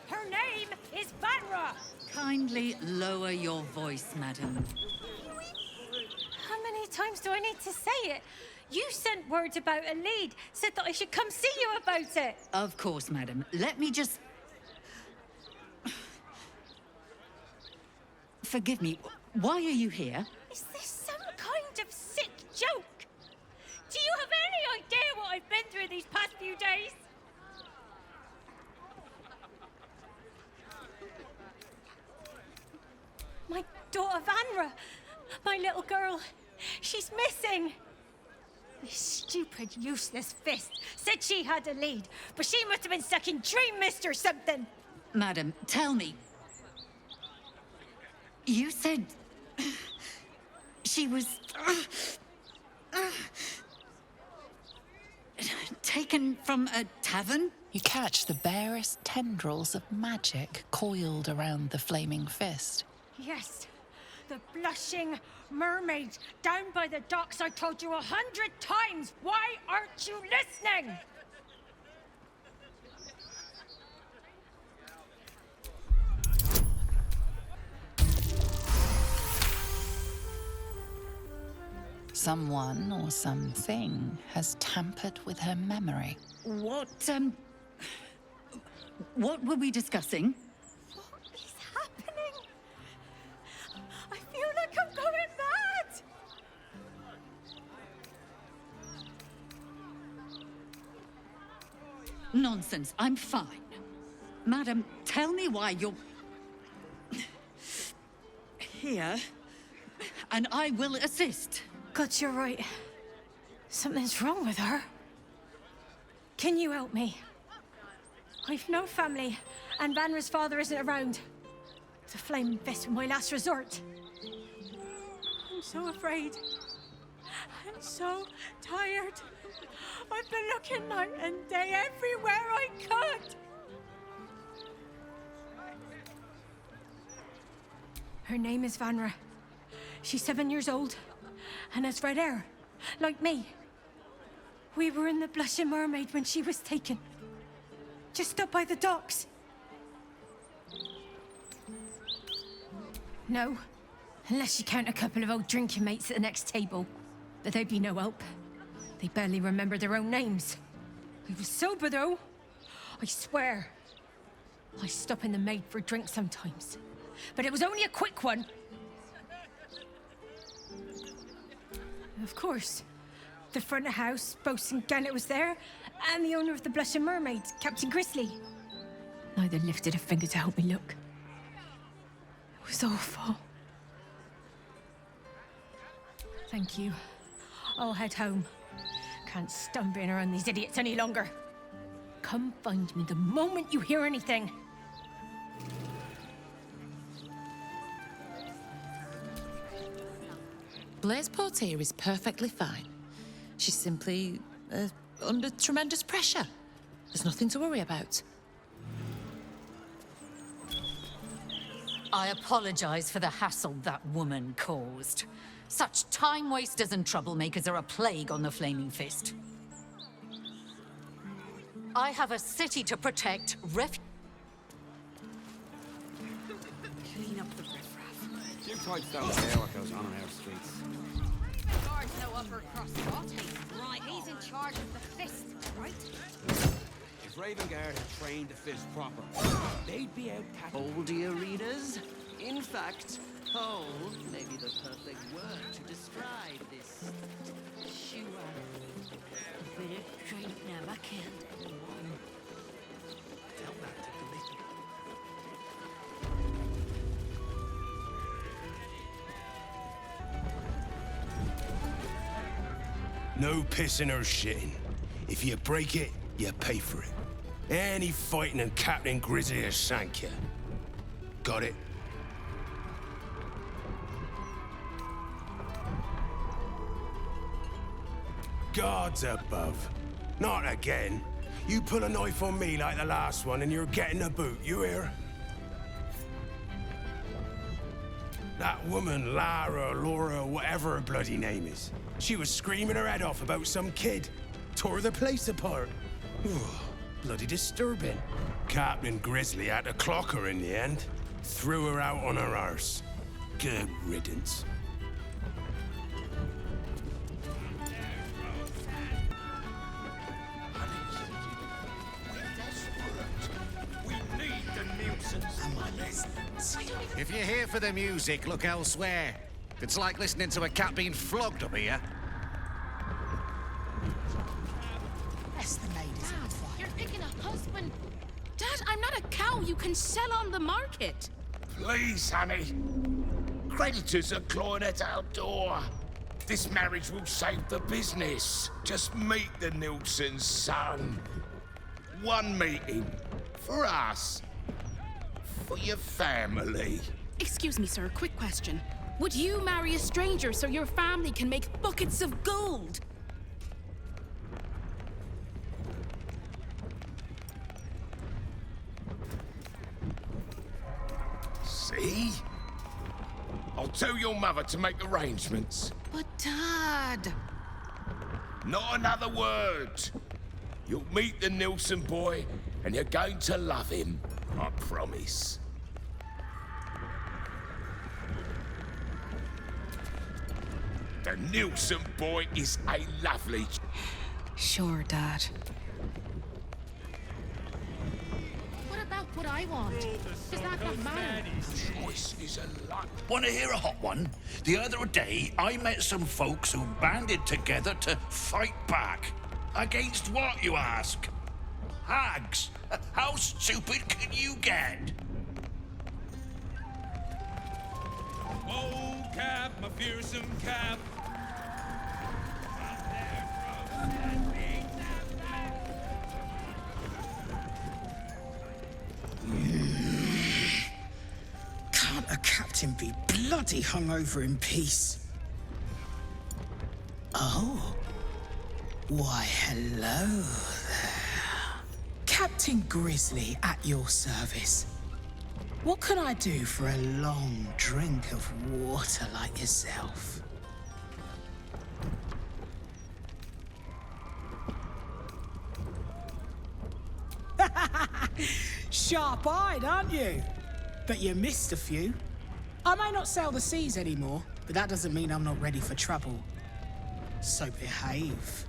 Her name is Vanra! Kindly lower your voice, madam. How many times do I need to say it? You sent word about a lead, said that I should come see you about it. Of course, madam. Let me just... Forgive me, why are you here? Is this some kind of sick joke? Do you have any idea what I've been through these past few days? My daughter Vanra, my little girl, she's missing. This stupid, useless fist said she had a lead, but she must have been stuck in Dream Mist or something. Madam, tell me. You said... she was... taken from a tavern? You catch the barest tendrils of magic coiled around the flaming fist. Yes, the blushing mermaid down by the docks. I told you 100 times. Why aren't you listening? Someone or something has tampered with her memory. What were we discussing? What is happening? I feel like I'm going mad. Nonsense, I'm fine. Madam, tell me why you're... here, and I will assist. God, you're right. Something's wrong with her. Can you help me? I've no family, and Vanra's father isn't around. The flaming fist was my last resort. I'm so afraid. I'm so tired. I've been looking night and day everywhere I could. Her name is Vanra. She's 7 years old and has red hair, like me. We were in the Blushing Mermaid when she was taken. Just up by the docks. No, unless you count a couple of old drinking mates at the next table. But they'd be no help. They barely remember their own names. I was sober, though. I swear. I stop in the maid for a drink sometimes. But it was only a quick one. Of course. The front of house, Bosun Gannet was there, and the owner of the Blushing Mermaid, Captain Grizzly. Neither lifted a finger to help me look. It was awful. Thank you. I'll head home. Can't stand being around these idiots any longer. Come find me the moment you hear anything. Blaise Portier is perfectly fine. She's simply under tremendous pressure. There's nothing to worry about. I apologize for the hassle that woman caused. Such time wasters and troublemakers are a plague on the Flaming Fist. I have a city to protect. Clean up the riffraff. Jim Toyd's don't care what goes on in our streets. Guard's no upper cross-body. Right, he's in charge of the fist, right? If Ravengard had trained the fist proper, they'd be out catching. Hold, dear readers. In fact, hold may be the perfect word to describe this. Sure. A bit of drink never killed anyone. Tell that to delete. No pissing or shitting. If you break it, you pay for it. Any fighting and Captain Grizzly has sank you. Got it? Gods above. Not again. You pull a knife on me like the last one and you're getting a boot, you hear? That woman, Lara, Laura, whatever her bloody name is. She was screaming her head off about some kid. Tore the place apart. Bloody disturbing. Captain Grizzly had to clock her in the end. Threw her out on her arse. Good riddance. If you're here for the music, look elsewhere. It's like listening to a cat being flogged up here. Yes, the maid is on fire. You're picking a husband. Dad, I'm not a cow you can sell on the market. Please, honey. Creditors are clawing at our door. This marriage will save the business. Just meet the Nilsson's son. One meeting. For us. For your family. Excuse me, sir, quick question. Would you marry a stranger so your family can make buckets of gold? See? I'll tell your mother to make arrangements. But, Dad... Not another word. You'll meet the Nilsson boy, and you're going to love him. I promise. The Nilsson boy is a lovely... Sure, Dad. What about what I want? Does that not matter? Choice is a lot. Want to hear a hot one? The other day, I met some folks who banded together to fight back. Against what, you ask? Hags. How stupid can you get? Oh, Cap, my fearsome Cap. Can't a captain be bloody hungover in peace? Oh. Why, hello there. Captain Grizzly at your service. What can I do for a long drink of water like yourself? Sharp-eyed, aren't you? But you missed a few. I may not sail the seas anymore, but that doesn't mean I'm not ready for trouble. So behave.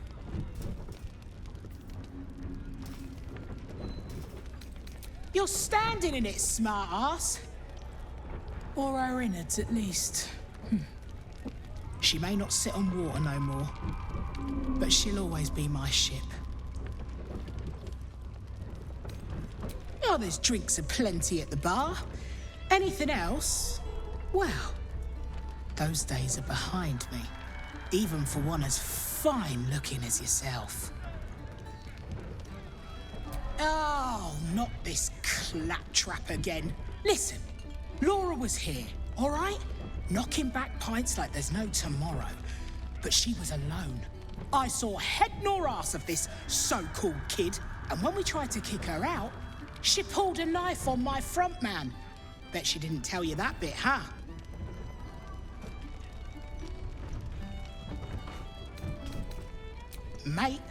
You're standing in it, smart-ass. Or her innards, at least. She may not sit on water no more, but she'll always be my ship. Oh, there's drinks aplenty at the bar. Anything else? Well, those days are behind me. Even for one as fine-looking as yourself. Oh, not this claptrap again. Listen, Laura was here, all right? Knocking back pints like there's no tomorrow. But she was alone. I saw head nor ass of this so-called kid, and when we tried to kick her out, she pulled a knife on my front man. Bet she didn't tell you that bit, huh? Mate,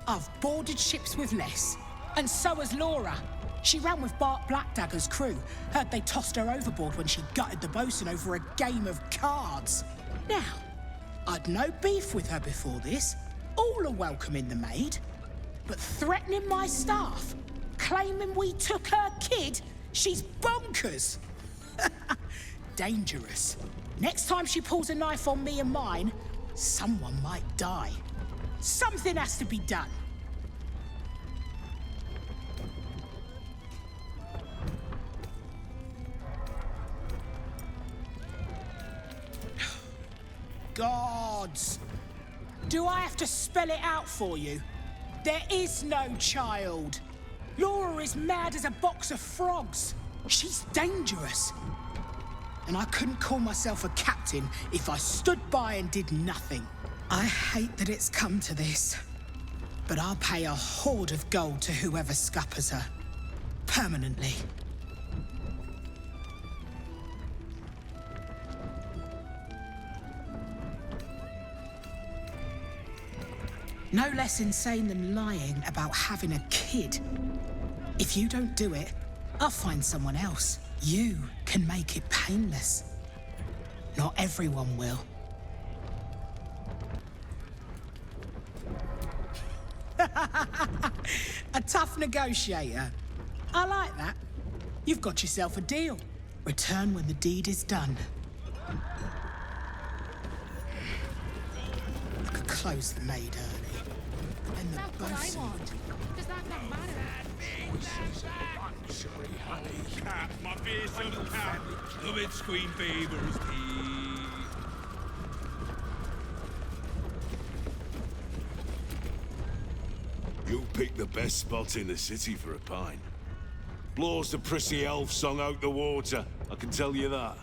I've boarded ships with less. And so has Laura. She ran with Bart Blackdagger's crew. Heard they tossed her overboard when she gutted the bosun over a game of cards. Now, I'd no beef with her before this. All are welcome in the maid. But threatening my staff, claiming we took her kid, she's bonkers. Dangerous. Next time she pulls a knife on me and mine, someone might die. Something has to be done. Gods! Do I have to spell it out for you? There is no child. Laura is mad as a box of frogs. She's dangerous. And I couldn't call myself a captain if I stood by and did nothing. I hate that it's come to this, but I'll pay a hoard of gold to whoever scuppers her. Permanently. No less insane than lying about having a kid. If you don't do it, I'll find someone else. You can make it painless. Not everyone will. A tough negotiator. I like that. You've got yourself a deal. Return when the deed is done. I could close the maid early. And the bosun. Does that not matter? Luxury, honey. Cap, my fearsome cap. Love it, Queen Beaver's tea. You picked the best spot in the city for a pint. Blows the prissy elf song out the water, I can tell you that.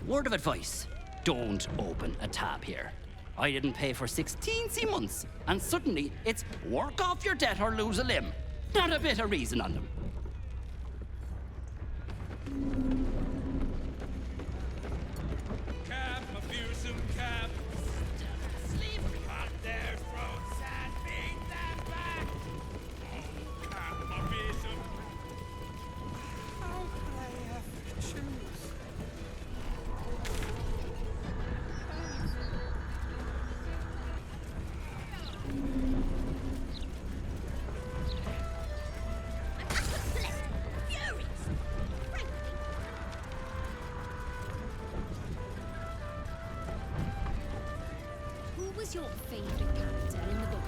Word of advice, don't open a tab here. I didn't pay for 16 months, and suddenly it's work off your debt or lose a limb. Not a bit of reason on them. Cap, my fearsome cap. Hot their throats and beat them back. Oh, Cap, my fearsome. How could I ever choose? Your favourite character in the book?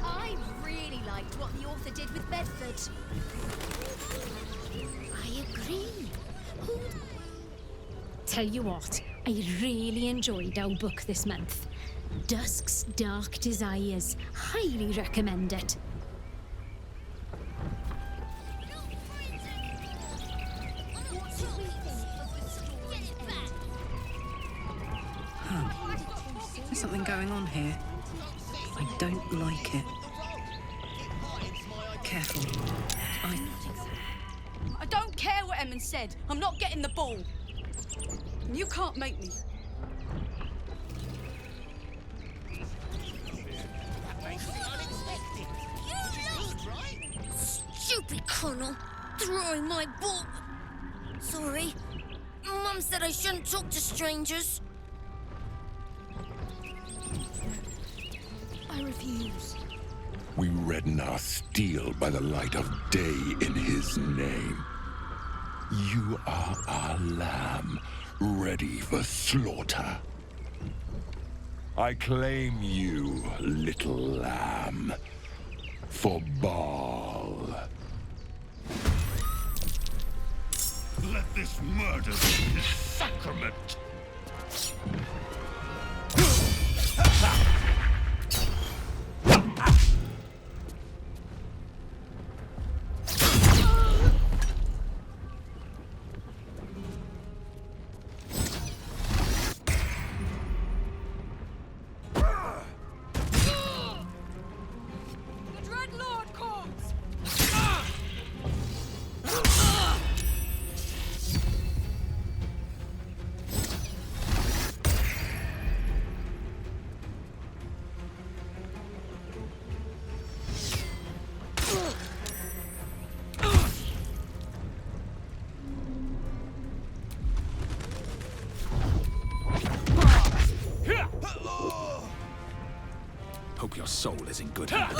I really liked what the author did with Bedford. I agree. Tell you what, I really enjoyed our book this month. Dusk's Dark Desires. Highly recommend it. There's something going on here. I don't like it. Careful. I don't care what Emmon said. I'm not getting the ball. And you can't make me. Stupid Connell, throwing my ball. Sorry. Mum said I shouldn't talk to strangers. I refuse. We redden our steel by the light of day in his name. You are our lamb, ready for slaughter. I claim you, little lamb, for Baal. Let this murder be his sacrament. Hope your soul is in good hands.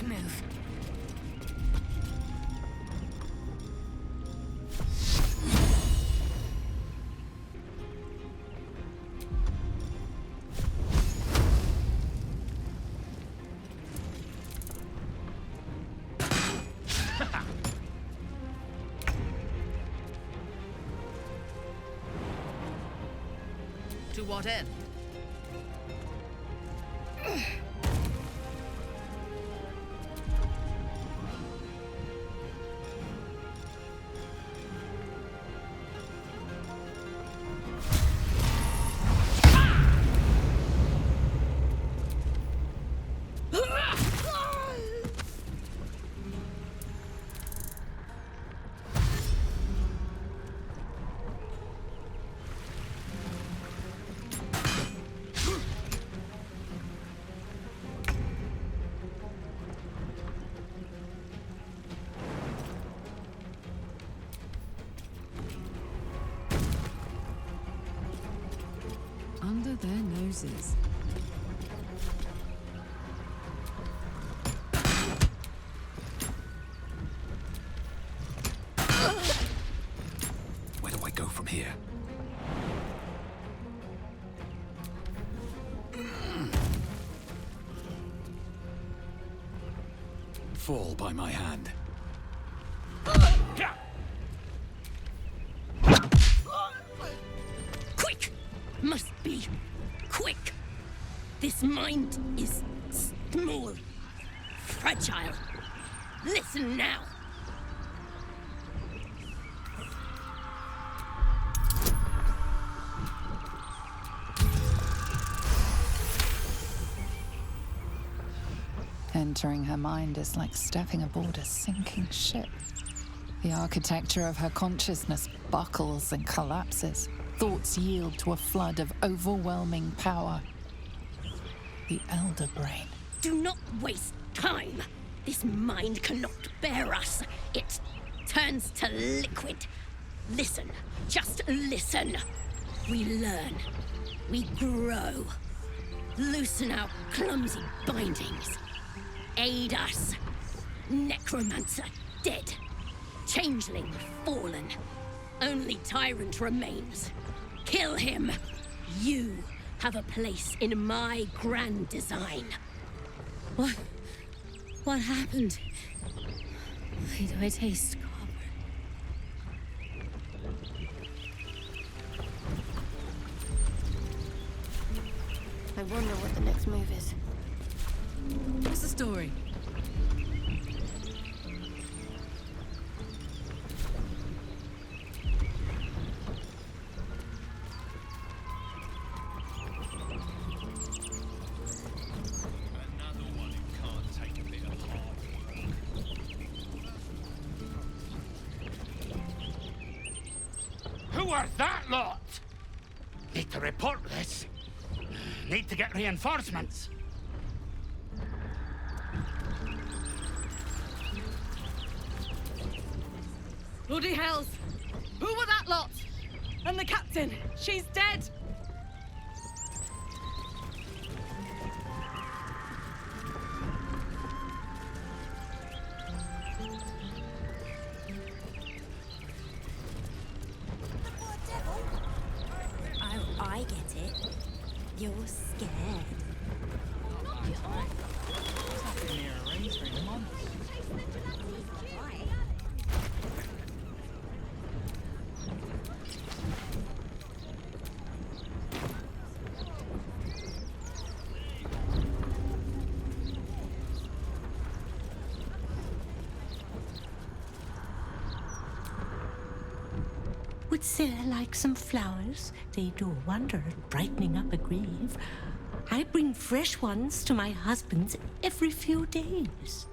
to move. To what end? Under their noses. Where do I go from here? Fall by my hand. Quick! Must be quick. This mind is small, fragile. Listen now. Entering her mind is like stepping aboard a sinking ship. The architecture of her consciousness buckles and collapses. Thoughts yield to a flood of overwhelming power. The Elder Brain. Do not waste time. This mind cannot bear us. It turns to liquid. Listen. Just listen. We learn. We grow. Loosen our clumsy bindings. Aid us. Necromancer dead. Changeling fallen. Only Tyrant remains. Kill him. You have a place in my grand design. What happened? Why do I taste copper? I wonder what the next move is. What's the story? Who are that lot? Need to report this. Need to get reinforcements. Bloody hells! Who were that lot? And the captain? She's dead! Oh, I get it. You're scared. Would Sarah like some flowers? They do a wonder at brightening up a grave. I bring fresh ones to my husband's every few days.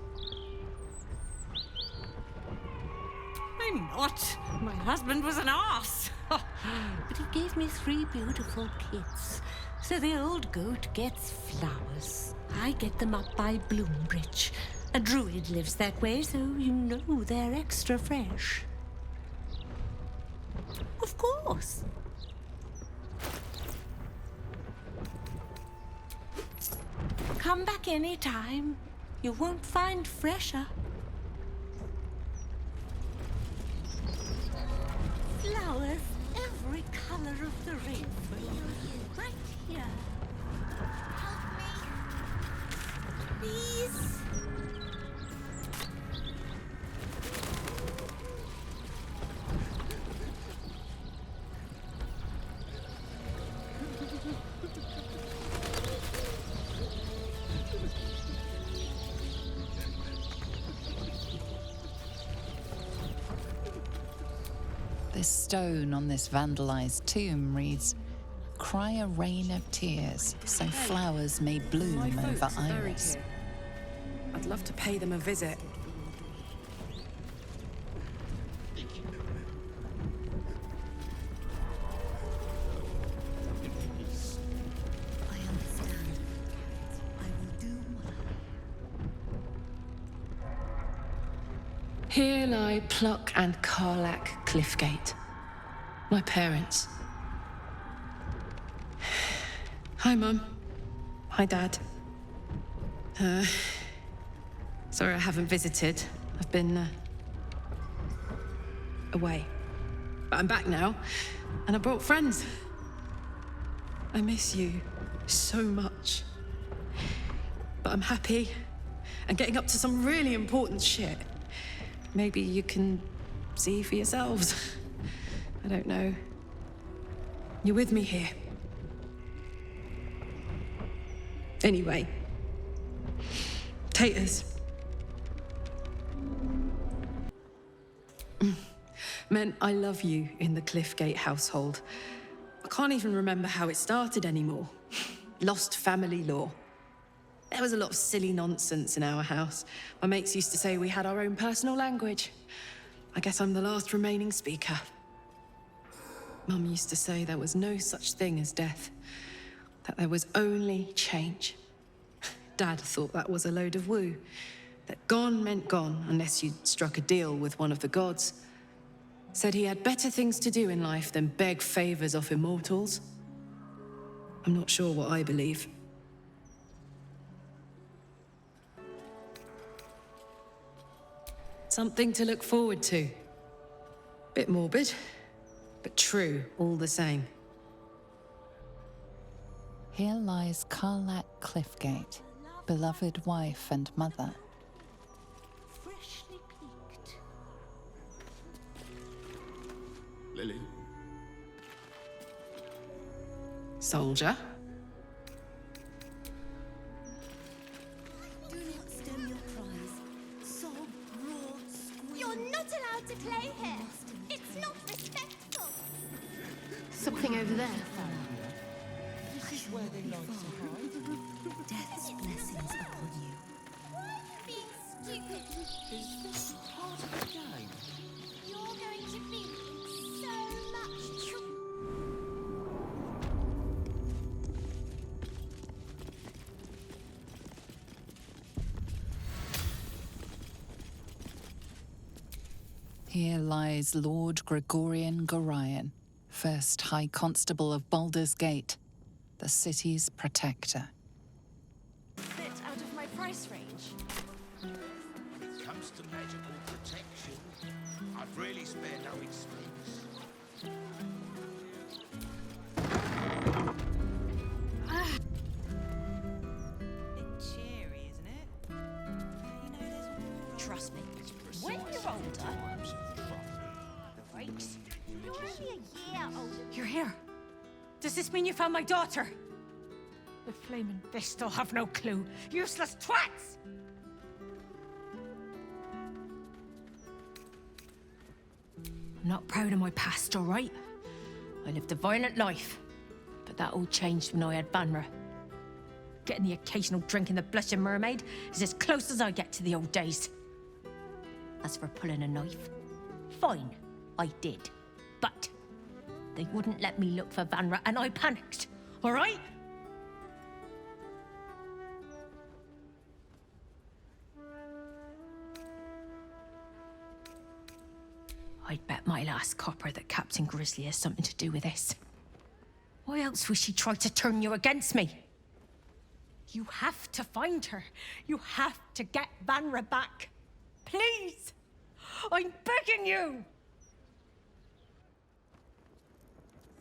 I'm not. My husband was an arse. But he gave me 3 beautiful kits. So the old goat gets flowers. I get them up by Bloombridge. A druid lives that way, so you know they're extra fresh. Of course. Come back any time. You won't find fresher. Flowers every color of the rainbow. Right here. Help me. Please. This stone on this vandalized tomb reads, "Cry a rain of tears, so flowers may bloom My over folks are buried iris." here. I'd love to pay them a visit. I understand. I will do Here lie Pluck and Karlach Cliffgate. My parents. Hi, Mum. Hi, Dad. Sorry I haven't visited. I've been, away. But I'm back now, and I brought friends. I miss you so much. But I'm happy and getting up to some really important shit. Maybe you can see for yourselves. I don't know. You're with me here. Anyway. Taters. Meant I love you in the Cliffgate household. I can't even remember how it started anymore. Lost family law. There was a lot of silly nonsense in our house. My mates used to say we had our own personal language. I guess I'm the last remaining speaker. Mum used to say there was no such thing as death, that there was only change. Dad thought that was a load of woo, that gone meant gone unless you'd struck a deal with one of the gods. Said he had better things to do in life than beg favors off immortals. I'm not sure what I believe. Something to look forward to. Bit morbid, but true all the same. Here lies Karlach Cliffgate, beloved wife and mother. Freshly clicked. Lily. Soldier. Do not stem your cries. Sob, roar, squeal. You're not allowed to play here. It's not respectful. Something over there. This is where they like to hide. Death's blessings upon you. Being stupid. Is this part of the game? You're going to be in so much trouble. Here lies Lord Gregorian Gorion, first High Constable of Baldur's Gate, the city's protector. Bit out of my price range. When it comes to magical protection, I'd really spare no expense. Bit cheery, isn't it? You know, there's more. Trust me. When you're older, the breaks. You're only a year older. You're here. Does this mean you found my daughter? The flaming fish still have no clue. Useless twats! I'm not proud of my past, all right? I lived a violent life, but that all changed when I had Vanra. Getting the occasional drink in the Blushing Mermaid is as close as I get to the old days. As for pulling a knife, fine, I did. But they wouldn't let me look for Vanra, and I panicked, all right? I'd bet my last copper that Captain Grizzly has something to do with this. Why else would she try to turn you against me? You have to find her. You have to get Vanra back. Please! I'm begging you!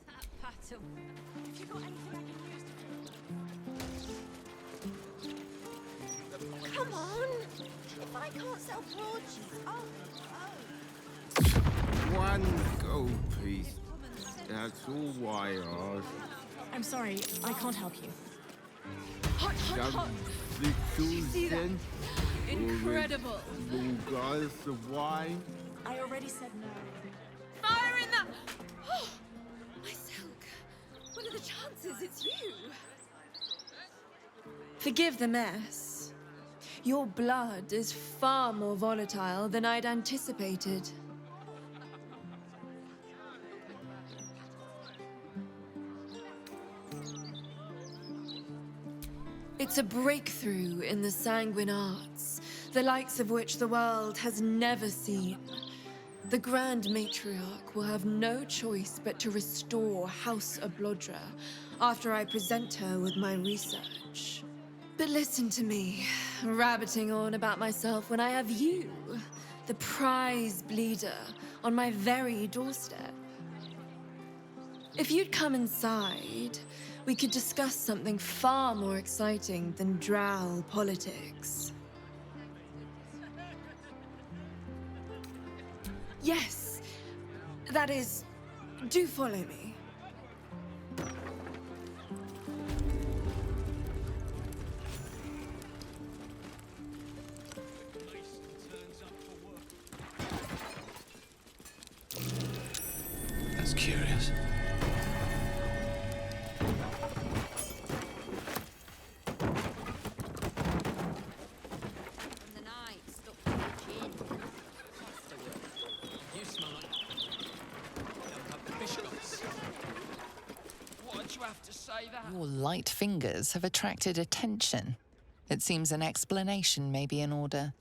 That Baytuh. Have you got anything I can use? Come on! If I can't sell broadsheets, I'll go. One gold piece. That's all I ask. I'm sorry, I can't help you. Some See that? then? Incredible. More glass of wine? I already said no. Fire in the... Oh, my silk. What are the chances it's you? Forgive the mess. Your blood is far more volatile than I'd anticipated. It's a breakthrough in the sanguine arts, the likes of which the world has never seen. The Grand Matriarch will have no choice but to restore House Ablodra after I present her with my research. But listen to me, rabbiting on about myself when I have you, the prize bleeder, on my very doorstep. If you'd come inside, we could discuss something far more exciting than drow politics. Yes, that is, do follow me. That's curious. Your light fingers have attracted attention. It seems an explanation may be in order.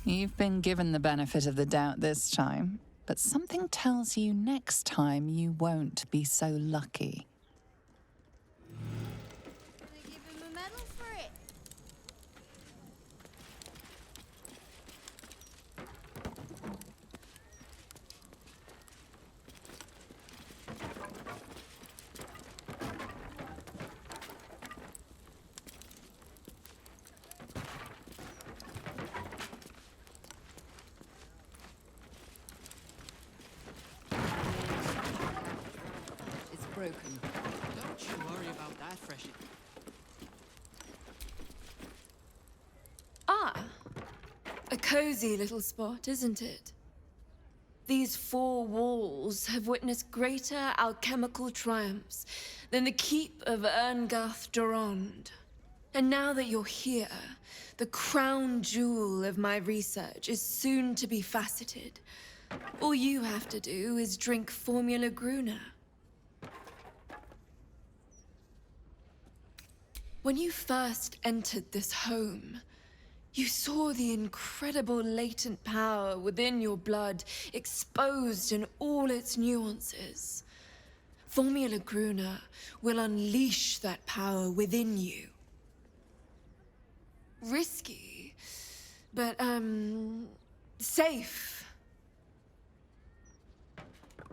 You've been given the benefit of the doubt this time, but something tells you next time you won't be so lucky. They give him a medal for it. It's broken. Don't you worry about that, Freshie. Ah, a cozy little spot, isn't it? These four walls have witnessed greater alchemical triumphs than the keep of Erngarth Durand. And now that you're here, the crown jewel of my research is soon to be faceted. All you have to do is drink Formula Gruner. When you first entered this home, you saw the incredible latent power within your blood exposed in all its nuances. Formula Gruner will unleash that power within you. Risky, but, safe.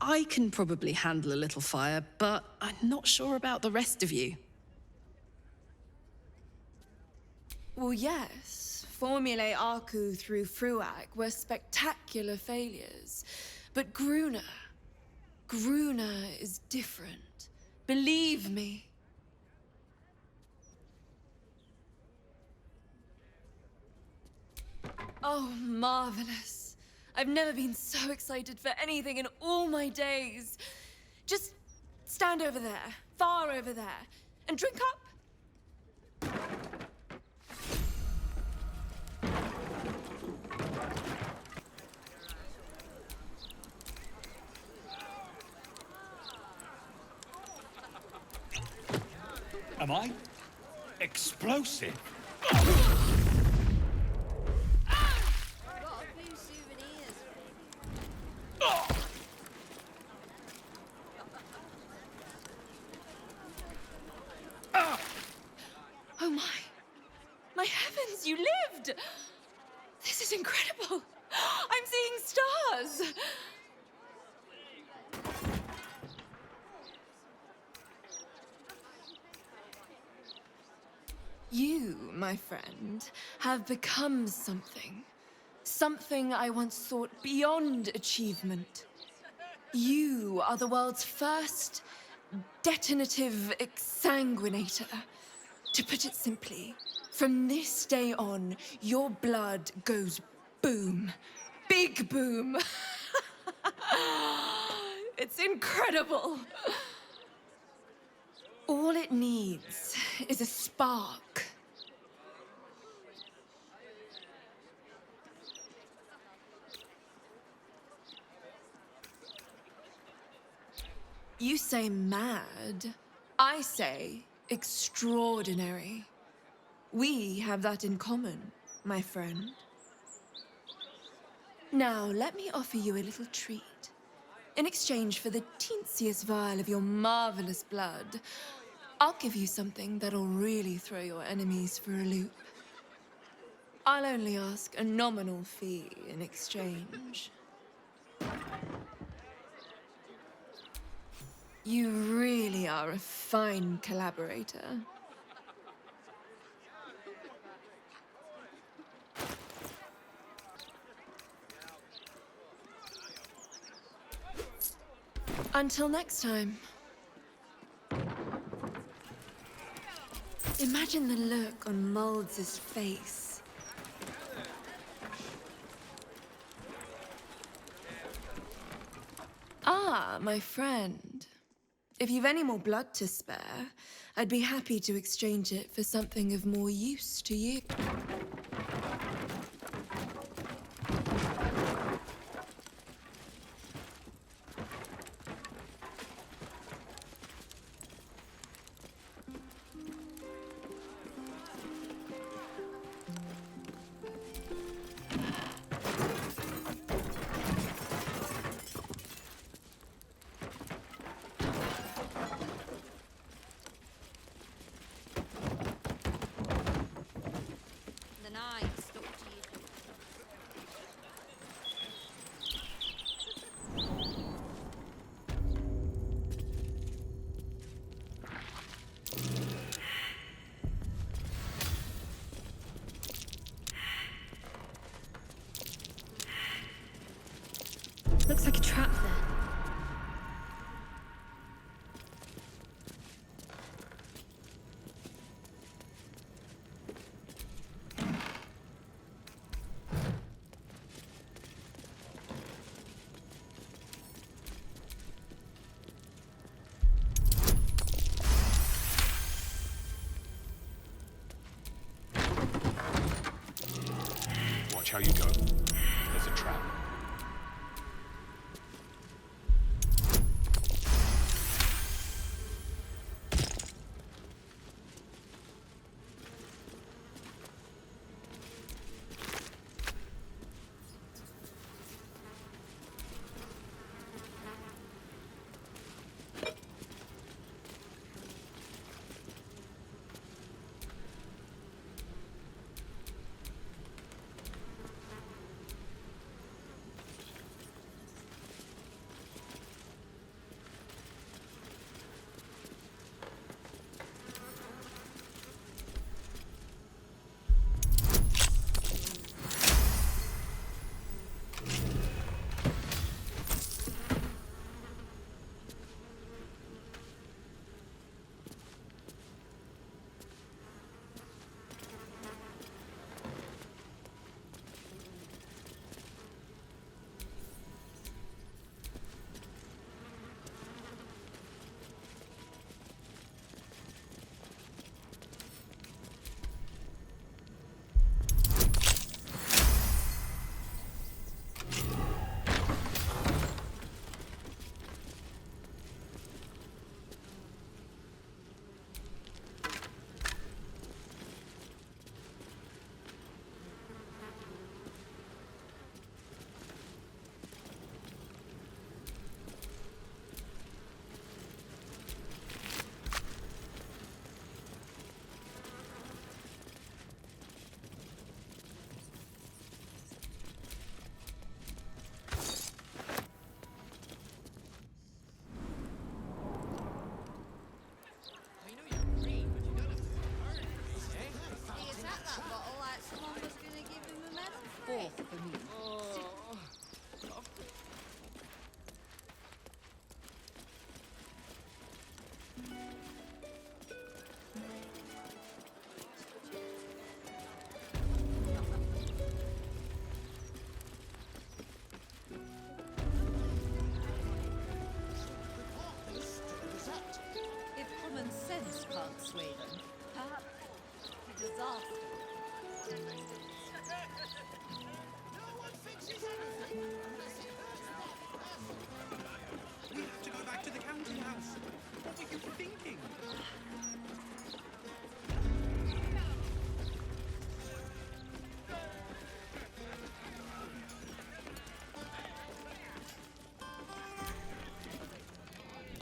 I can probably handle a little fire, but I'm not sure about the rest of you. Well, yes. Formulae Arcu through Fruak were spectacular failures. But Gruner is different. Believe me. Oh, marvelous. I've never been so excited for anything in all my days. Just stand over there, far over there, and drink up. Am I explosive? incredible! I'm seeing stars! You, my friend, have become something. Something I once thought beyond achievement. You are the world's first detonative exsanguinator. To put it simply, from this day on, your blood goes boom. Big boom. It's incredible. All it needs is a spark. You say mad. I say extraordinary. We have that in common, my friend. Now, let me offer you a little treat. In exchange for the teensiest vial of your marvelous blood, I'll give you something that'll really throw your enemies for a loop. I'll only ask a nominal fee in exchange. You really are a fine collaborator. Until next time. Imagine the look on Molds' face. Ah, my friend. If you've any more blood to spare, I'd be happy to exchange it for something of more use to you. The night stuck to you. Looks like a trap there. Watch how you go. There's a trap.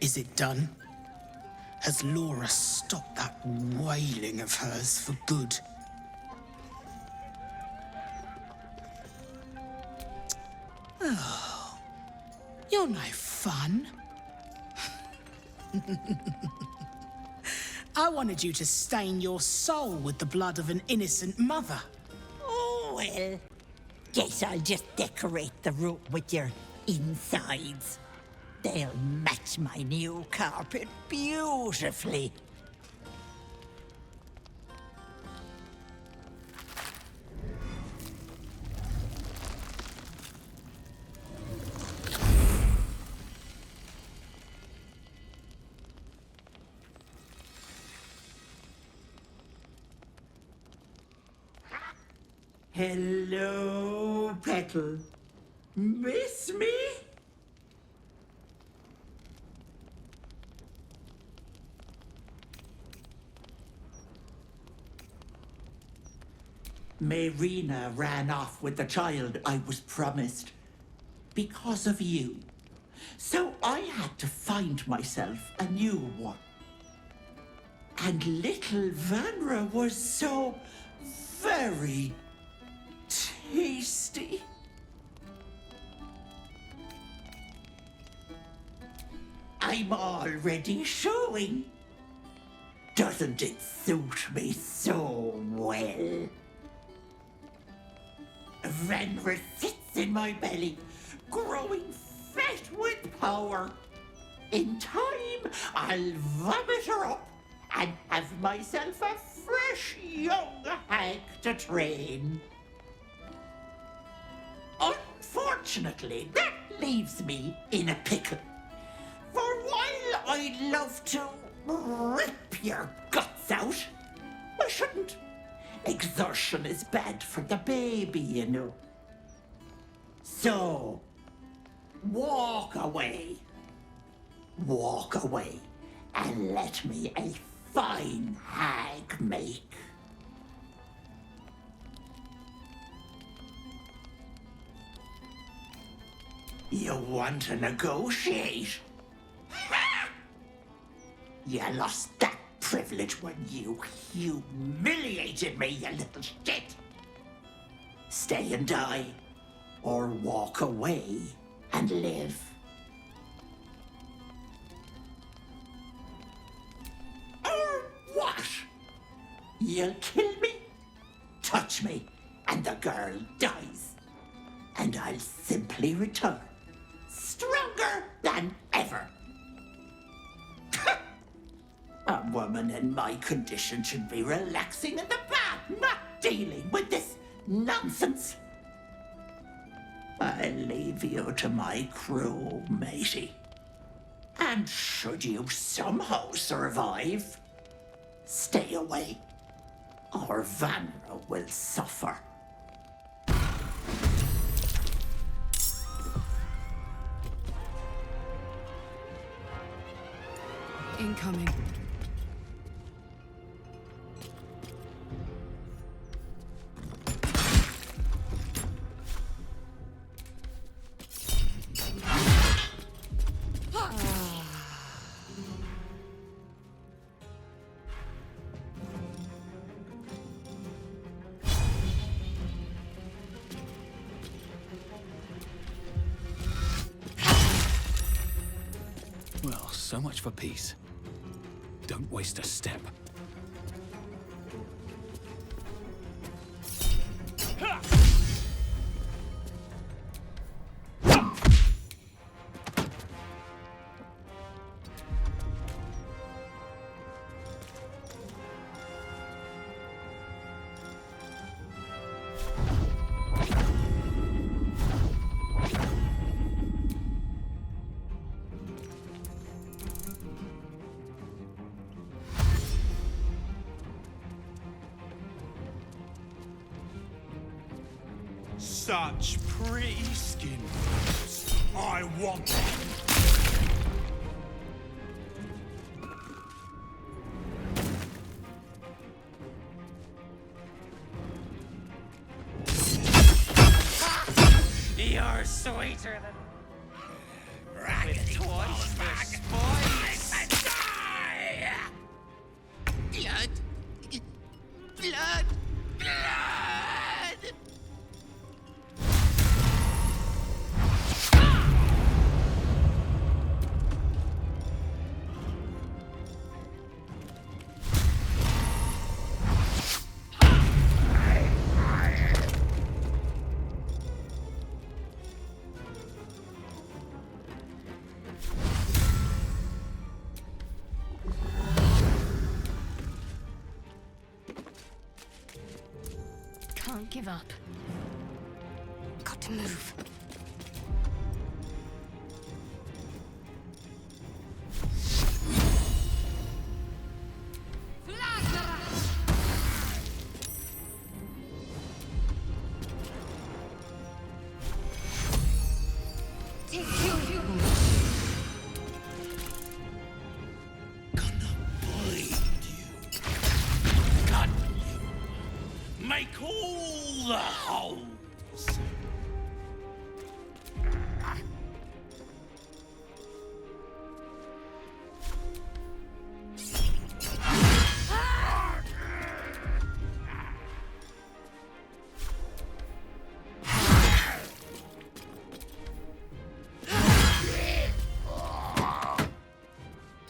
Is it done? Has Laura stopped that wailing of hers for good? Oh, you're no fun. I wanted you to stain your soul with the blood of an innocent mother. Oh, well, guess I'll just decorate the room with your insides. They'll match my new carpet beautifully. Hello, Petal. Miss me? Marina ran off with the child I was promised because of you. So I had to find myself a new one. And little Vanra was so very tasty. I'm already showing. Doesn't it suit me so well? Vanra sits in my belly, growing fat with power. In time, I'll vomit her up and have myself a fresh young hag to train. Unfortunately, that leaves me in a pickle. For while I'd love to rip your guts out, I shouldn't. Exertion is bad for the baby, you know. So, walk away. Walk away and let me a fine hag make. You want to negotiate? You lost that privilege when you humiliated me, you little shit. Stay and die, or walk away and live. Or what? You'll kill me, touch me, and the girl dies. And I'll simply return, stronger than ever. A woman in my condition should be relaxing in the bath, not dealing with this nonsense. I'll leave you to my crew, matey. And should you somehow survive, stay away, or Vanra will suffer. Incoming. Well, so much for peace. Don't waste a step. Such pretty skin. I want it. You're sweeter than raggedy twice the spoil. Blood! Blood! Blood! Can't give up. Got to move. Make all the holes.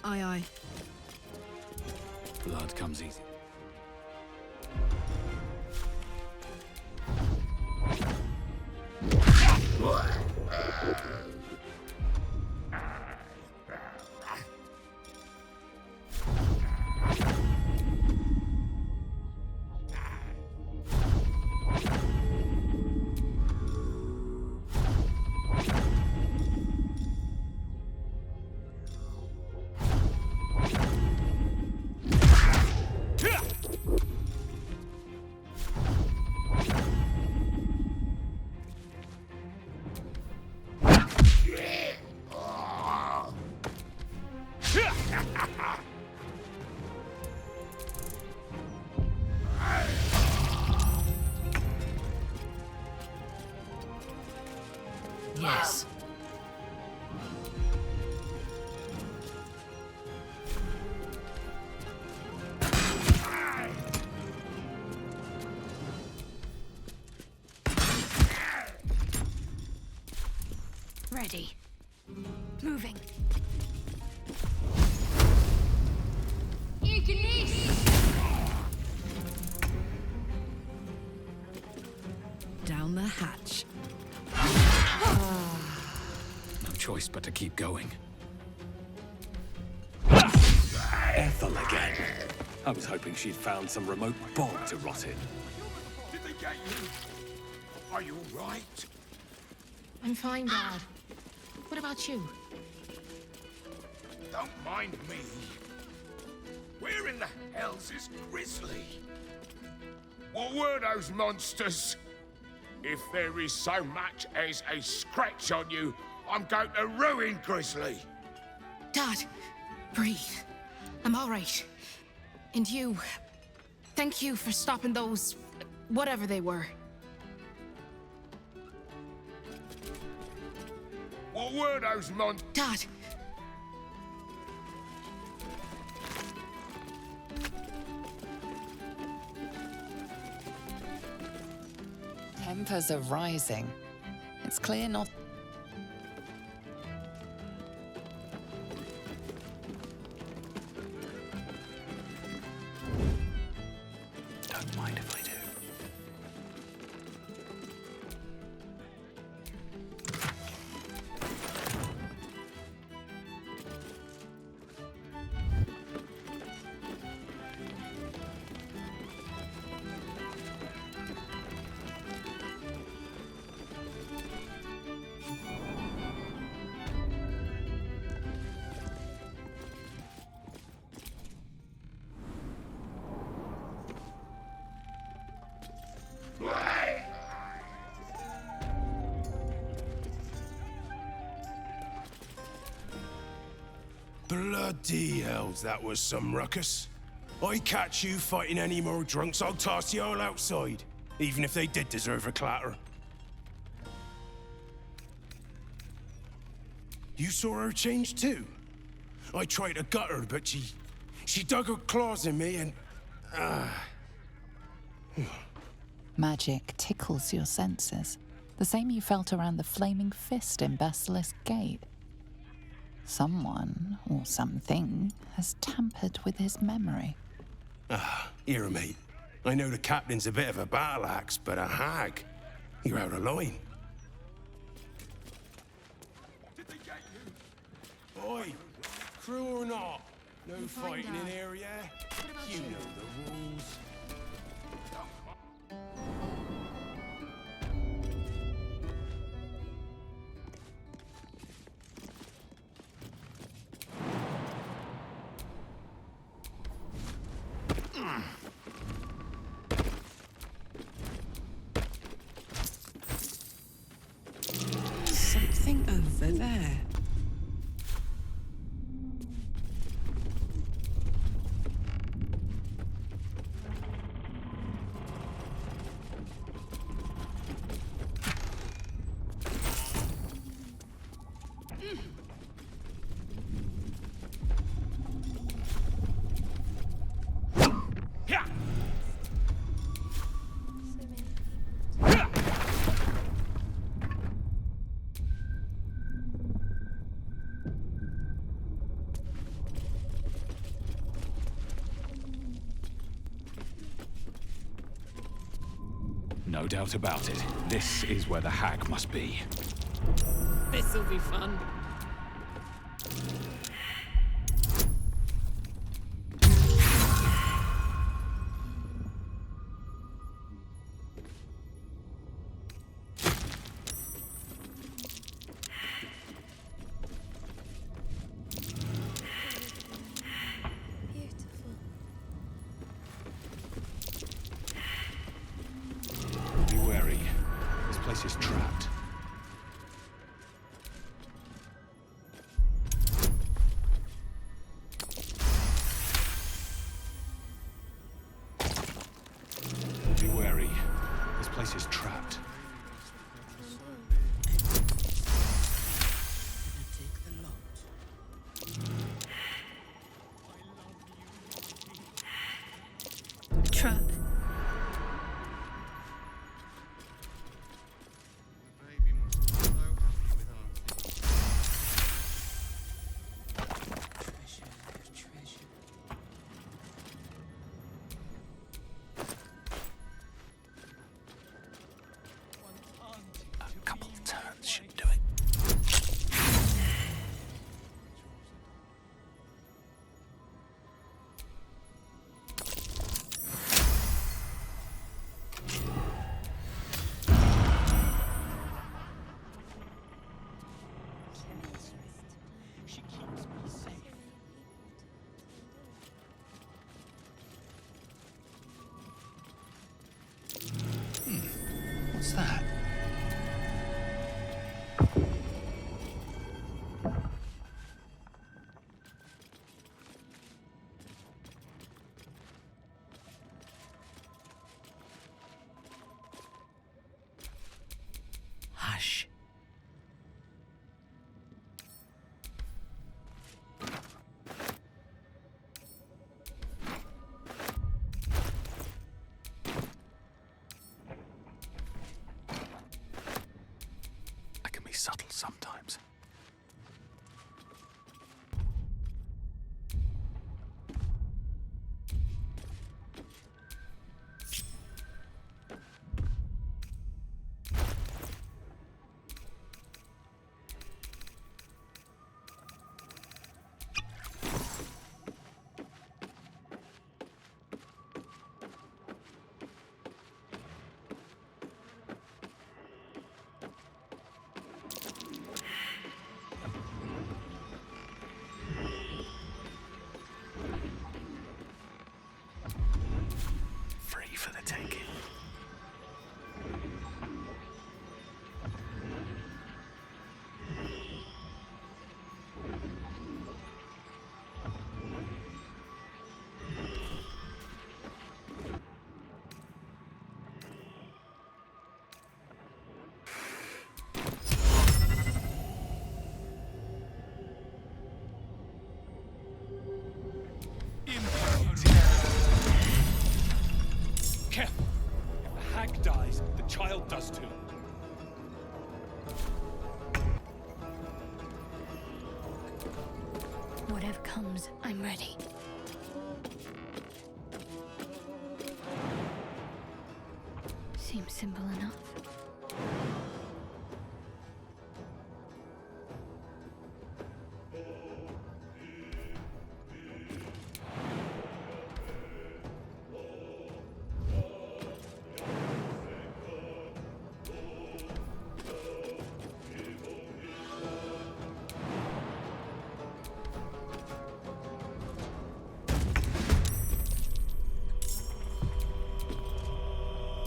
Aye, aye. Blood comes easy. Yes. Ready. Moving. Down the hatch. No choice but to keep going. Ethel again. I was hoping she'd found some remote bog to rot in. Did they get you? Are you all right? I'm fine, Dad. What about you? Don't mind me. Where in the hell's is Grizzly? What were those monsters? If there is so much as a scratch on you, I'm going to ruin Grizzly. Dad, breathe. I'm all right. And you, thank you for stopping those, whatever they were. What were those monsters? Dad. Tempers are rising. It's clear not. Don't mind if I do. Bloody hells, that was some ruckus. I catch you fighting any more drunks, I'll toss you all outside. Even if they did deserve a clatter. You saw her change too? I tried to gut her, but She dug her claws in me and... Magic tickles your senses, the same you felt around the flaming fist in Basilisk Gate. Someone, or something, has tampered with his memory. Here, mate. I know the captain's a bit of a battle axe, but a hag? You're out of line. Oi, crew or not? No fighting in here, yeah? You know the rules. Something over there. No doubt about it. This is where the hag must be. This'll be fun. Be wary. This place is trapped. Be wary. This place is trapped. Trap. A couple turns should do it. She keeps me safe. What's that? Hush. I can be subtle sometimes. whatever comes, I'm ready. Seems simple enough.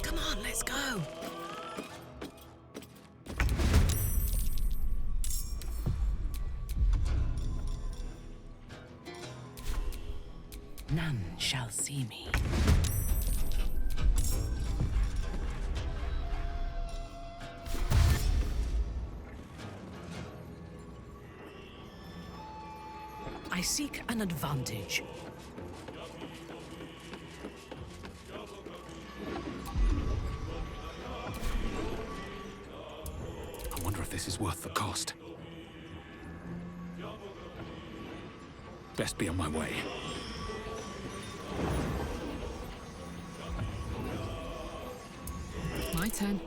Come on, let's go. None shall see me. I seek an advantage. I wonder if this is worth the cost. Best be on my way. My turn.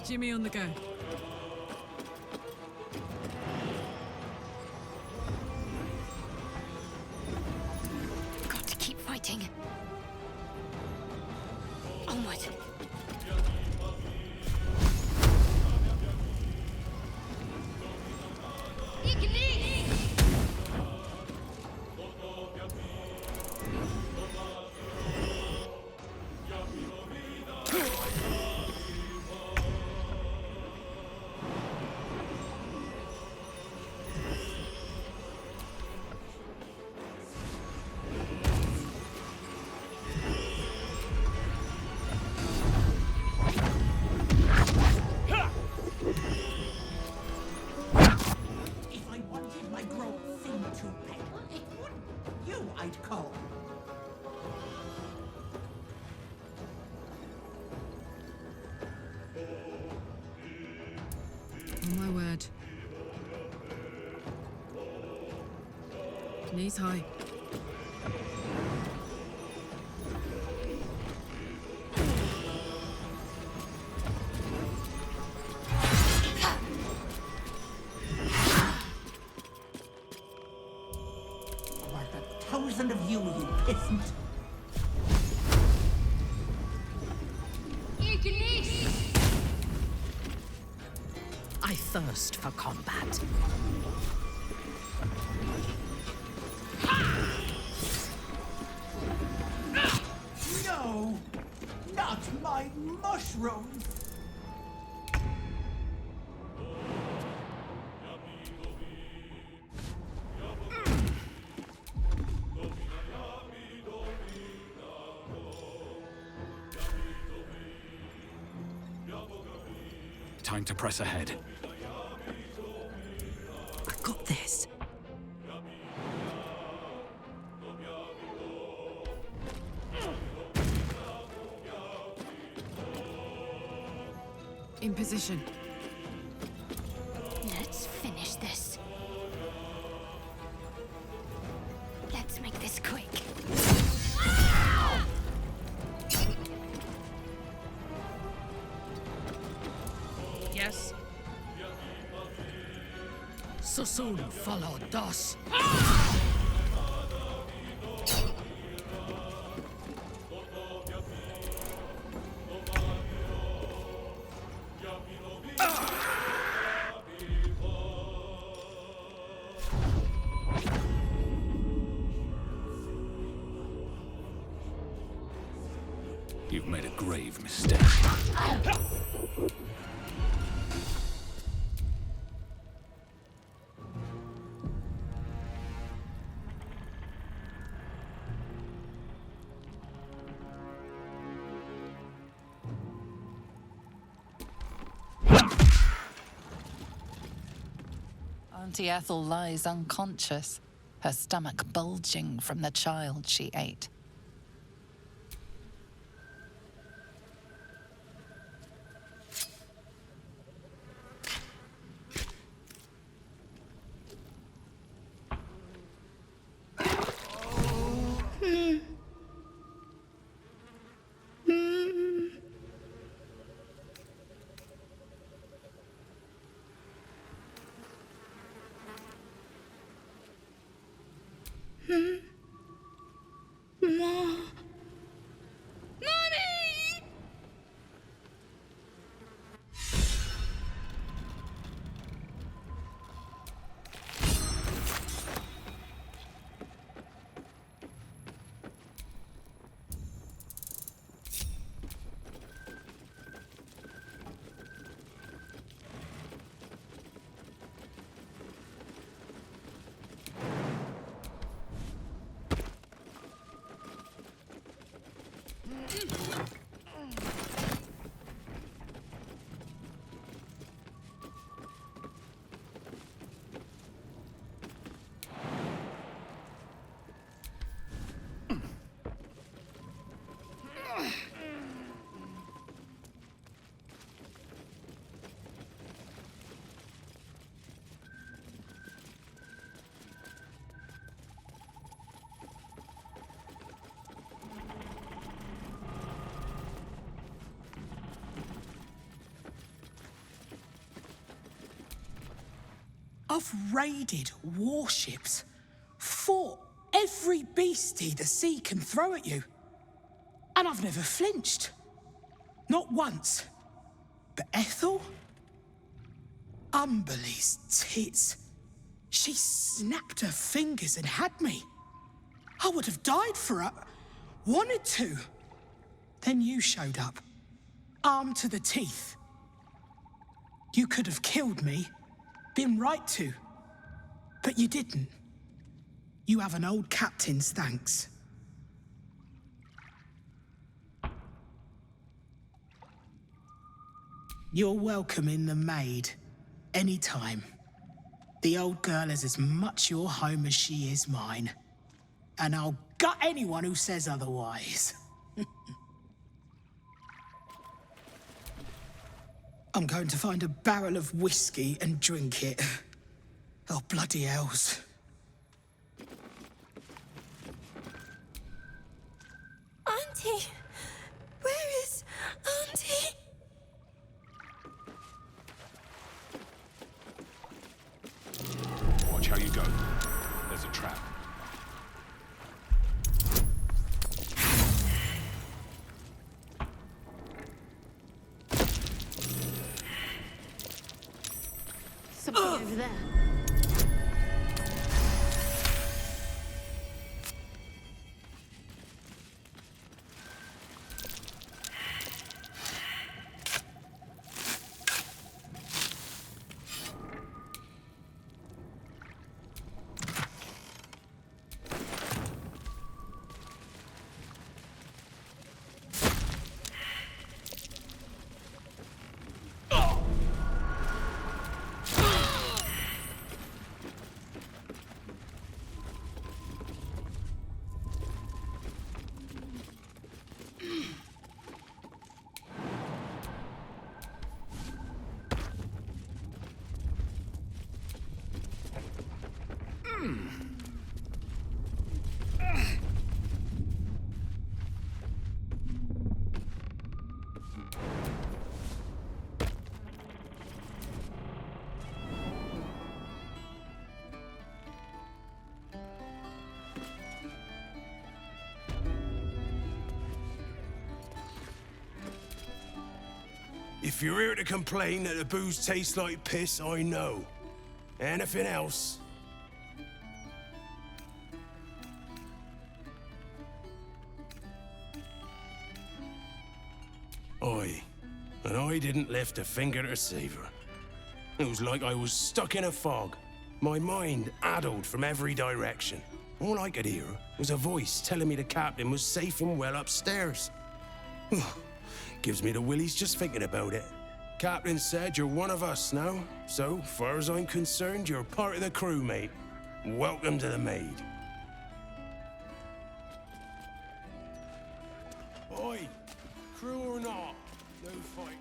Jimmy on the go. Got to keep fighting. Onward. If I wanted my grown thing to peddle, it wouldn't. You I'd call. On my word. Knees high. Worth 1,000 of you, you peasant. I thirst for combat. No! Not my mushrooms! Time to press ahead. I've got this. In position. Let's finish this. Let's make this quick. Yes. So soon follow thus. You've made a grave mistake. Auntie Ethel lies unconscious, her stomach bulging from the child she ate. Mommy! I've raided warships, fought every beastie the sea can throw at you. And I've never flinched. Not once. But Ethel? Umberly's tits. She snapped her fingers and had me. I would have died for her. Wanted to. Then you showed up. Armed to the teeth. You could have killed me. Been right to. But you didn't. You have an old captain's thanks. You're welcome in the Maid. Anytime. The old girl is as much your home as she is mine. And I'll gut anyone who says otherwise. I'm going to find a barrel of whiskey and drink it. Oh, bloody hells. Auntie! Where is Auntie? Watch how you go. There's a trap. Something over there. If you're here to complain that the booze tastes like piss, I know. Anything else? And I didn't lift a finger to save her. It was like I was stuck in a fog, my mind addled from every direction. All I could hear was a voice telling me the captain was safe and well upstairs. Gives me the willies just thinking about it. Captain said you're one of us now, so far as I'm concerned, you're part of the crew, mate. Welcome to the Maid. Oi, crew or not, no fight.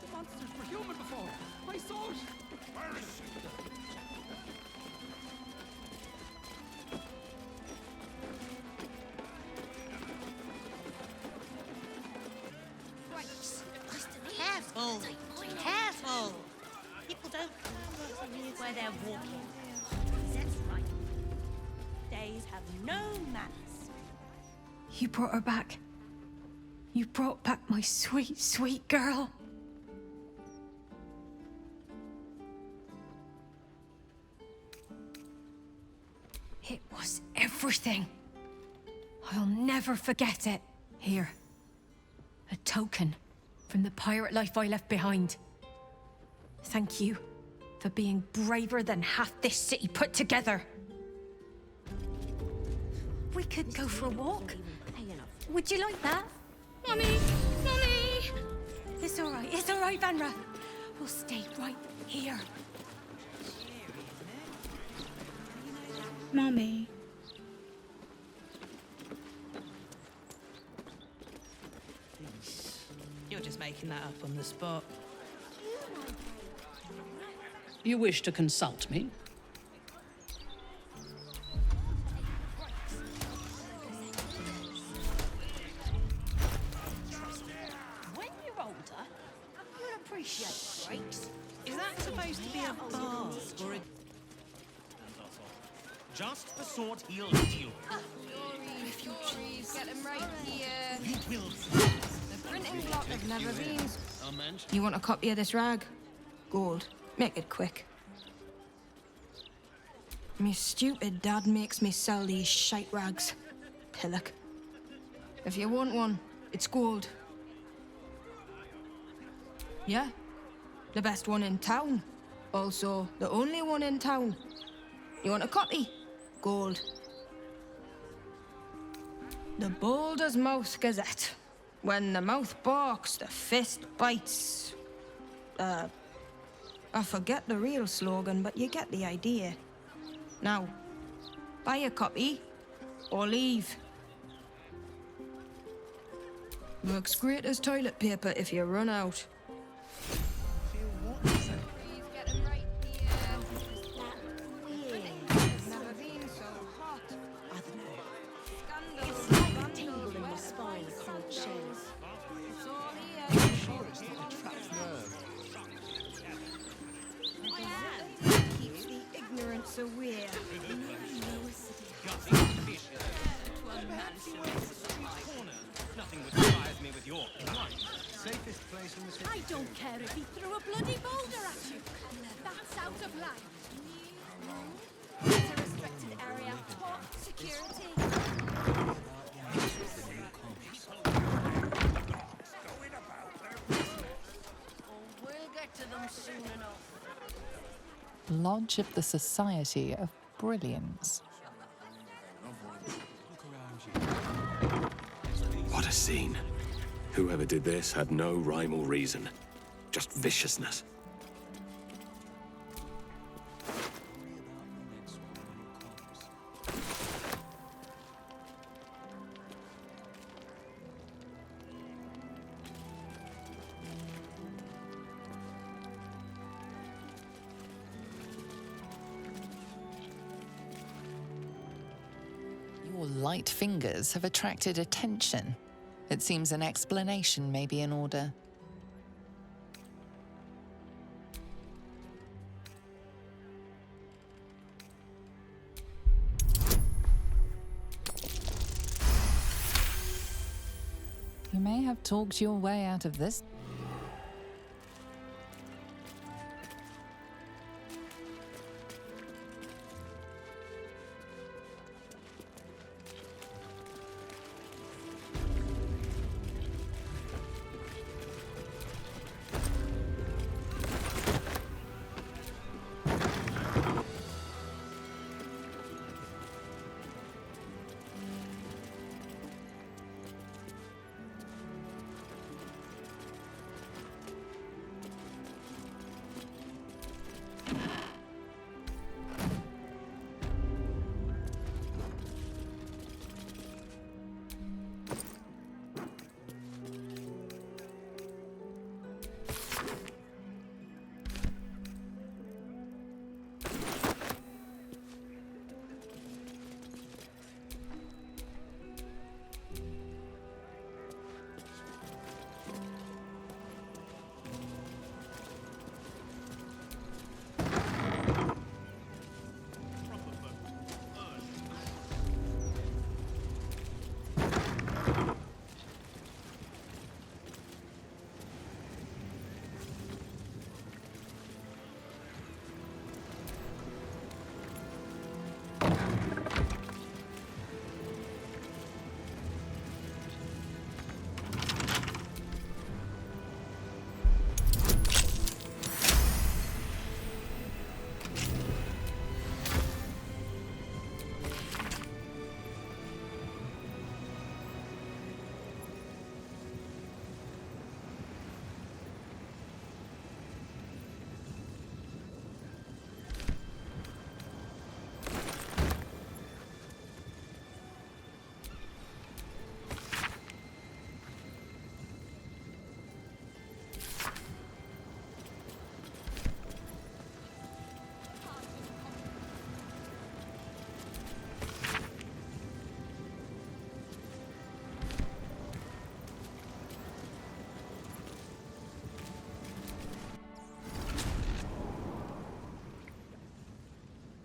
The monsters were human before. I saw it. Where is she? Right, Careful! People don't live where they're walking. That's right. Days have no manners. You brought her back. You brought back my sweet, sweet girl. It was everything. I'll never forget it. Here. A token from the pirate life I left behind. Thank you for being braver than half this city put together. We could go for a walk. Would you like that? Mummy! Mummy! It's all right, Vanra. We'll stay right here. Mummy. You're just making that up on the spot. You wish to consult me? When you're older, you'll appreciate breaks. Is that supposed to be a mask or a... Just the sort he'll hit you. Furies, get him right here. You will. The printing block have never been. You want a copy of this rag? Gold. Make it quick. Me stupid dad makes me sell these shite rags. Pillock. If you want one, it's gold. Yeah. The best one in town. Also, the only one in town. You want a copy? Gold. The Boulder's Mouth Gazette. When the mouth barks, the fist bites. I forget the real slogan, but you get the idea. Now, buy a copy, or leave. Works great as toilet paper if you run out. So weird. Nothing would surprise me with your kind. Safest place in the city. I don't care if he threw a bloody boulder at you. That's out of line. It's a restricted area. What security? We'll get to them soon enough. Lodge of the Society of Brilliance. What a scene. Whoever did this had no rhyme or reason. Just viciousness. Your light fingers have attracted attention. It seems an explanation may be in order. You may have talked your way out of this.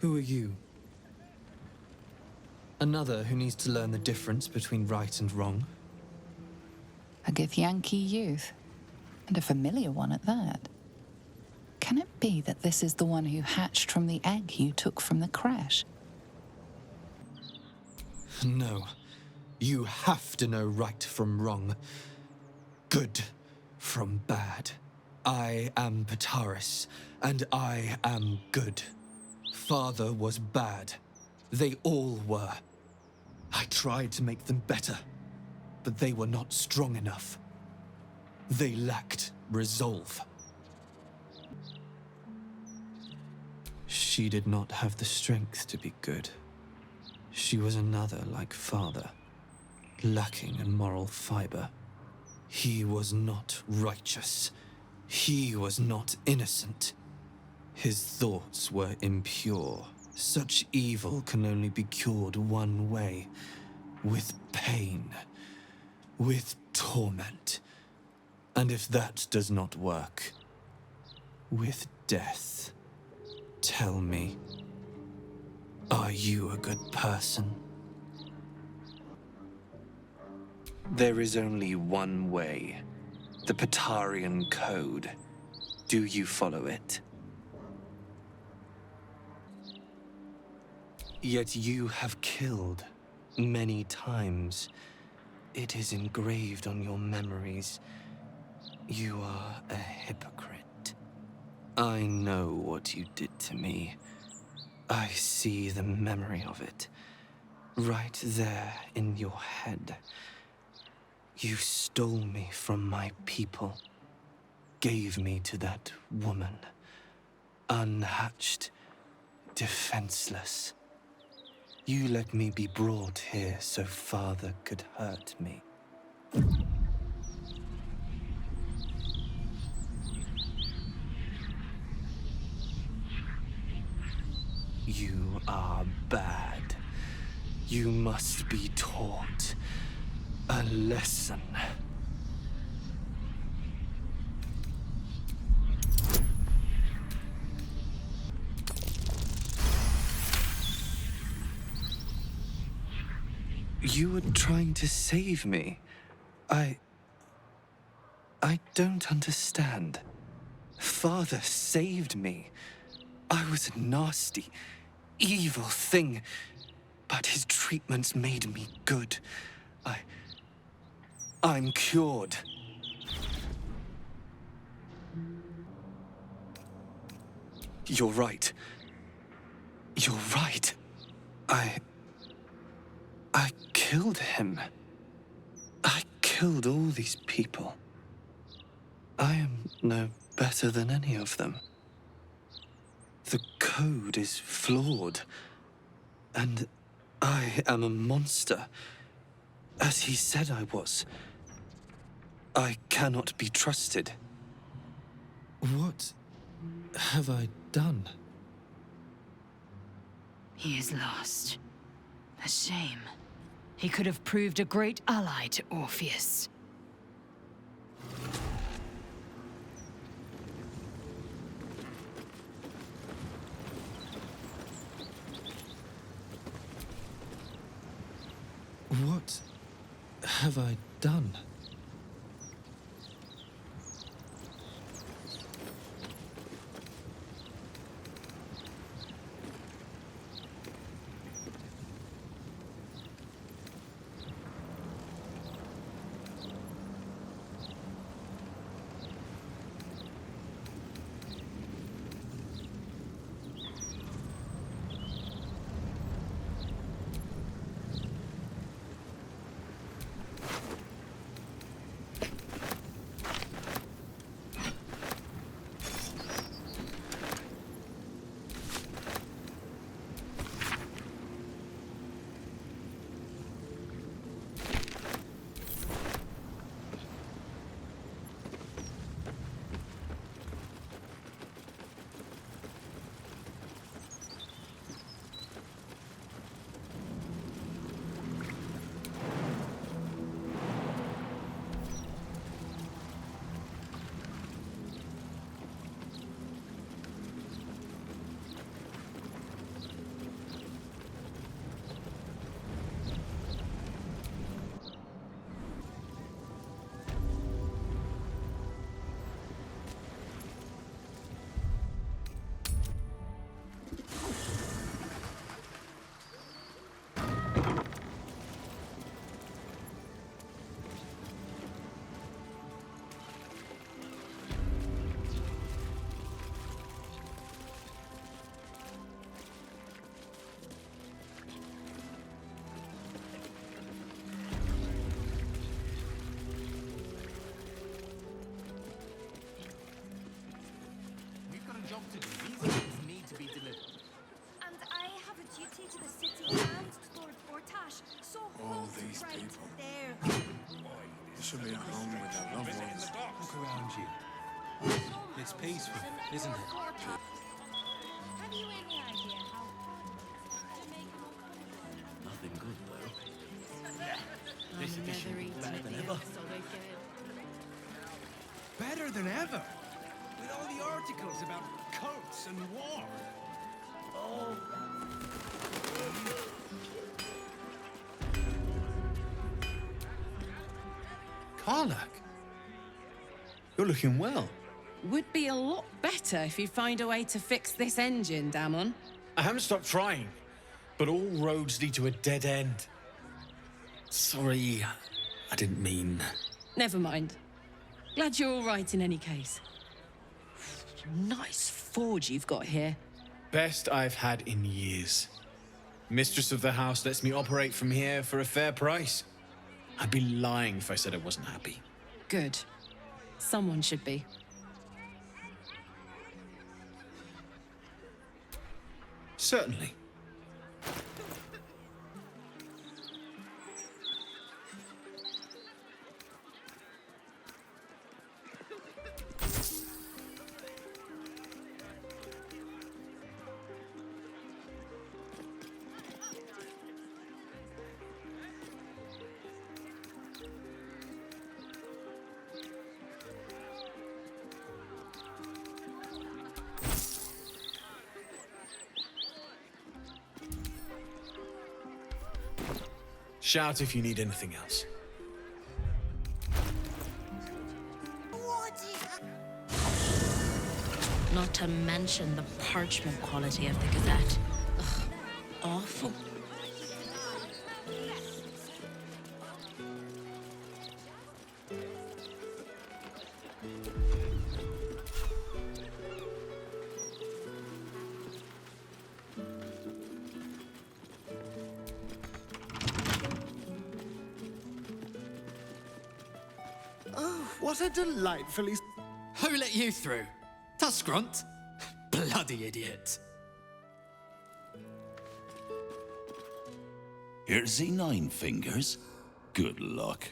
Who are you? Another who needs to learn the difference between right and wrong? A Githyanki youth, and a familiar one at that. Can it be that this is the one who hatched from the egg you took from the crash? No. You have to know right from wrong. Good from bad. I am Pataris, and I am good. Father was bad. They all were. I tried to make them better, but they were not strong enough. They lacked resolve. She did not have the strength to be good. She was another like Father, lacking in moral fiber. He was not righteous. He was not innocent. His thoughts were impure. Such evil can only be cured one way, with pain, with torment. And if that does not work, with death. Tell me, are you a good person? There is only one way. The Patarian Code. Do you follow it? Yet you have killed many times. It is engraved on your memories. You are a hypocrite. I know what you did to me. I see the memory of it. Right there in your head. You stole me from my people. Gave me to that woman. Unhatched. Defenseless. You let me be brought here so Father could hurt me. You are bad. You must be taught a lesson. You were trying to save me. I don't understand. Father saved me. I was a nasty, evil thing, but his treatments made me good. I'm cured. You're right. You're right. I killed him. I killed all these people. I am no better than any of them. The code is flawed, and I am a monster, as he said I was. I cannot be trusted. What have I done? He is lost. A shame. He could have proved a great ally to Orpheus. What have I done? job to do. These things need to be delivered. And I have a duty to the city and to Lord Fortash, so All hold these right people. there. They should be at home with their loved ones. Look around you. It's peaceful, isn't it? Have you any idea how to make Nothing good, though. This edition is better than ever. Better than ever? With all the articles about cults and war. Oh. Karlak, you're looking well. Would be a lot better if you find a way to fix this engine, Damon. I haven't stopped trying, but all roads lead to a dead end. Sorry, I didn't mean... Never mind. Glad you're all right in any case. Nice forge you've got here. Best I've had in years. Mistress of the house lets me operate from here for a fair price. I'd be lying if I said I wasn't happy. Good. Someone should be. Certainly. Shout if you need anything else. Not to mention the parchment quality of the Gazette. Ugh, awful. Oh, what a delightfully... Who let you through? Tuskrunt? Bloody idiot. Here's the 9 fingers. Good luck.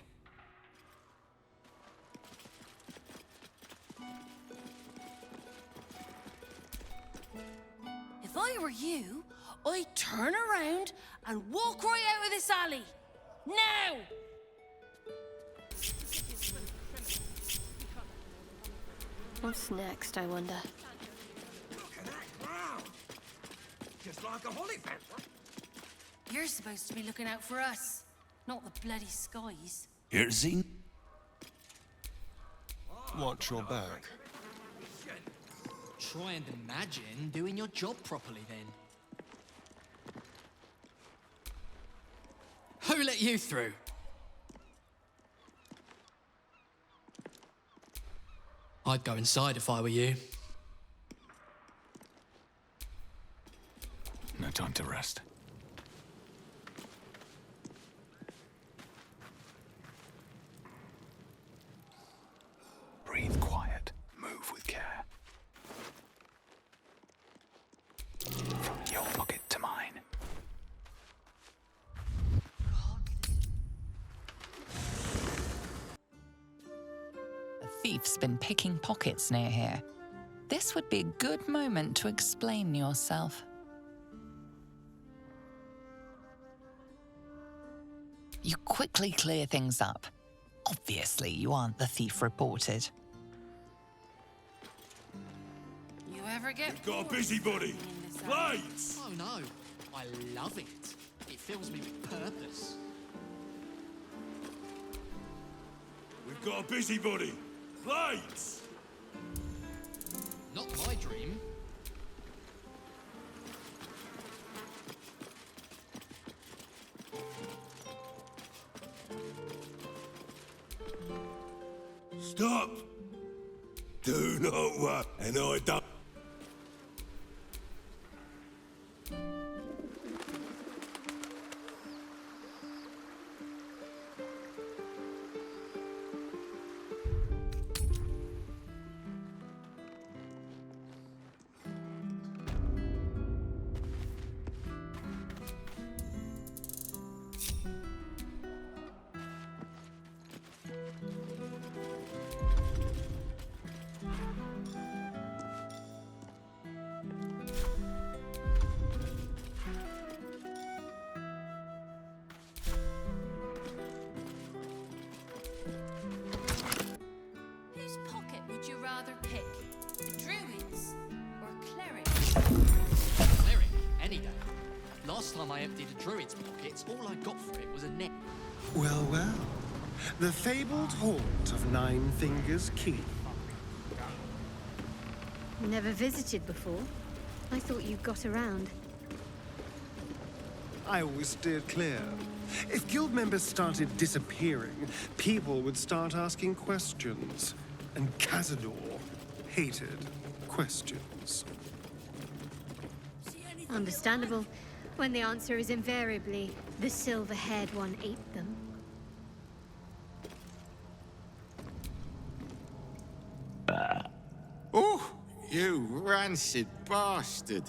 If I were you, I'd turn around and walk right out of this alley. Now! What's next, I wonder? Look at that ground. Just like a holly fence. You're supposed to be looking out for us, not the bloody skies. Here's the... Watch your back. Try and imagine doing your job properly, then. Who let you through? I'd go inside if I were you. No time to rest. Breathe quiet. Move with care. From your pocket to mine. A thief's been picking pockets near here. This would be a good moment to explain yourself. You quickly clear things up. Obviously, you aren't the thief reported. You ever get Got a busybody. Lights! Oh no, I love it. It fills me with purpose. We've got a busybody. Lights! Not my dream. Stop! Do not work, and I don't. rather pick? The druids or clerics? Cleric, any day. Last time I emptied a druid's pockets, all I got for it was a net. Well, well. The fabled haunt of Nine Fingers Keep. Never visited before. I thought you got around. I always steered clear. If guild members started disappearing, people would start asking questions. And Cazador hated questions. Understandable, when the answer is invariably, the silver-haired one ate them. Oh, you rancid bastard.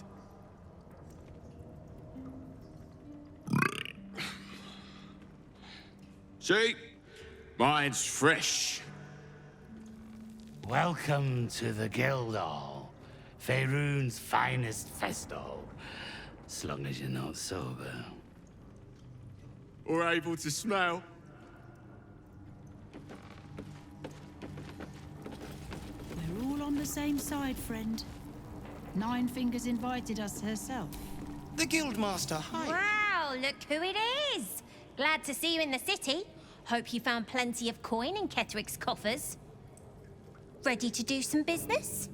See? Mine's fresh. Welcome to the Guildhall, Faerun's finest festo. As long as you're not sober. Or able to smell. We're all on the same side, friend. Nine Fingers invited us herself. The Guildmaster, hi. Wow, look who it is! Glad to see you in the city. Hope you found plenty of coin in Ketwick's coffers. Ready to do some business?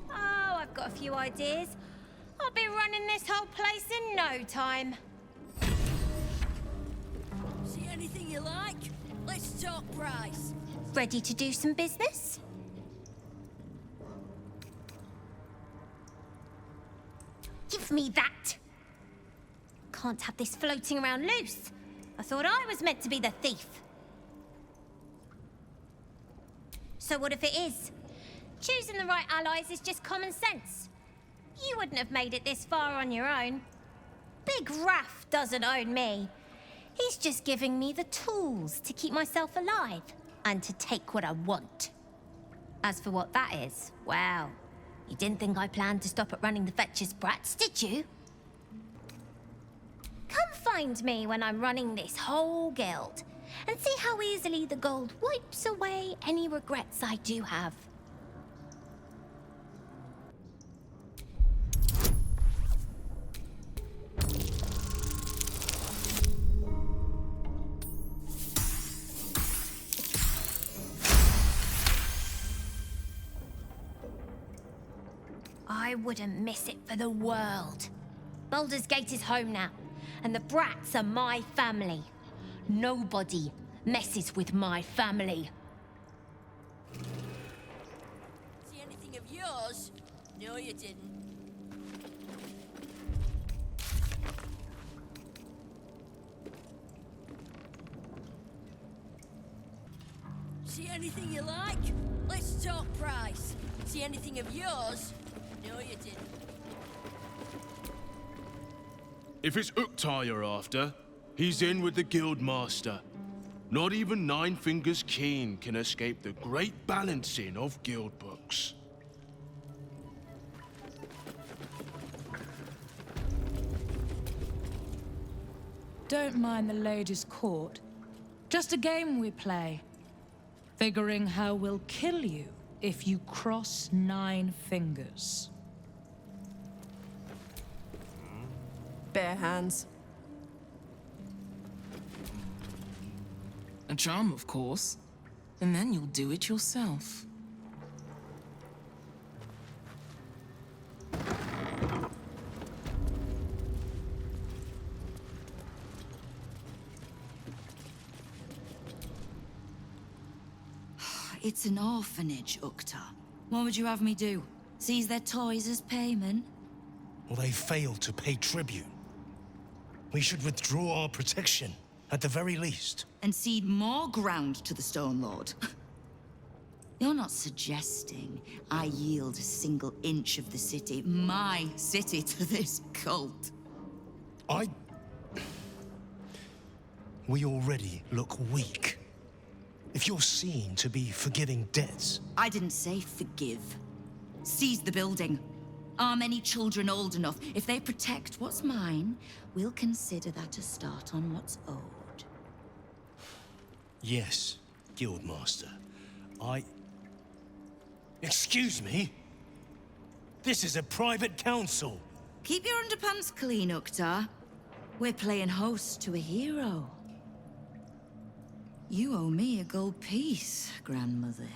Oh, I've got a few ideas. I'll be running this whole place in no time. See anything you like? Let's talk price. Ready to do some business? Give me that! Can't have this floating around loose. I thought I was meant to be the thief. So what if it is? Choosing the right allies is just common sense. You wouldn't have made it this far on your own. Big Raff doesn't own me. He's just giving me the tools to keep myself alive and to take what I want. As for what that is, well, you didn't think I planned to stop at running the Fetcher's brats, did you? Come find me when I'm running this whole guild, and see how easily the gold wipes away any regrets I do have. I wouldn't miss it for the world. Baldur's Gate is home now, and the brats are my family. Nobody messes with my family. See anything of yours? No, you didn't. See anything you like? Let's talk price. See anything of yours? No, you didn't. If it's Uktar you're after, he's in with the Guildmaster. Not even Nine Fingers Keen can escape the great balancing of guild books. Don't mind the ladies' court. Just a game we play. Figuring how we'll kill you if you cross 9 fingers. Bare hands. A charm, of course. And then you'll do it yourself. It's an orphanage, Uktar. What would you have me do? Seize their toys as payment? Well, they failed to pay tribute. We should withdraw our protection, at the very least. And cede more ground to the Stone Lord? You're not suggesting I yield a single inch of the city, my city, to this cult? We already look weak. If you're seen to be forgiving debts... I didn't say forgive. Seize the building. Arm any children old enough. If they protect what's mine, we'll consider that a start on what's owed. Yes, Guildmaster. Excuse me? This is a private council. Keep your underpants clean, Uktar. We're playing host to a hero. You owe me a gold piece, grandmother.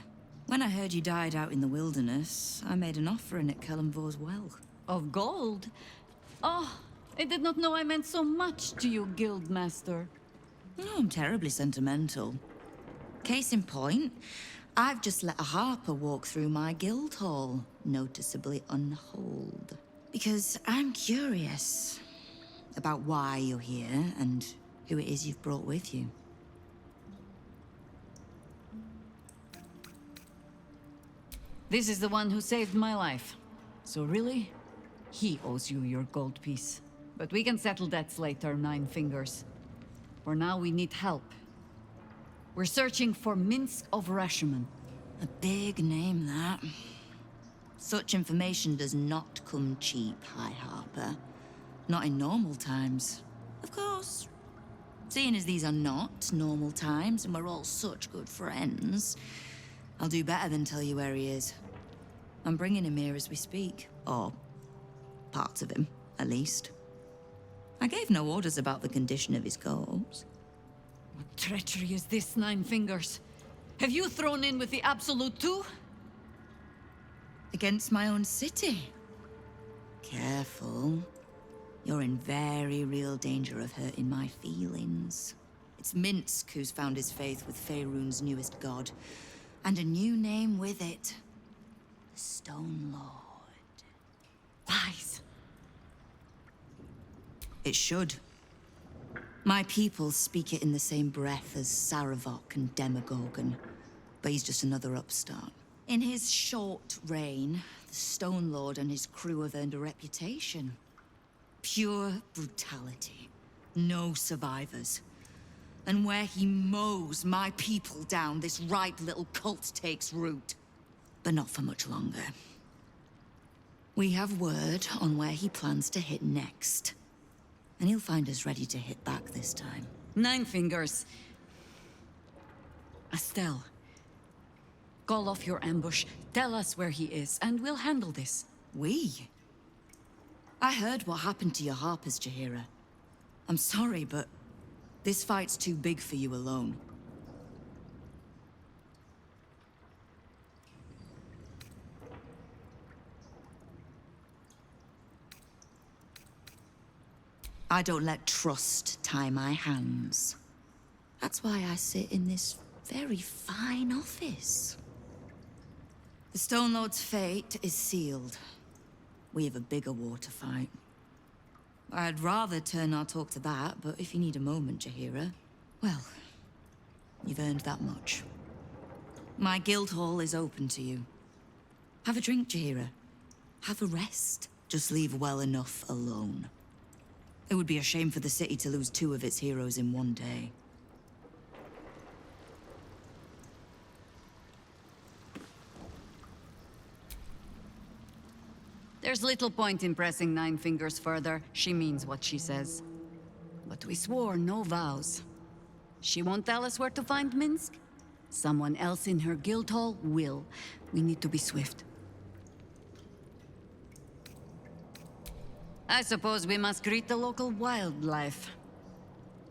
When I heard you died out in the wilderness, I made an offering at Kellenvor's well. Of gold? Oh, I did not know I meant so much to you, Guildmaster. No, I'm terribly sentimental. Case in point, I've just let a Harper walk through my guild hall, noticeably unholed. Because I'm curious about why you're here and who it is you've brought with you. This is the one who saved my life. So really, he owes you your gold piece. But we can settle debts later, Nine Fingers. For now, we need help. We're searching for Minsc of Rashomon. A big name, that. Such information does not come cheap, High Harper. Not in normal times. Of course. Seeing as these are not normal times and we're all such good friends, I'll do better than tell you where he is. I'm bringing him here as we speak. Or parts of him, at least. I gave no orders about the condition of his corpse. What treachery is this, Nine Fingers? Have you thrown in with the Absolute too? Against my own city. Careful. You're in very real danger of hurting my feelings. It's Minsc who's found his faith with Faerun's newest god. And a new name with it. The Stone Lord. Lies. It should. My people speak it in the same breath as Saravok and Demogorgon. But he's just another upstart. In his short reign, the Stone Lord and his crew have earned a reputation. Pure brutality. No survivors. And where he mows my people down, this ripe little cult takes root. But not for much longer. We have word on where he plans to hit next. And he'll find us ready to hit back this time. Nine Fingers. Estelle. Call off your ambush, tell us where he is, and we'll handle this. We? I heard what happened to your Harpers, Jaheira. I'm sorry, but this fight's too big for you alone. I don't let trust tie my hands. That's why I sit in this very fine office. The Stone Lord's fate is sealed. We have a bigger war to fight. I'd rather turn our talk to that, but if you need a moment, Jaheira, well, you've earned that much. My guild hall is open to you. Have a drink, Jaheira. Have a rest. Just leave well enough alone. It would be a shame for the city to lose 2 of its heroes in one day. There's little point in pressing Nine Fingers further. She means what she says. But we swore no vows. She won't tell us where to find Minsc? Someone else in her guild hall will. We need to be swift. I suppose we must greet the local wildlife.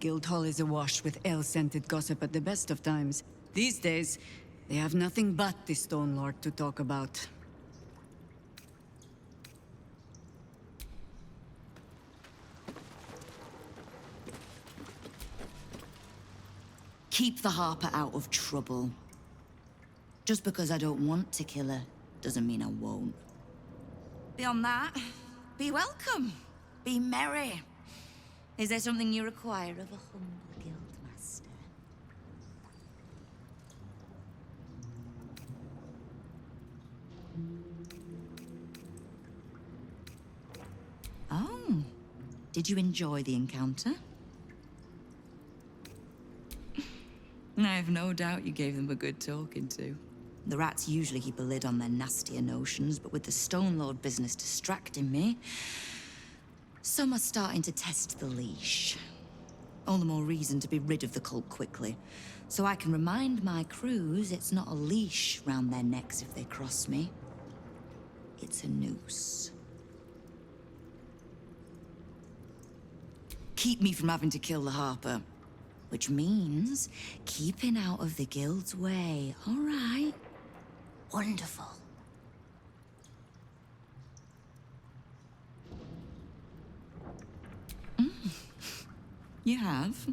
Guildhall is awash with ale-scented gossip at the best of times. These days, they have nothing but the Stone Lord to talk about. Keep the Harper out of trouble. Just because I don't want to kill her, doesn't mean I won't. Beyond that, be welcome. Be merry. Is there something you require of a humble guildmaster? Oh, did you enjoy the encounter? I have no doubt you gave them a good talking to. The rats usually keep a lid on their nastier notions, but with the Stone Lord business distracting me, some are starting to test the leash. All the more reason to be rid of the cult quickly. So I can remind my crews it's not a leash round their necks if they cross me. It's a noose. Keep me from having to kill the Harper. Which means keeping out of the guild's way, all right? Wonderful. You have.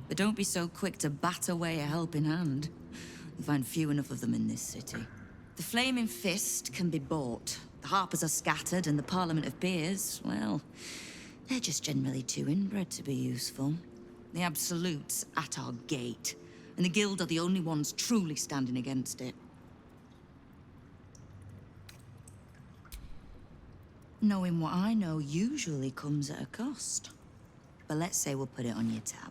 But don't be so quick to bat away a helping hand. You find few enough of them in this city. The Flaming Fist can be bought. The Harpers are scattered, and the Parliament of Peers, well, they're just generally too inbred to be useful. The Absolute's at our gate, and the Guild are the only ones truly standing against it. Knowing what I know usually comes at a cost. But let's say we'll put it on your tab.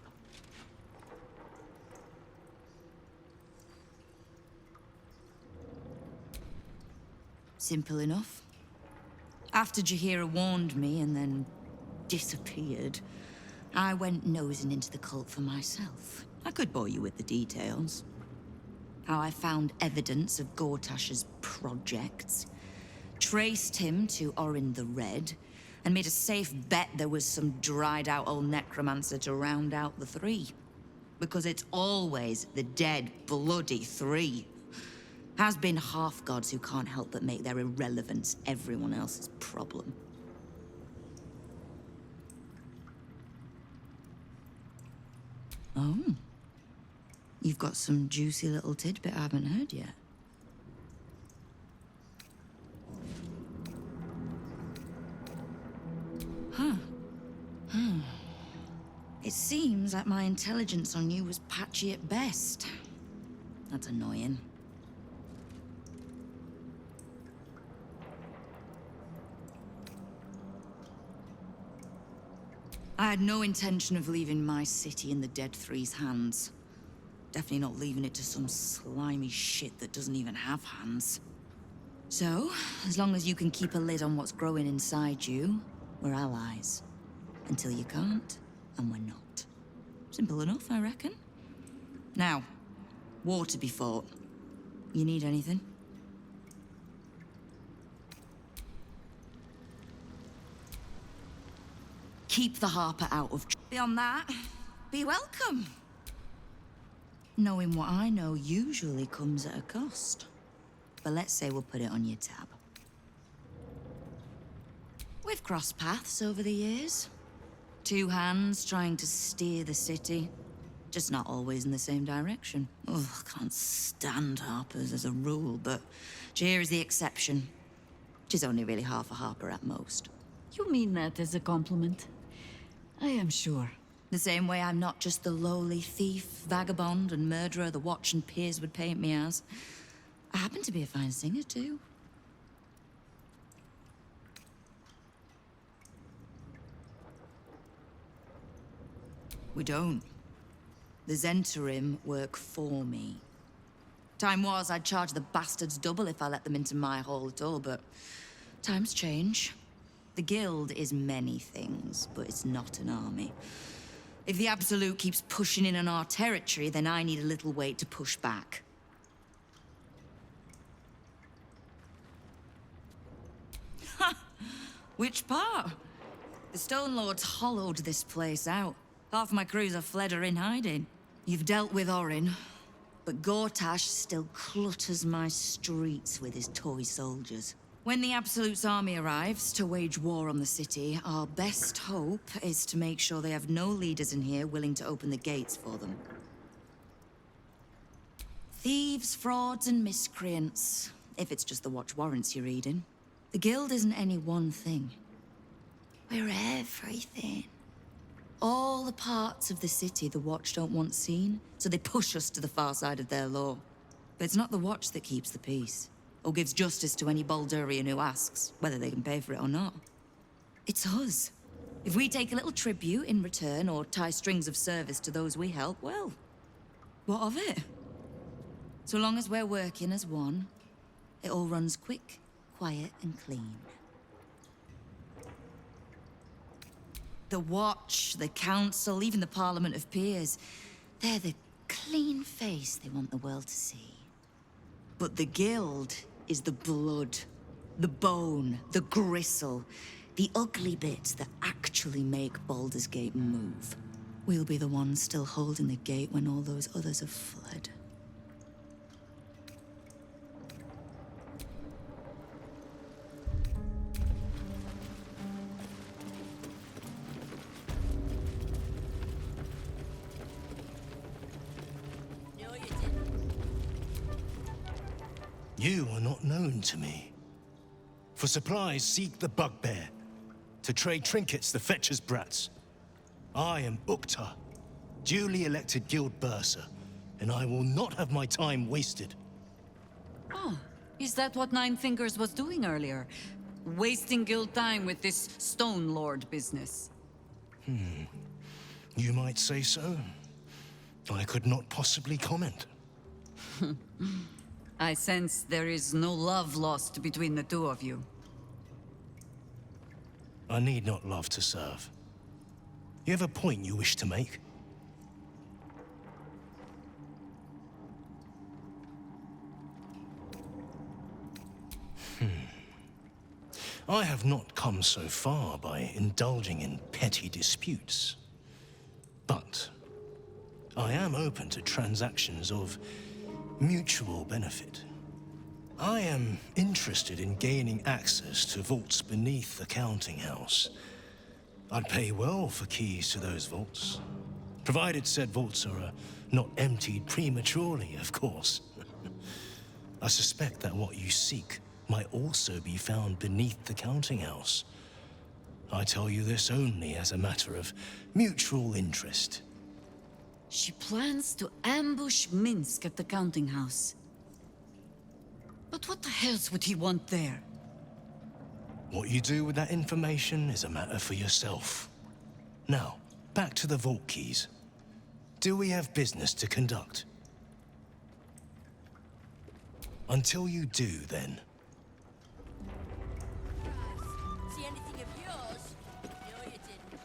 Simple enough. After Jaheira warned me and then disappeared, I went nosing into the cult for myself. I could bore you with the details. How I found evidence of Gortash's projects, traced him to Orin the Red, and made a safe bet there was some dried-out old necromancer to round out the three. Because it's always the dead, bloody three. Has been half-gods who can't help but make their irrelevance everyone else's problem. Oh. You've got some juicy little tidbit I haven't heard yet. Huh. It seems like my intelligence on you was patchy at best. That's annoying. I had no intention of leaving my city in the Dead Three's hands. Definitely not leaving it to some slimy shit that doesn't even have hands. So, as long as you can keep a lid on what's growing inside you, we're allies. Until you can't, and we're not. Simple enough, I reckon. Now, war to be fought. You need anything? Keep the Harper out of... Beyond that, be welcome. Knowing what I know usually comes at a cost. But let's say we'll put it on your tab. We've crossed paths over the years. Two hands trying to steer the city. Just not always in the same direction. Ugh, can't stand Harpers as a rule, but Jaheira's the exception. She's only really half a Harper at most. You mean that as a compliment? I am sure. The same way I'm not just the lowly thief, vagabond, and murderer the Watch and Peers would paint me as. I happen to be a fine singer, too. We don't. The Zentarim work for me. Time was I'd charge the bastards double if I let them into my hall at all, but times change. The Guild is many things, but it's not an army. If the Absolute keeps pushing in on our territory, then I need a little weight to push back. Ha! Which part? The Stone Lords hollowed this place out. Half my crews are fled or in hiding. You've dealt with Orin, but Gortash still clutters my streets with his toy soldiers. When the Absolute's army arrives to wage war on the city, our best hope is to make sure they have no leaders in here willing to open the gates for them. Thieves, frauds, and miscreants, if it's just the Watch warrants you're reading. The Guild isn't any one thing. We're everything. All the parts of the city the Watch don't want seen, so they push us to the far side of their law. But it's not the Watch that keeps the peace, or gives justice to any Baldurian who asks, whether they can pay for it or not. It's us. If we take a little tribute in return, or tie strings of service to those we help, well, what of it? So long as we're working as one, it all runs quick, quiet, and clean. The Watch, the Council, even the Parliament of Peers. They're the clean face they want the world to see. But the Guild is the blood, the bone, the gristle, the ugly bits that actually make Baldur's Gate move. We'll be the ones still holding the gate when all those others have fled. You are not known to me. For supplies, seek the bugbear. To trade trinkets, the fetcher's brats. I am Ukta, duly elected guild bursar, and I will not have my time wasted. Oh, is that what Nine Fingers was doing earlier? Wasting guild time with this Stone Lord business? You might say so. I could not possibly comment. I sense there is no love lost between the two of you. I need not love to serve. You have a point you wish to make? I have not come so far by indulging in petty disputes. But I am open to transactions of mutual benefit. I am interested in gaining access to vaults beneath the counting house. I'd pay well for keys to those vaults, provided said vaults are not emptied prematurely, of course. I suspect that what you seek might also be found beneath the counting house. I tell you this only as a matter of mutual interest. She plans to ambush Minsc at the counting house. But what the hells would he want there? What you do with that information is a matter for yourself. Now, back to the vault keys. Do we have business to conduct? Until you do, then. See anything of yours? No, you didn't.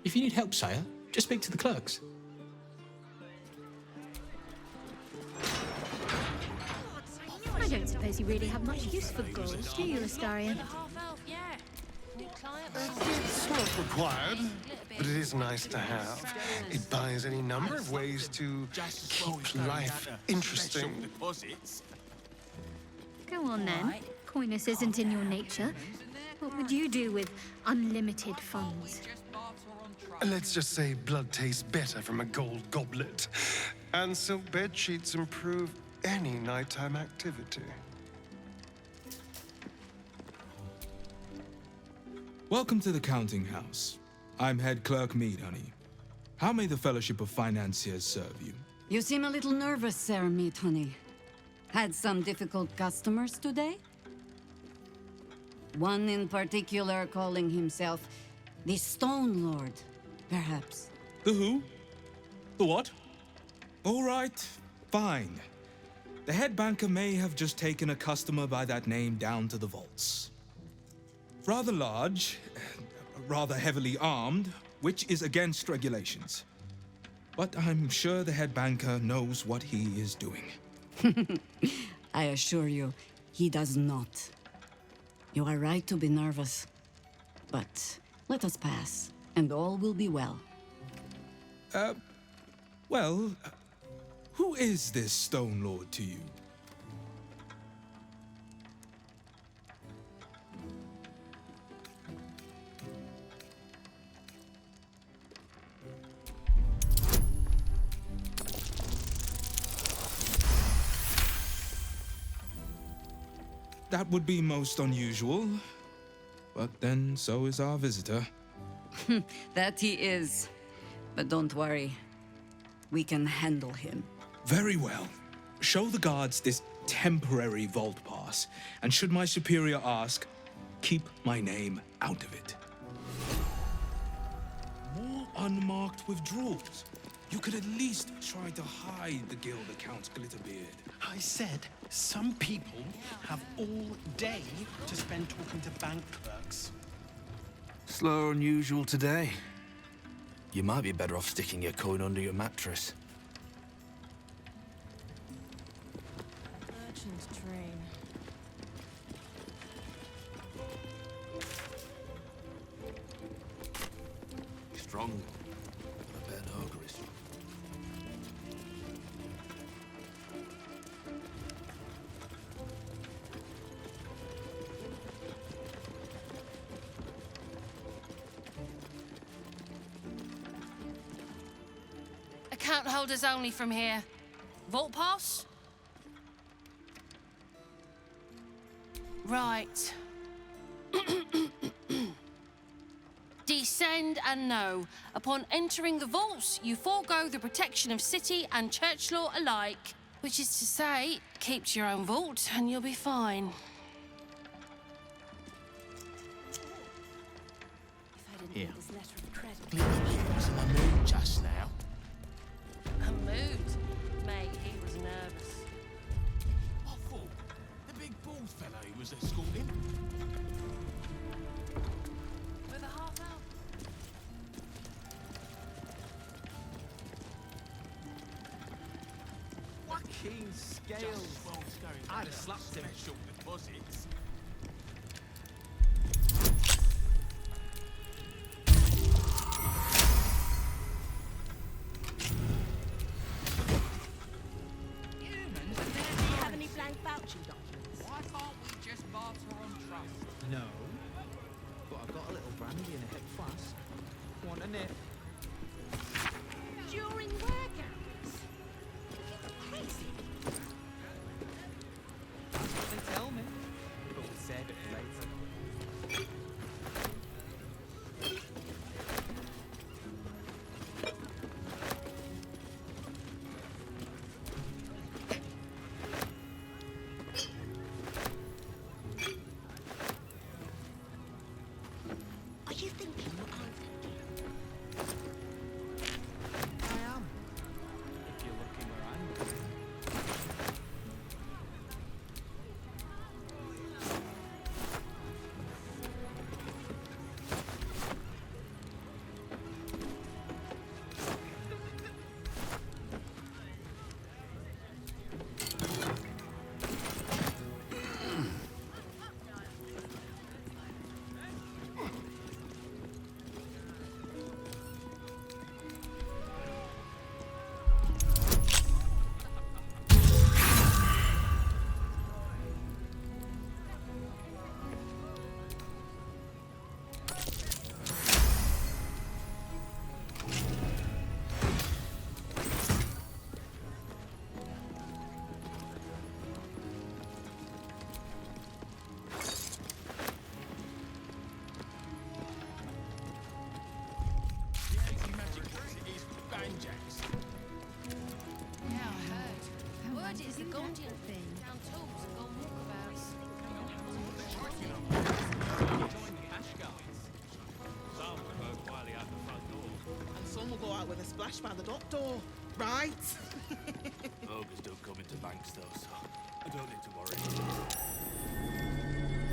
If you need help, sire, just speak to the clerks. I don't suppose you really have much use for gold, do you, Astarion? It's not required, but it is nice to have. It buys any number of ways to keep life interesting. Go on then. Coyness isn't in your nature. What would you do with unlimited funds? Let's just say blood tastes better from a gold goblet. And silk bed sheets improve any nighttime activity. Welcome to the counting house. I'm head clerk Mead, honey. How may the Fellowship of Financiers serve you? You seem a little nervous, Sir Meat Honey. Had some difficult customers today? One in particular calling himself the Stone Lord, perhaps. The who? The what? All right, fine. The head banker may have just taken a customer by that name down to the vaults. Rather large, rather heavily armed, which is against regulations. But I'm sure the head banker knows what he is doing. I assure you, he does not. You are right to be nervous. But let us pass, and all will be well. Well, who is this Stone Lord to you? that would be most unusual. But then so is our visitor. That he is. But don't worry. We can handle him. Very well. Show the guards this temporary vault pass, and should my superior ask, keep my name out of it. More unmarked withdrawals. You could at least try to hide the guild account's glitterbeard. I said some people have all day to spend talking to bank clerks. Slower than usual today. You might be better off sticking your coin under your mattress. Merchant train. Strong. I bet an ogre is. Account holders only from here. Vault pass? Right. Descend and know. Upon entering the vaults, you forego the protection of city and church law alike. Which is to say, keep to your own vault and you'll be fine. Here. Glitter was in a mood just now. A mood? Mate, he was nervous. I thought the big bald fellow who was escorting. With a half out. Fucking scales. I'd have slapped him. Special deposits. Have any blank vouching documents? Why can't we just barter on trust? No. But I've got a little brandy in a hip flask. Want a nip? During work hours? Crazy. Then tell me. But we'll save it for later. Are you thinking what I'm thinking? I am. If you're looking where I'm looking. Yeah, I heard. Word is the Gondian thing. Down tools and gone walkabouts. And some will go out with a splash by the dock door, right? Ogres don't come into banks though, so I don't need to worry.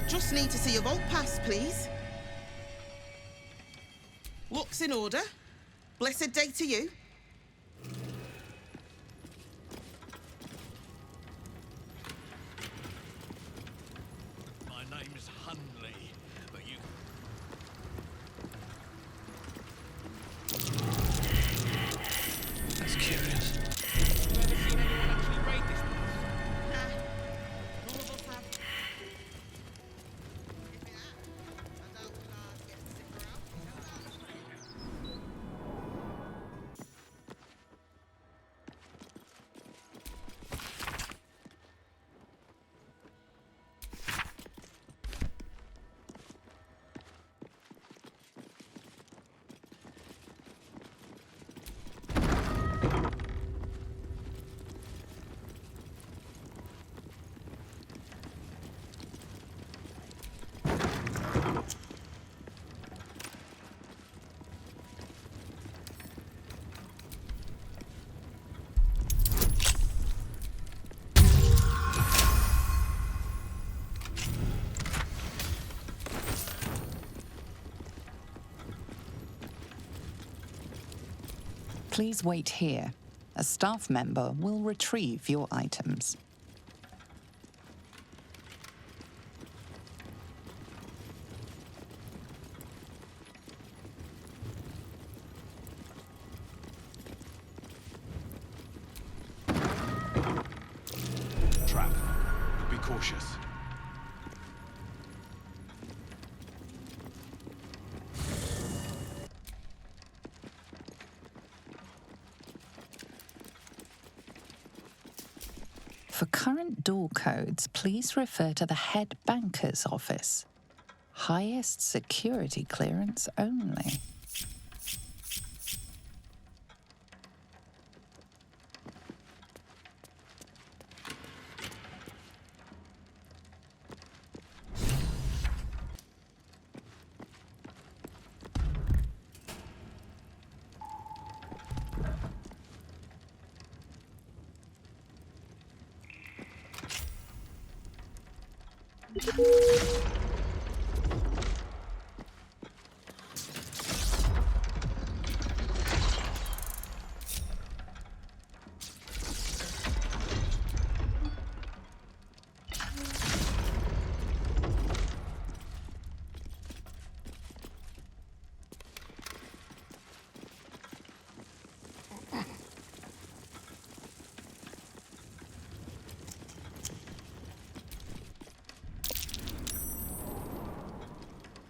Just need to see your vault pass, please. Looks in order. Blessed day to you. My name's Hunley, but you... That's curious. You ever seen anyone actually raid this place? None of us have. If it had, I doubt the lads get sicker out. Please wait here. A staff member will retrieve your items. Trap. Be cautious. For current door codes, please refer to the head banker's office. Highest security clearance only.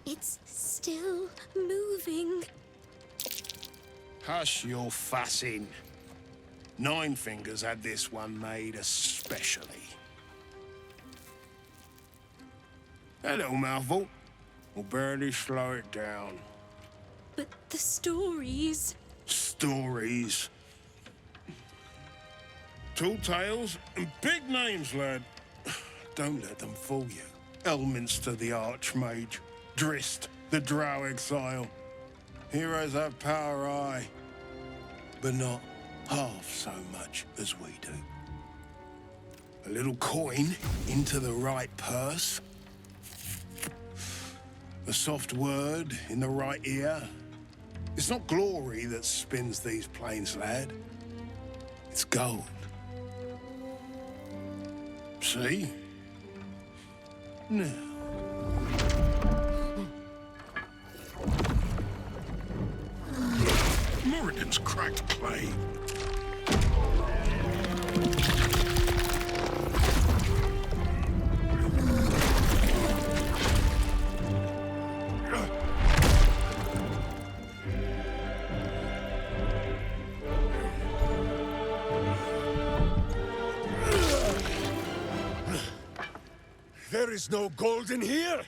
It's still moving. Hush your fussing. Nine Fingers had this one made especially. That little mouthful will barely slow it down. But the stories... Stories. Tall tales and big names, lad. Don't let them fool you. Elminster the Archmage. Drist the Drow Exile. Heroes have power, aye, but not half so much as we do. A little coin into the right purse. A soft word in the right ear. It's not glory that spins these plains, lad. It's gold. See? Now. Moradin's cracked clay. There is no gold in here!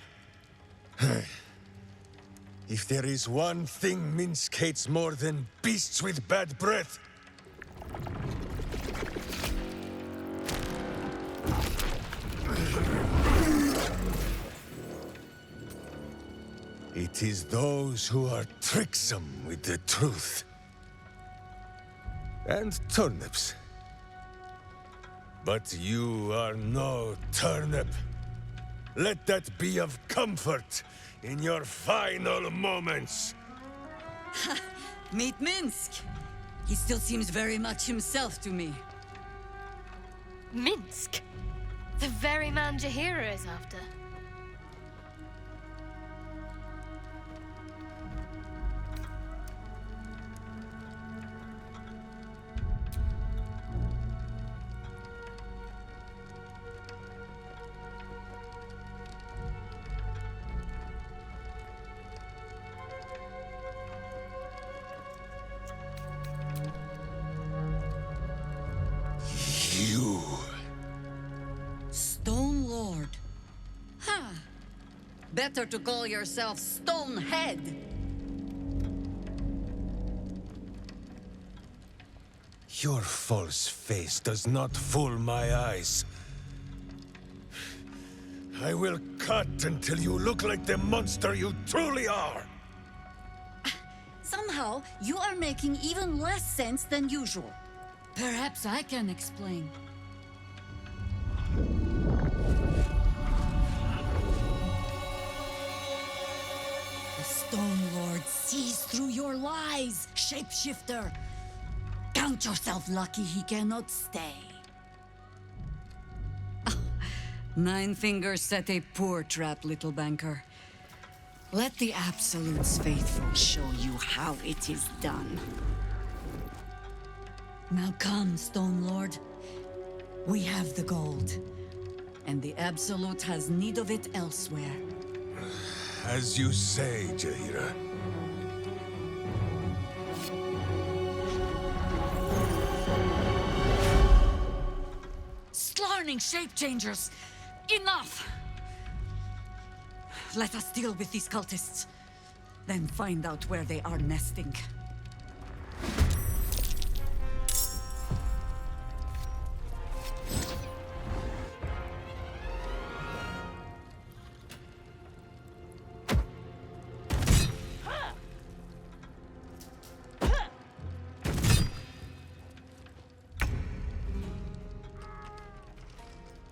If there is one thing Minsc hates more than beasts with bad breath, it is those who are tricksome with the truth. And turnips. But you are no turnip. Let that be of comfort in your final moments. Meet Minsc. He still seems very much himself to me. Minsc? The very man Jaheira is after. You. Stone Lord. Huh. Better to call yourself Stonehead. Your false face does not fool my eyes. I will cut until you look like the monster you truly are. Somehow, you are making even less sense than usual. Perhaps I can explain. The Stone Lord sees through your lies, shapeshifter. Count yourself lucky he cannot stay. 9 Fingers set a poor trap, little banker. Let the Absolute's faithful show you how it is done. Now come, Stone Lord. We have the gold, and the Absolute has need of it elsewhere. As you say, Jaheira. Slarning shape-changers! Enough! Let us deal with these cultists, then find out where they are nesting.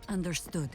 Understood.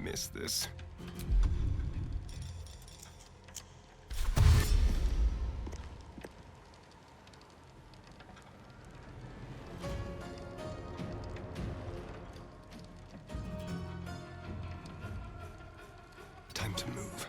Missed this. Time to move.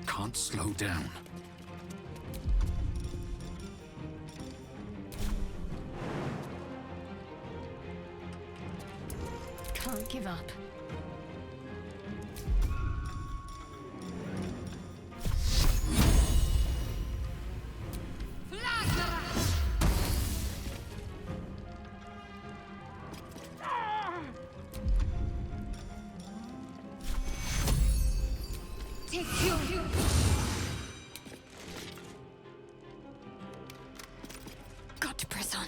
Can't slow down. Can't give up. Got to press on.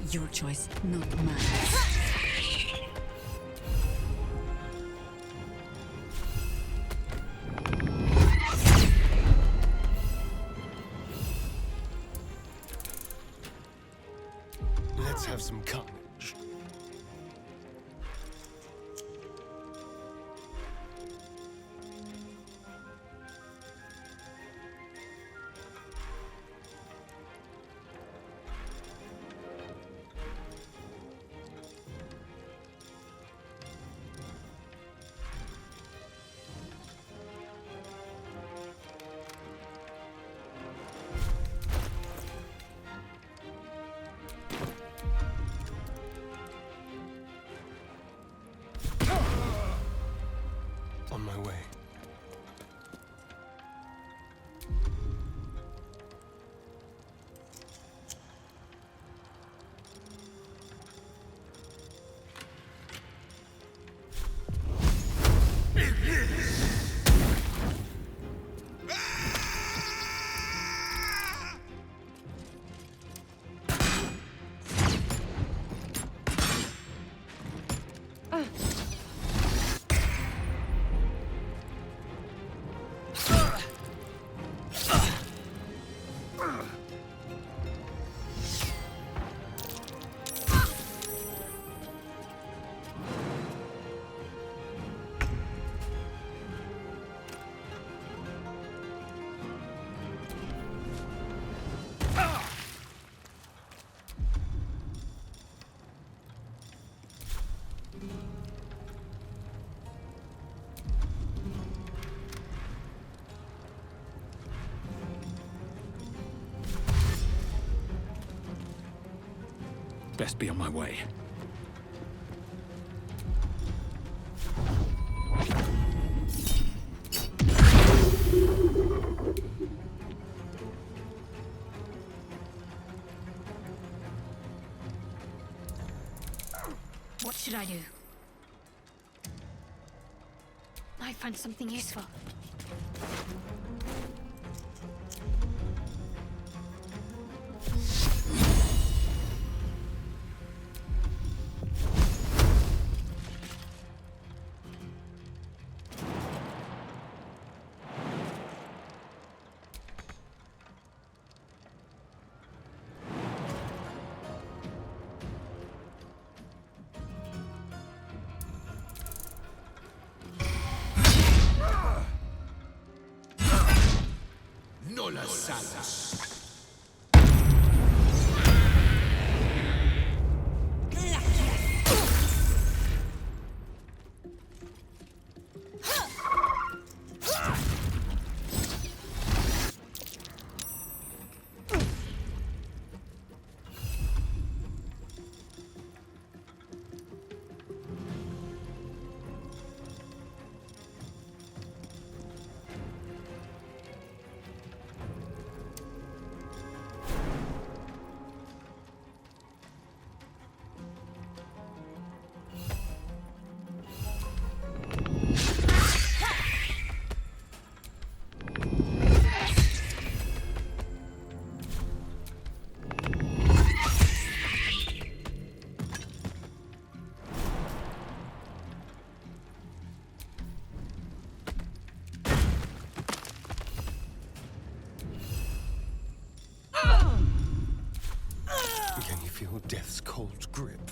Your choice, not mine. Best be on my way. What should I do? Might find something useful. No las salas. Can you feel death's cold grip?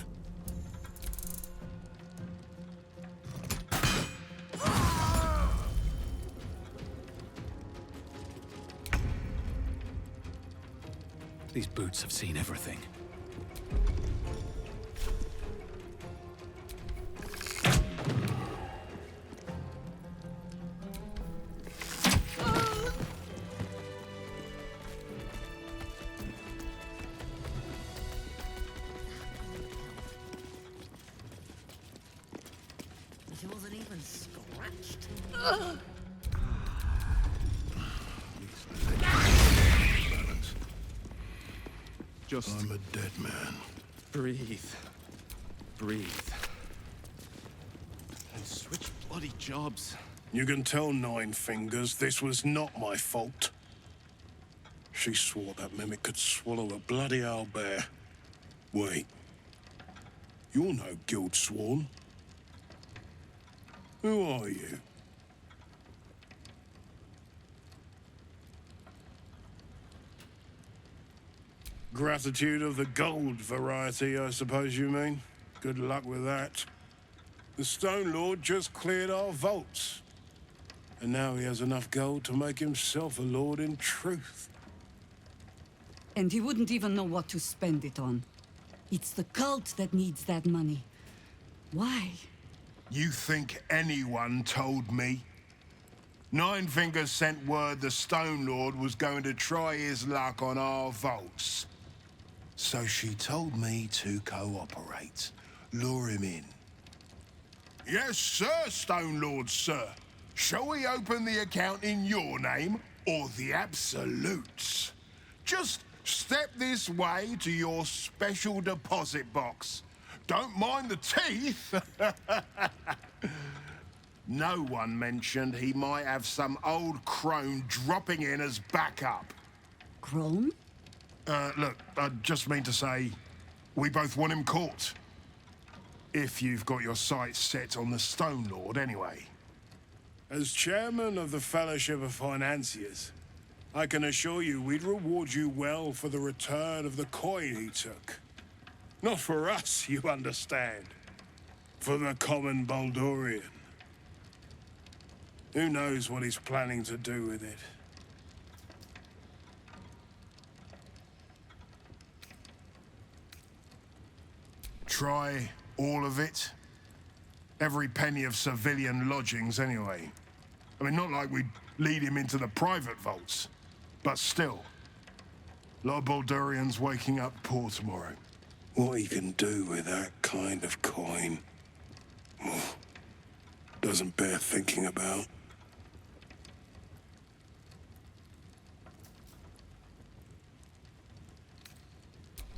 These boots have seen everything. It wasn't even scratched. Just I'm a dead man. Breathe. Breathe. And switch bloody jobs. You can tell Nine Fingers this was not my fault. She swore that mimic could swallow a bloody owlbear. Wait. You're no guild sworn. Who are you? Gratitude of the gold variety, I suppose you mean. Good luck with that. The Stone Lord just cleared our vaults. And now he has enough gold to make himself a lord in truth. And he wouldn't even know what to spend it on. It's the cult that needs that money. Why? You think anyone told me? Nine Fingers sent word the Stone Lord was going to try his luck on our vaults. So she told me to cooperate. Lure him in. Yes, sir, Stone Lord, sir. Shall we open the account in your name or the Absolute's? Just step this way to your special deposit box. Don't mind the teeth. No one mentioned he might have some old crone dropping in as backup. Crone? Look, I just mean to say, we both want him caught. If you've got your sights set on the Stone Lord, anyway. As chairman of the Fellowship of Financiers, I can assure you we'd reward you well for the return of the coin he took. Not for us, you understand. For the common Baldurian. Who knows what he's planning to do with it? Try all of it? Every penny of civilian lodgings, anyway. I mean, not like we'd lead him into the private vaults, but still. A lot of Baldurians waking up poor tomorrow. What he can do with that kind of coin, doesn't bear thinking about.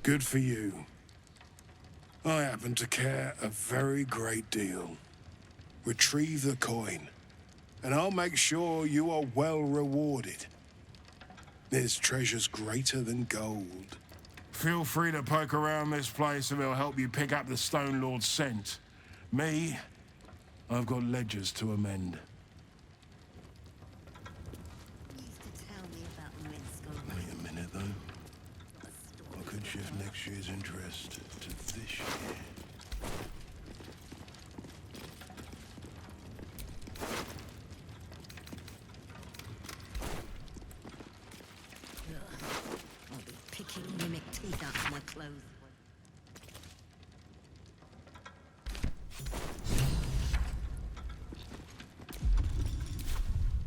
Good for you. I happen to care a very great deal. Retrieve the coin, and I'll make sure you are well rewarded. There's treasures greater than gold. Feel free to poke around this place and it'll help you pick up the Stone Lord's scent. Me, I've got ledgers to amend. Wait a minute, though. I could shift next year's interest to this year. I'll be picking mimic teeth out of my clothes.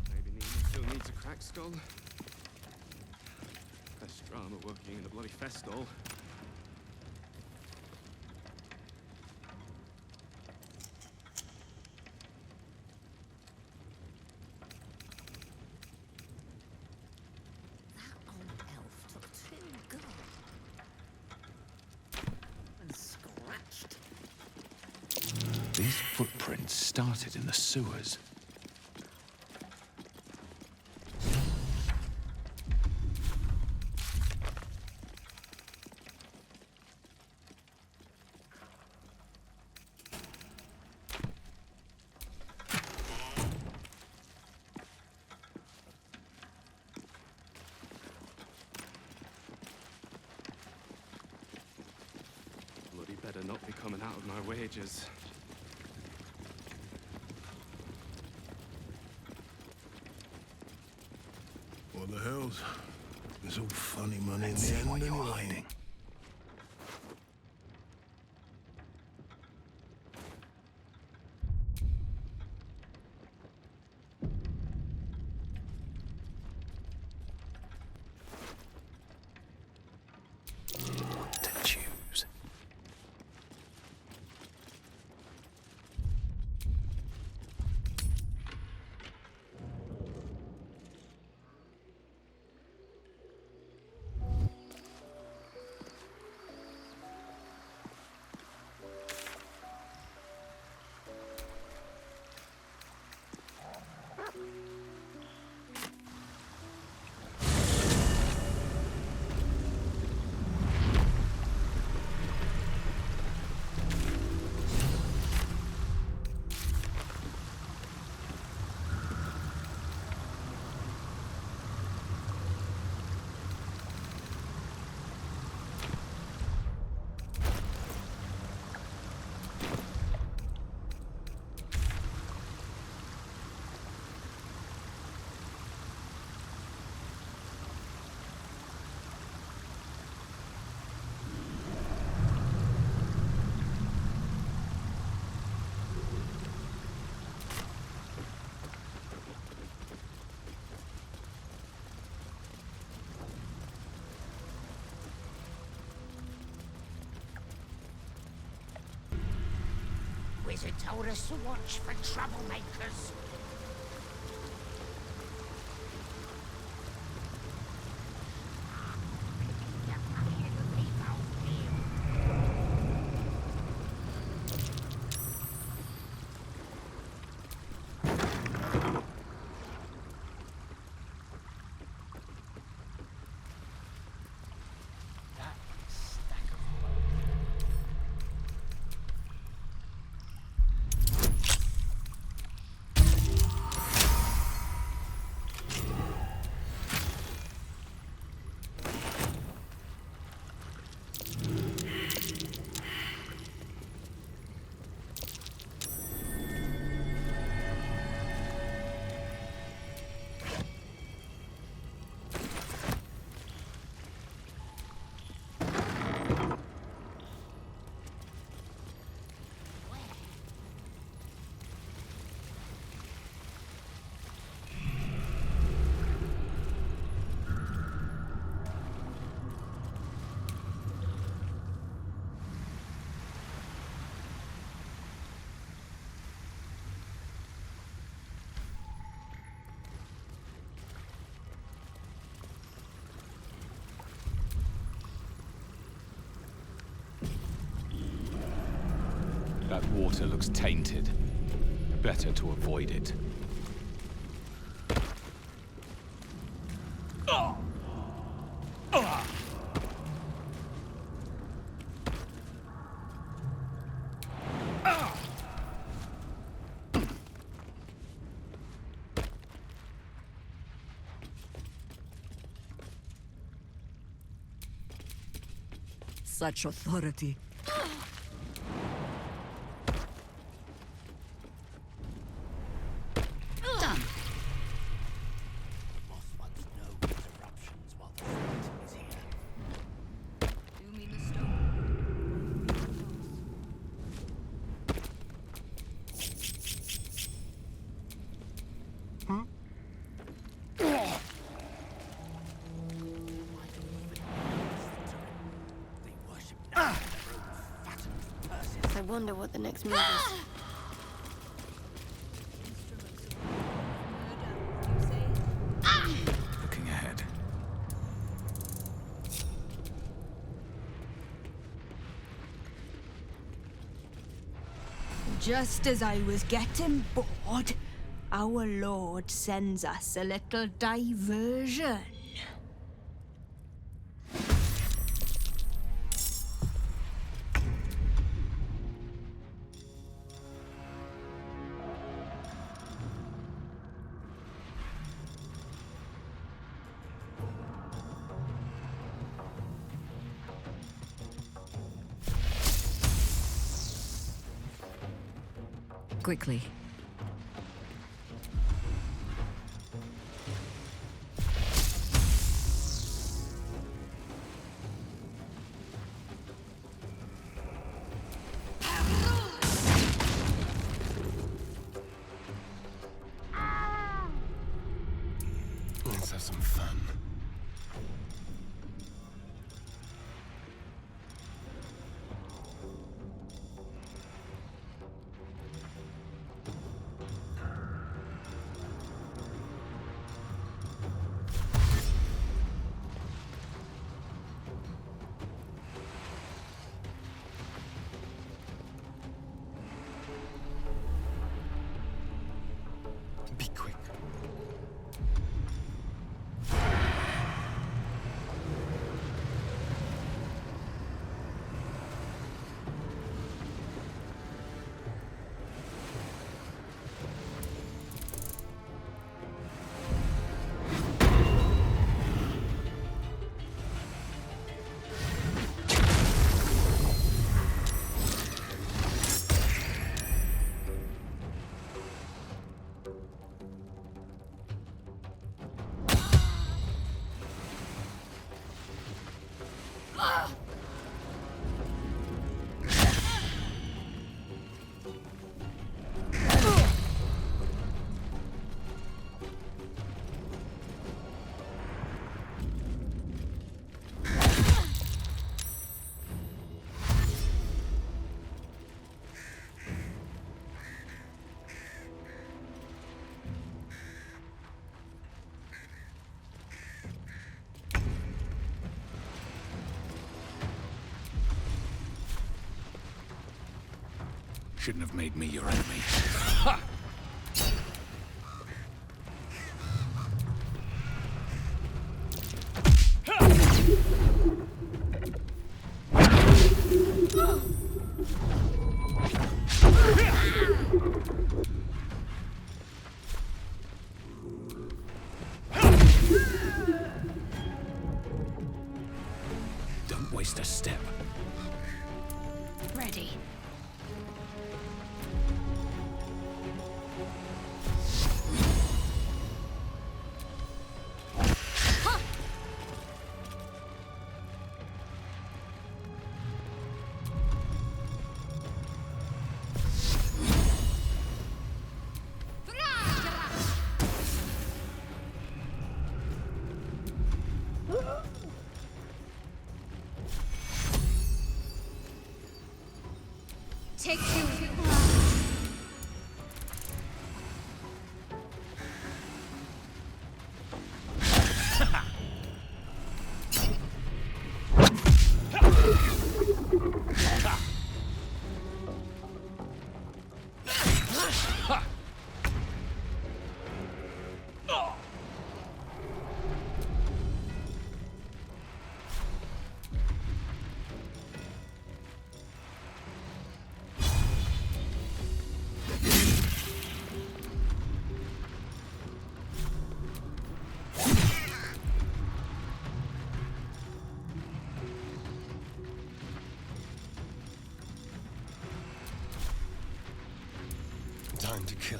Maybe Nina still needs a cracked skull. Less drama working in the bloody festival. These footprints started in the sewers. Bloody better not be coming out of my wages. What the hell's? It's all funny money in the end anyway. To choose. Wizard told us to watch for troublemakers. That water looks tainted. Better to avoid it. Such authority. Done. I wonder what the next move is. Looking ahead. Just as I was getting bored, our Lord sends us a little diversion. Quickly. Let's have some fun. Be quick. Shouldn't have made me your enemy. Don't waste a step. Ready. Take two. Time to kill.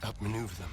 Outmaneuver them.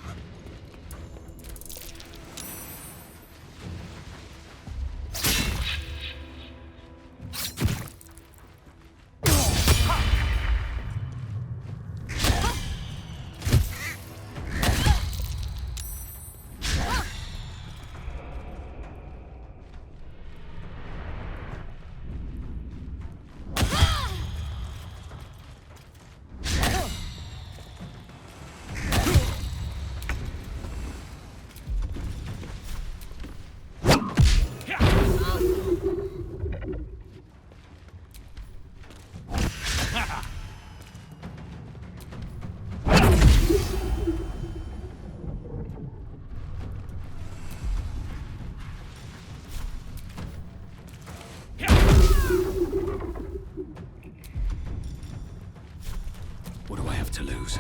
What do I have to lose?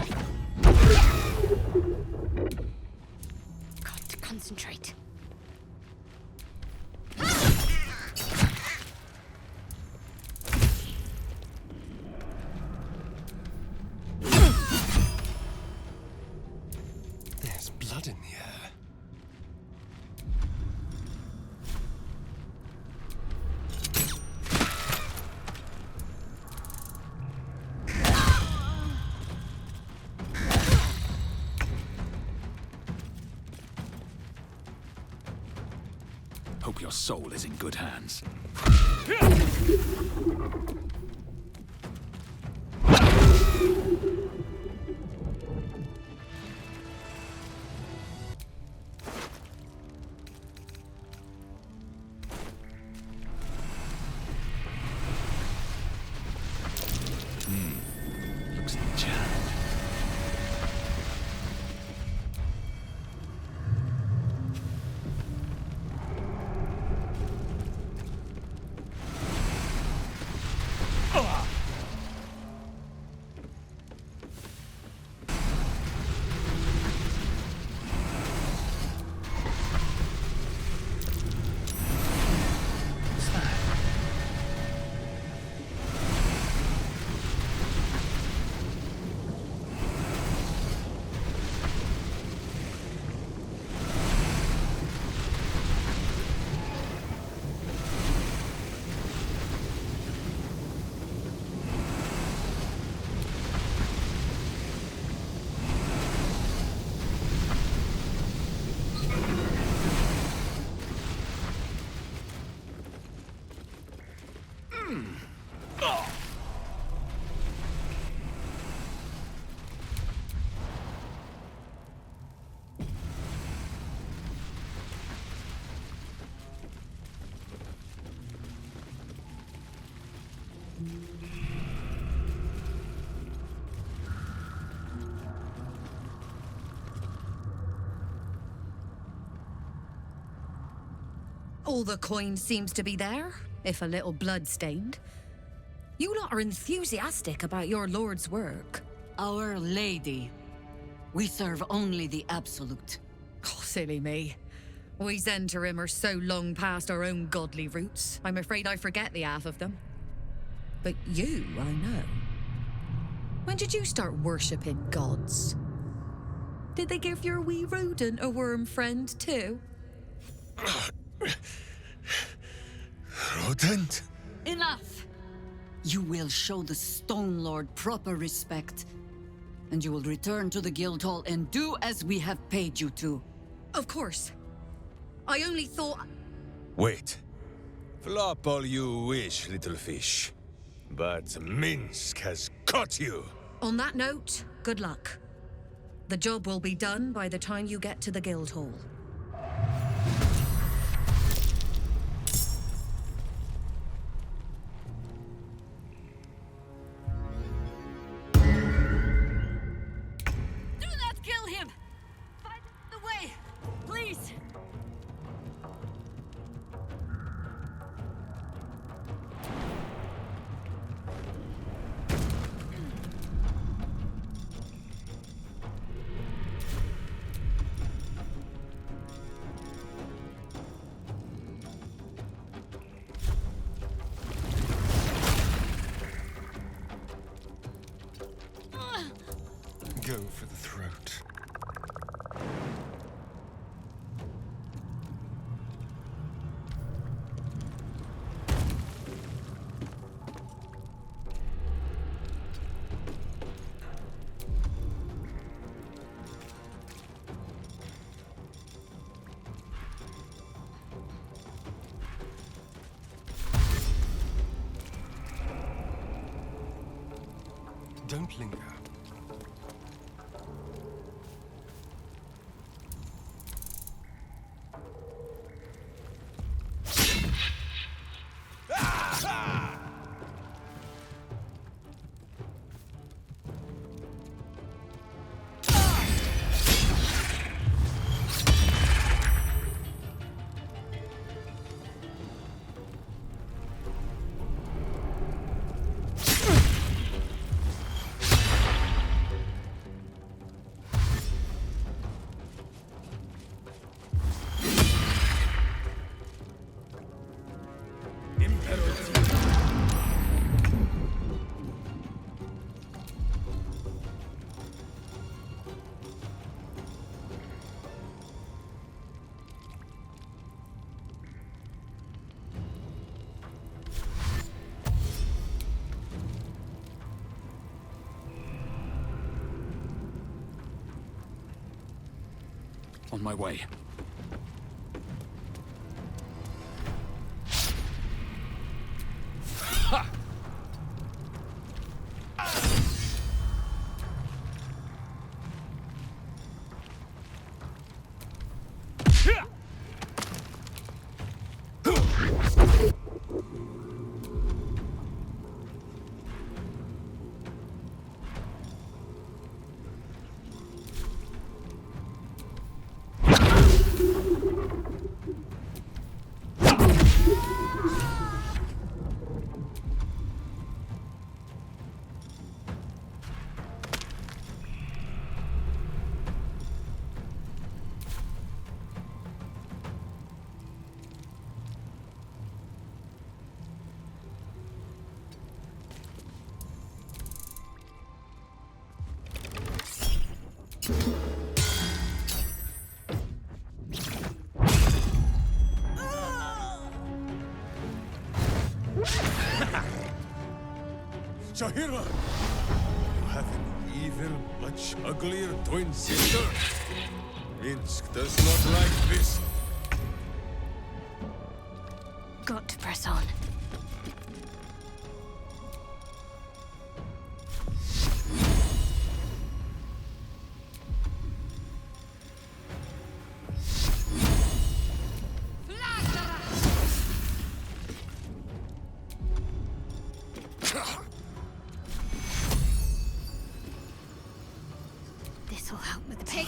Got to concentrate. There's blood in the air. Hope your soul is in good hands. Looks jammed. All the coin seems to be there, if a little blood-stained. You lot are enthusiastic about your lord's work. Our Lady. We serve only the Absolute. Oh, silly me. We Zentarim are so long past our own godly roots, I'm afraid I forget the half of them. But you, I know. When did you start worshipping gods? Did they give your wee rodent a worm friend too? Rodent? Enough! You will show the Stone Lord proper respect, and you will return to the Guildhall and do as we have paid you to. Of course. I only thought... Wait. Flop all you wish, little fish. But Minsc has caught you. On that note, good luck. The job will be done by the time you get to the guild hall. Do not kill him! Find the way, please! Go for the throat. Don't linger. On my way. Ha! Shahira! You have an even, much uglier twin sister. Minsc does not like this. Got to press on. This'll help with the pain.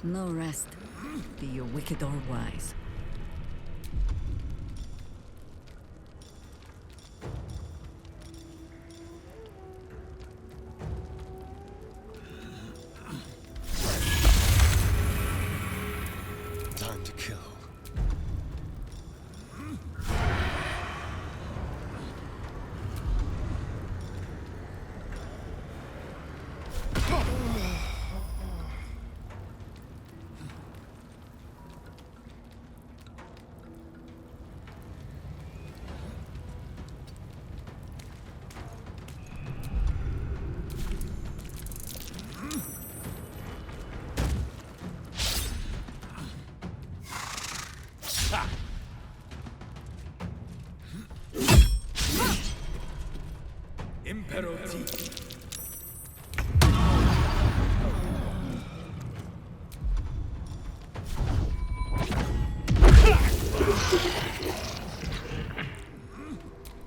No rest, be you wicked or wise. Time to kill.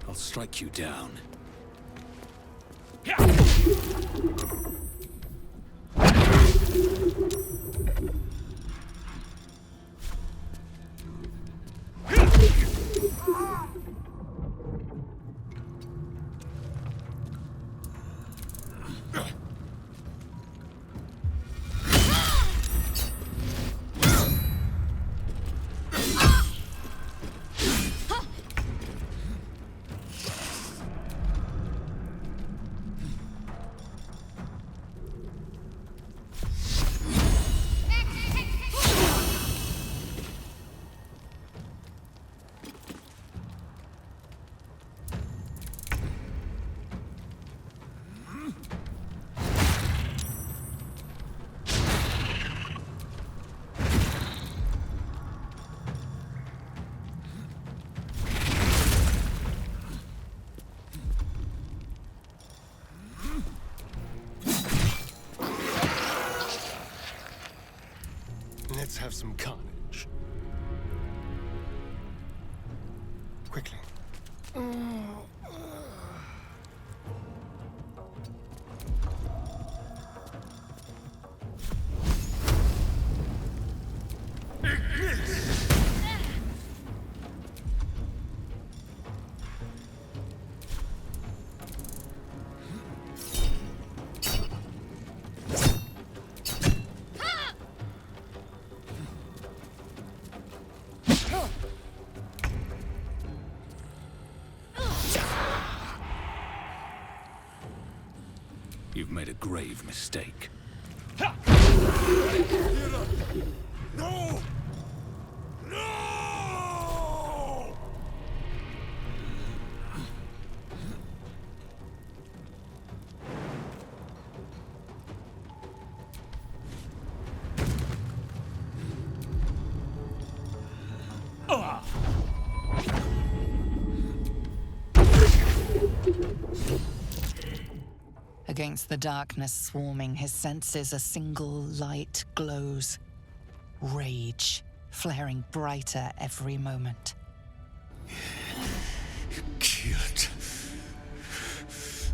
I'll strike you down. Let's have some carnage. Quickly. You've made a grave mistake. No! No! Against the darkness swarming, his senses a single light glows. Rage, flaring brighter every moment. Killed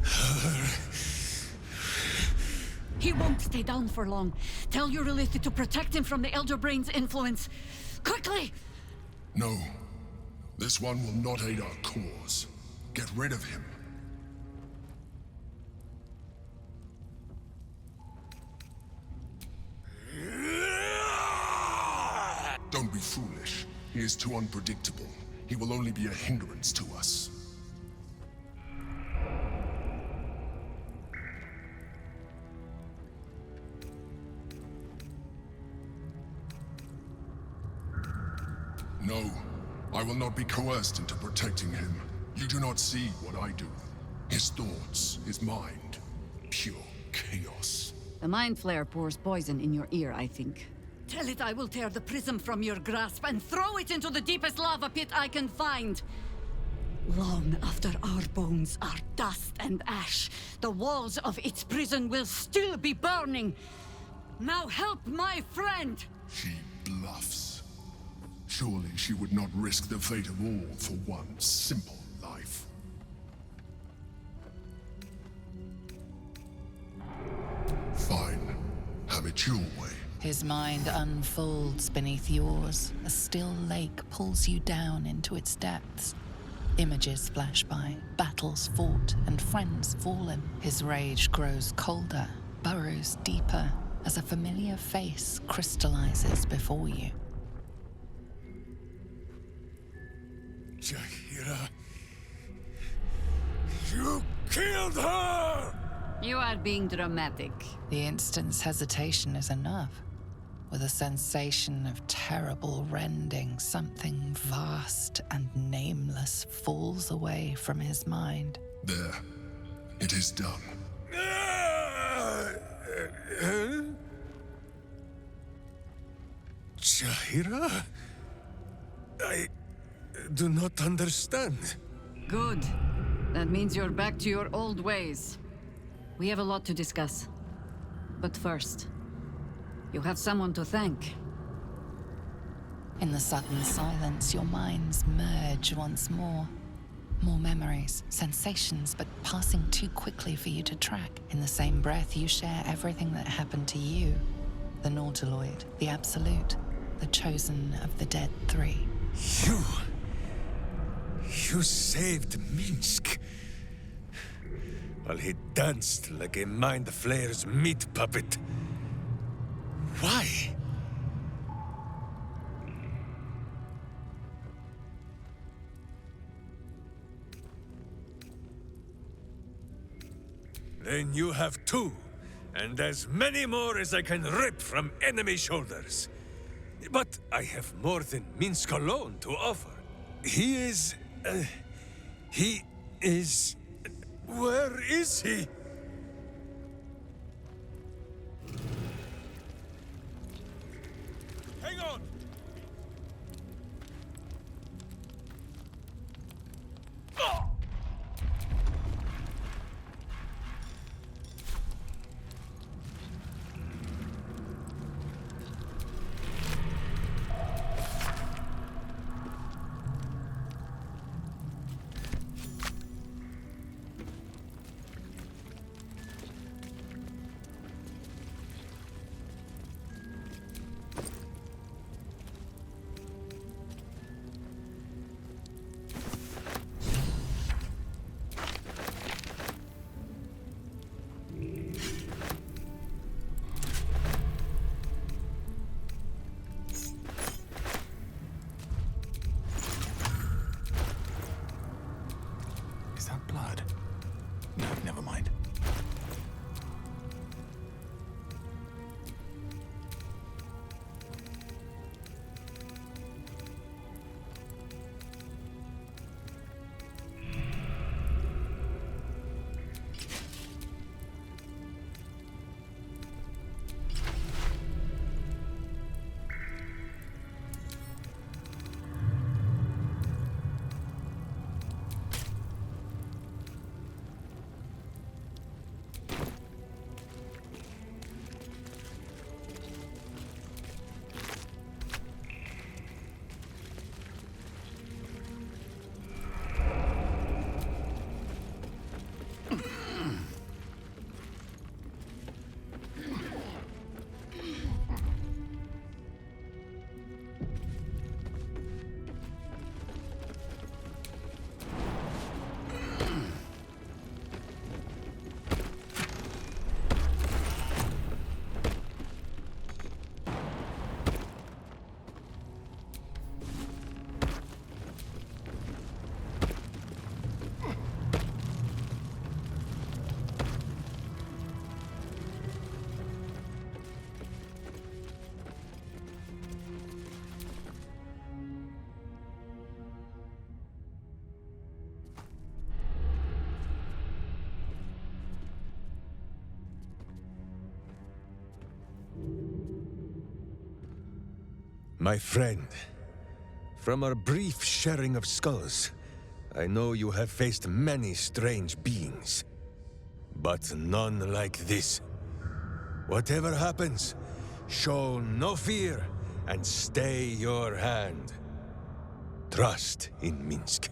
her. He won't stay down for long. Tell your Lilith to protect him from the Elder Brain's influence. Quickly! No. This one will not aid our cause. Get rid of him. Don't be foolish. He is too unpredictable. He will only be a hindrance to us. No, I will not be coerced into protecting him. You do not see what I do. His thoughts, his mind, pure chaos. The Mind Flare pours poison in your ear, I think. Tell it I will tear the prism from your grasp and throw it into the deepest lava pit I can find. Long after our bones are dust and ash, the walls of its prison will still be burning. Now help my friend! She bluffs. Surely she would not risk the fate of all for one simple life. Fine. Have it your way. His mind unfolds beneath yours. A still lake pulls you down into its depths. Images flash by, battles fought, and friends fallen. His rage grows colder, burrows deeper, as a familiar face crystallizes before you. Jaheira, you killed her! You are being dramatic. The instant's hesitation is enough. With a sensation of terrible rending, something vast and nameless falls away from his mind. There. It is done. Jaheira? I do not understand. Good. That means you're back to your old ways. We have a lot to discuss. But first, you have someone to thank. In the sudden silence, your minds merge once more. More memories, sensations, but passing too quickly for you to track. In the same breath, you share everything that happened to you. The Nautiloid, the Absolute, the chosen of the Dead Three. You saved Minsc. While he danced like a Mind Flayer's meat puppet. Why? Then you have two, and as many more as I can rip from enemy shoulders. But I have more than Minsc alone to offer. He is... Where is he? Hang on! My friend, from our brief sharing of skulls, I know you have faced many strange beings, but none like this. Whatever happens, show no fear and stay your hand. Trust in Minsc.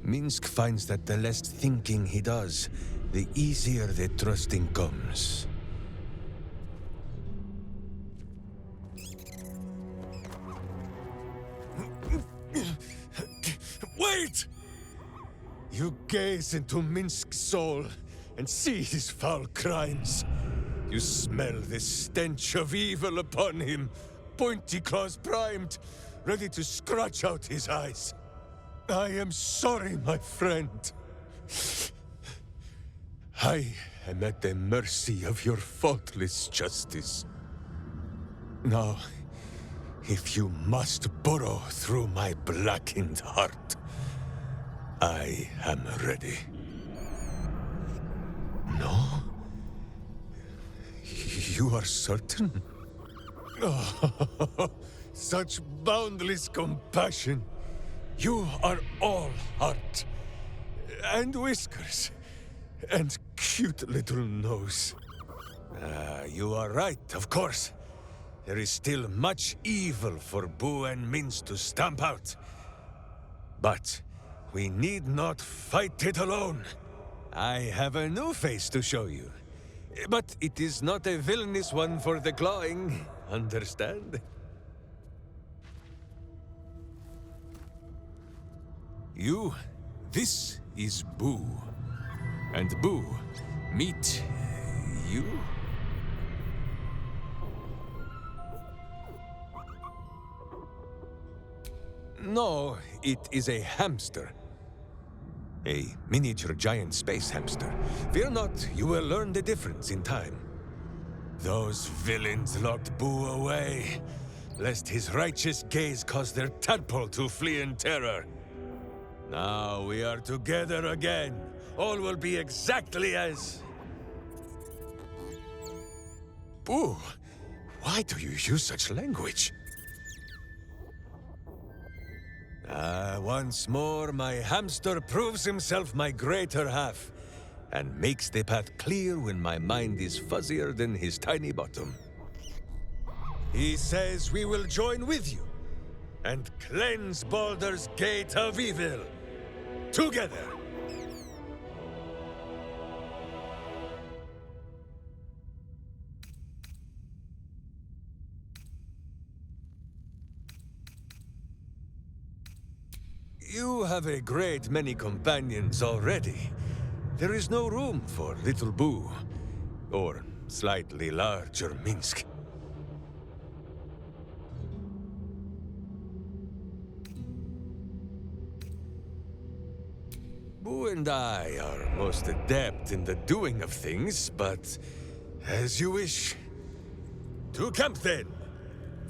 Minsc finds that the less thinking he does, the easier the trusting comes. Wait! You gaze into Minsc's soul and see his foul crimes. You smell the stench of evil upon him, pointy claws primed, ready to scratch out his eyes. I am sorry, my friend. I am at the mercy of your faultless justice. Now, if you must burrow through my blackened heart, I am ready. No? You are certain? Oh, such boundless compassion. You are all heart, and whiskers, and cute little nose. You are right, of course. There is still much evil for Boo and Minsc to stamp out. But we need not fight it alone. I have a new face to show you. But it is not a villainous one for the clawing, understand? This is Boo. And Boo, meet you? No, it is a hamster. A miniature giant space hamster. Fear not, you will learn the difference in time. Those villains locked Boo away, lest his righteous gaze cause their tadpole to flee in terror. Now we are together again. All will be exactly as... Boo, why do you use such language? Once more, my hamster proves himself my greater half, and makes the path clear when my mind is fuzzier than his tiny bottom. He says we will join with you, and cleanse Baldur's gate of evil. Together! You have a great many companions already. There is no room for little Boo, or slightly larger Minsc. Boo and I are most adept in the doing of things, but as you wish. To camp then!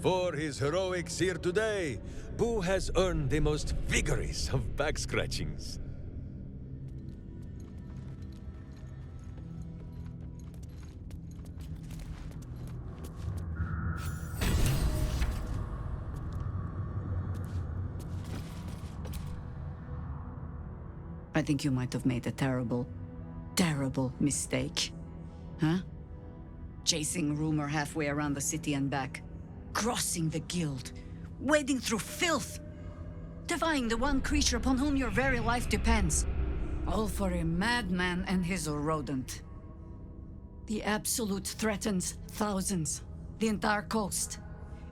For his heroics here today, Boo has earned the most vigorous of back scratchings. I think you might have made a terrible, terrible mistake. Huh? Chasing rumor halfway around the city and back. Crossing the guild. Wading through filth. Defying the one creature upon whom your very life depends. All for a madman and his rodent. The Absolute threatens thousands. The entire coast.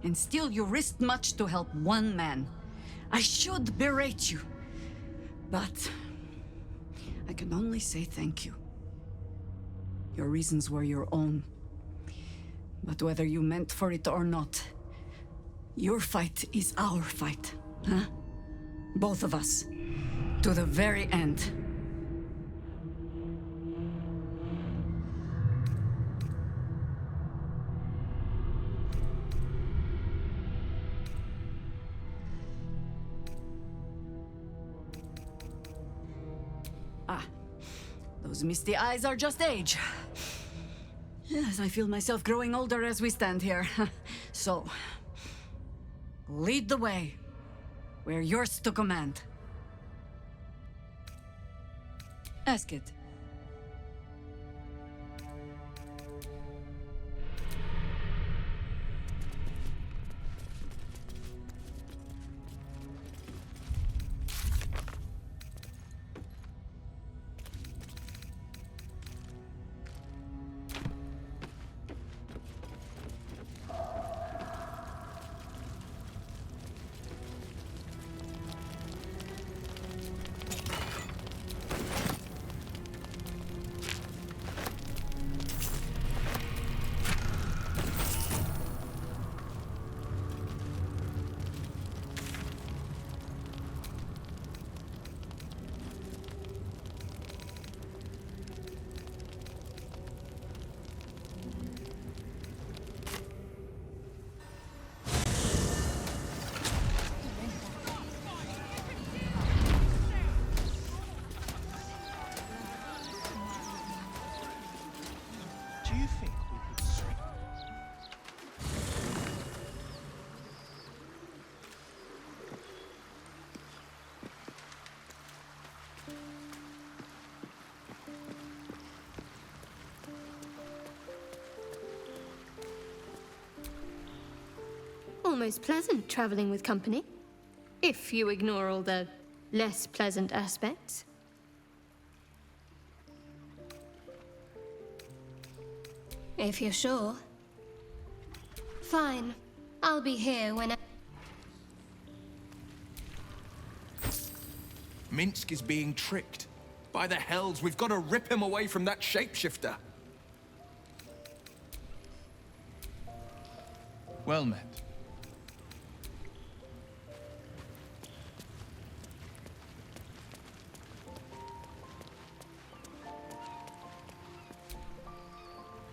And still you risked much to help one man. I should berate you. But... I can only say thank you. Your reasons were your own. But whether you meant for it or not, your fight is our fight, huh? Both of us. To the very end. Those misty eyes are just age. Yes, I feel myself growing older as we stand here. So, lead the way. We're yours to command. Ask it. Do you think we could swing? Almost pleasant traveling with company. If you ignore all the less pleasant aspects. If you're sure. Fine. I'll be here when Minsc is being tricked. By the hells, we've got to rip him away from that shapeshifter. Well met.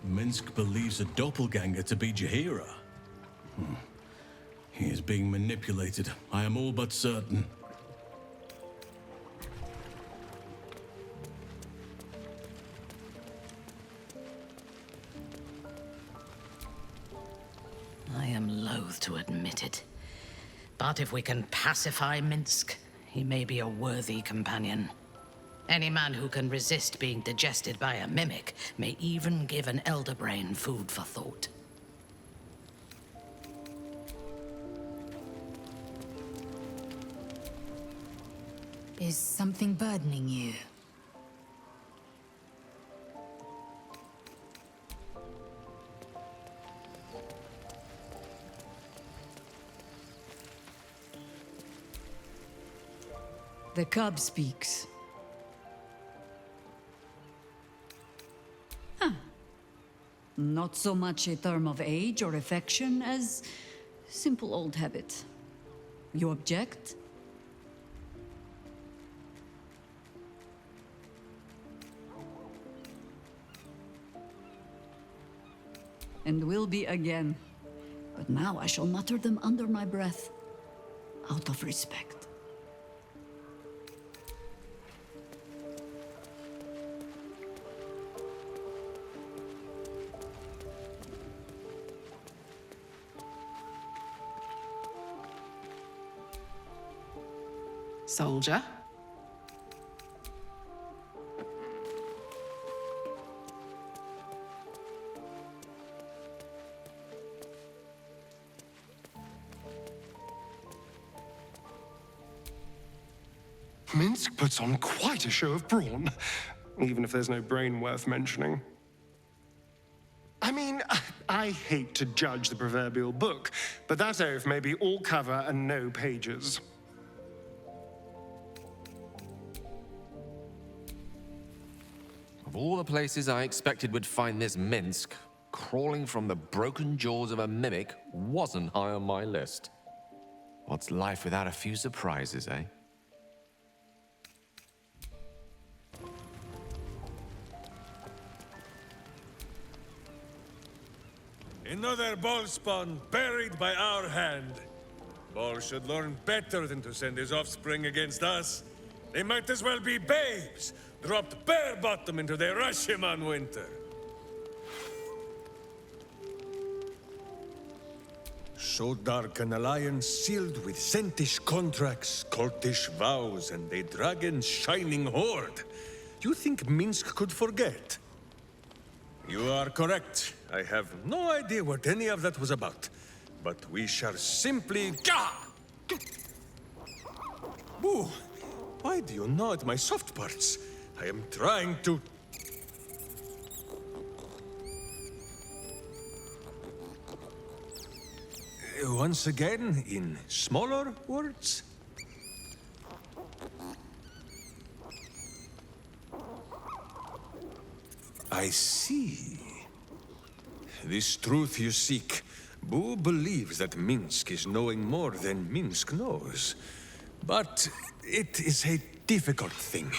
Minsc believes a doppelganger to be Jaheira. He is being manipulated, I am all but certain. I am loath to admit it. But if we can pacify Minsc, he may be a worthy companion. Any man who can resist being digested by a mimic may even give an elder brain food for thought. Is something burdening you? The cub speaks. Not so much a term of age or affection as simple old habit. You object? And will be again. But now I shall mutter them under my breath, out of respect. Soldier? Minsc puts on quite a show of brawn, even if there's no brain worth mentioning. I mean, I hate to judge the proverbial book, but that oaf may be all cover and no pages. Of all the places I expected would find this Minsc, crawling from the broken jaws of a mimic wasn't high on my list. What's life without a few surprises, eh? Another ball spawn buried by our hand. Ball should learn better than to send his offspring against us. They might as well be babes, dropped bare bottom into the Rashiman winter. So dark an alliance sealed with Zentish contracts, cultish vows, and a dragon's shining horde. You think Minsc could forget? You are correct. I have no idea what any of that was about. But we shall simply... Boo! Why do you gnaw at my soft parts? I am trying to... Once again, in smaller words? I see. This truth you seek. Boo believes that Minsc is knowing more than Minsc knows. But it is a difficult thing.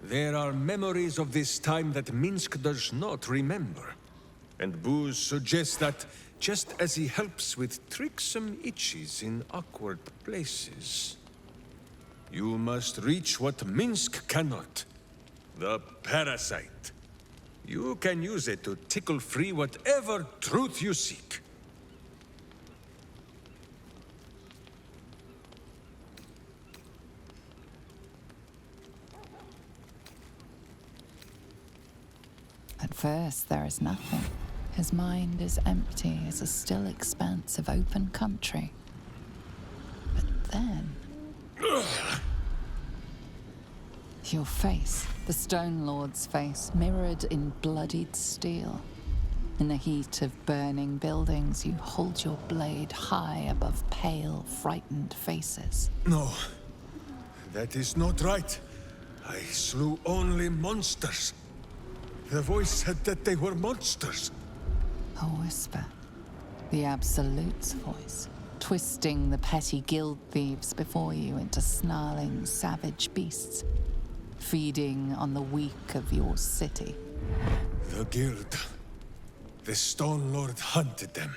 There are memories of this time that Minsc does not remember. And Boo suggests that, just as he helps with tricksome itches in awkward places, you must reach what Minsc cannot. The parasite. You can use it to tickle free whatever truth you seek. At first, there is nothing. His mind is empty as a still expanse of open country. But then... Your face, the Stone Lord's face, mirrored in bloodied steel. In the heat of burning buildings, you hold your blade high above pale, frightened faces. No, that is not right. I slew only monsters. The voice said that they were monsters. A whisper. The Absolute's voice, twisting the petty guild thieves before you into snarling, savage beasts, feeding on the weak of your city. The guild. The Stone Lord hunted them,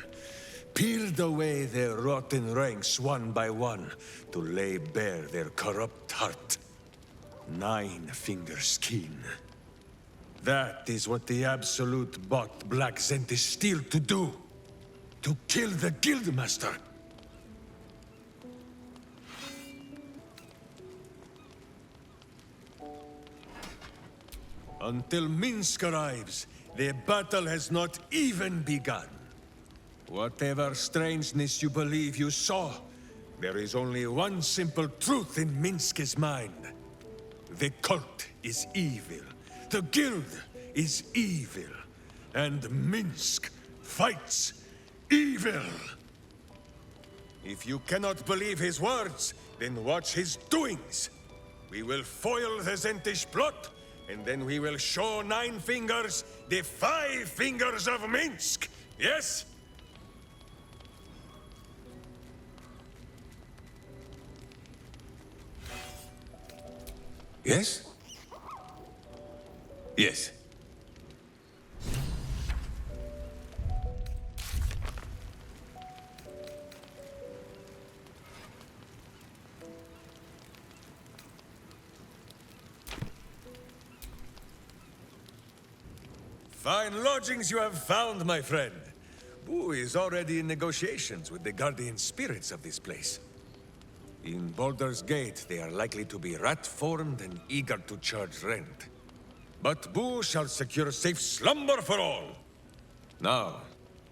peeled away their rotten ranks one by one to lay bare their corrupt heart. 9 fingers keen. That is what the Absolute bought Black Zentish Steel to do. To kill the Guildmaster. Until Minsc arrives, the battle has not even begun. Whatever strangeness you believe you saw, there is only one simple truth in Minsc's mind. The cult is evil. The guild is evil. And Minsc fights evil. If you cannot believe his words, then watch his doings. We will foil the Zentish plot, and then we will show 9 fingers the 5 fingers of Minsc. Yes? Yes? Yes. Fine lodgings you have found, my friend. Boo is already in negotiations with the guardian spirits of this place. In Baldur's Gate, they are likely to be rat-formed and eager to charge rent. But Boo shall secure safe slumber for all. Now,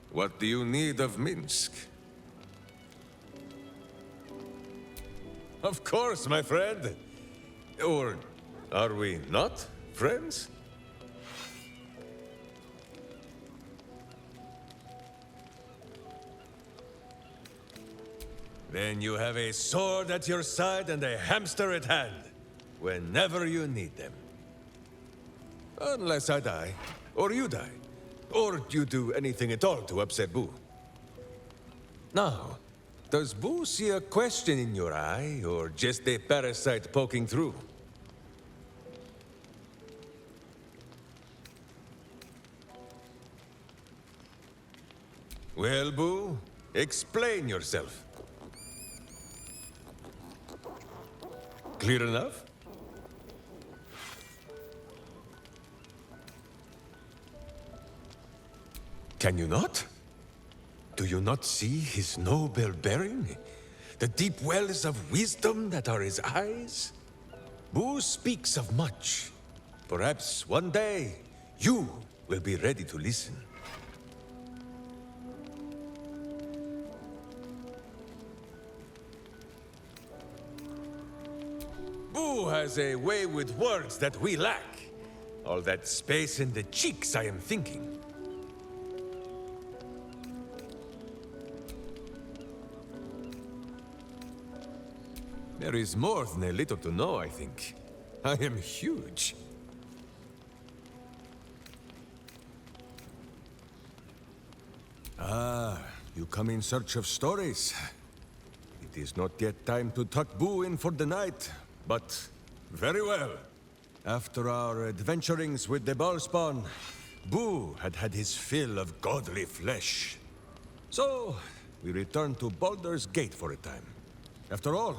what do you need of Minsc? Of course, my friend. Or are we not friends? Then you have a sword at your side and a hamster at hand, whenever you need them. Unless I die, or you die, or you do anything at all to upset Boo. Now, does Boo see a question in your eye, or just a parasite poking through? Well, Boo, explain yourself. clear enough? Can you not? Do you not see his noble bearing? The deep wells of wisdom that are his eyes? Boo speaks of much. Perhaps one day, you will be ready to listen. Boo has a way with words that we lack. All that space in the cheeks, I am thinking. There is more than a little to know, I think. I am huge. Ah, you come in search of stories. It is not yet time to tuck Boo in for the night, but very well. After our adventurings with the Ballspawn, Boo had had his fill of godly flesh. So, we returned to Baldur's Gate for a time. After all,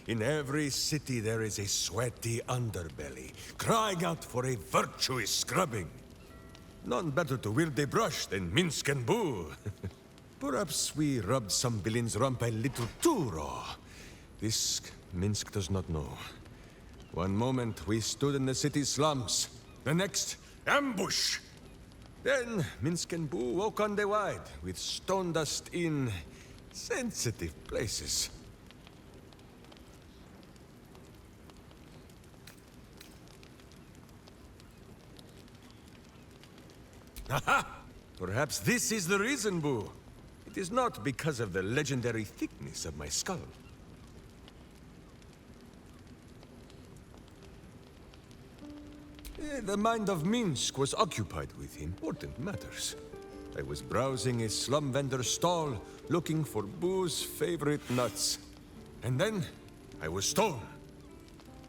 in every city there is a sweaty underbelly, crying out for a virtuous scrubbing. None better to wield a brush than Minsc and Boo. Perhaps we rubbed some villain's rump a little too raw. This Minsc does not know. One moment we stood in the city slums, the next, ambush! Then Minsc and Boo woke on the wide, with stone dust in sensitive places. Aha! Perhaps this is the reason, Boo. It is not because of the legendary thickness of my skull. The mind of Minsc was occupied with important matters. I was browsing a slum vendor's stall, looking for Boo's favorite nuts. And then, I was stoned.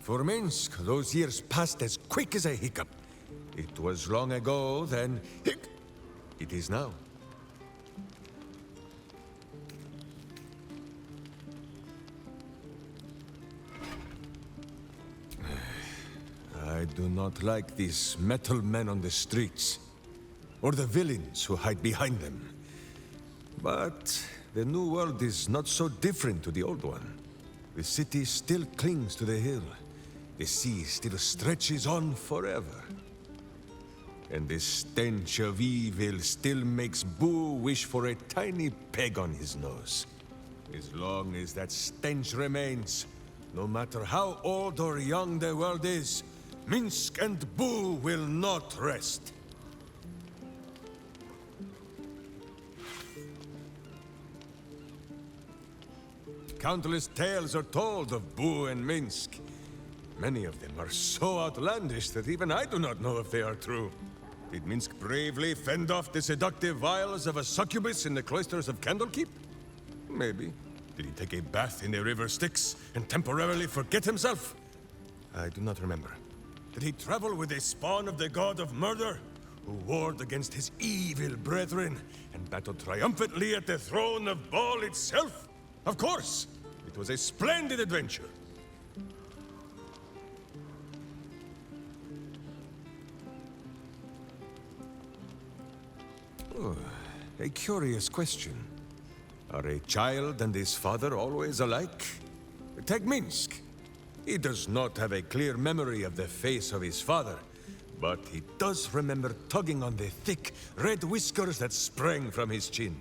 For Minsc, those years passed as quick as a hiccup. It was long ago, then... It is now. I do not like these metal men on the streets, or the villains who hide behind them. But the new world is not so different to the old one. The city still clings to the hill. The sea still stretches on forever. And the stench of evil still makes Boo wish for a tiny peg on his nose. As long as that stench remains, no matter how old or young the world is, Minsc and Boo will not rest. Countless tales are told of Boo and Minsc. Many of them are so outlandish that even I do not know if they are true. Did Minsc bravely fend off the seductive vials of a succubus in the cloisters of Candlekeep? Maybe. Did he take a bath in the river Styx and temporarily forget himself? I do not remember. Did he travel with a spawn of the god of murder, who warred against his evil brethren and battled triumphantly at the throne of Baal itself? Of course! It was a splendid adventure. Oh, a curious question. Are a child and his father always alike? Take Minsc. He does not have a clear memory of the face of his father, but he does remember tugging on the thick, red whiskers that sprang from his chin.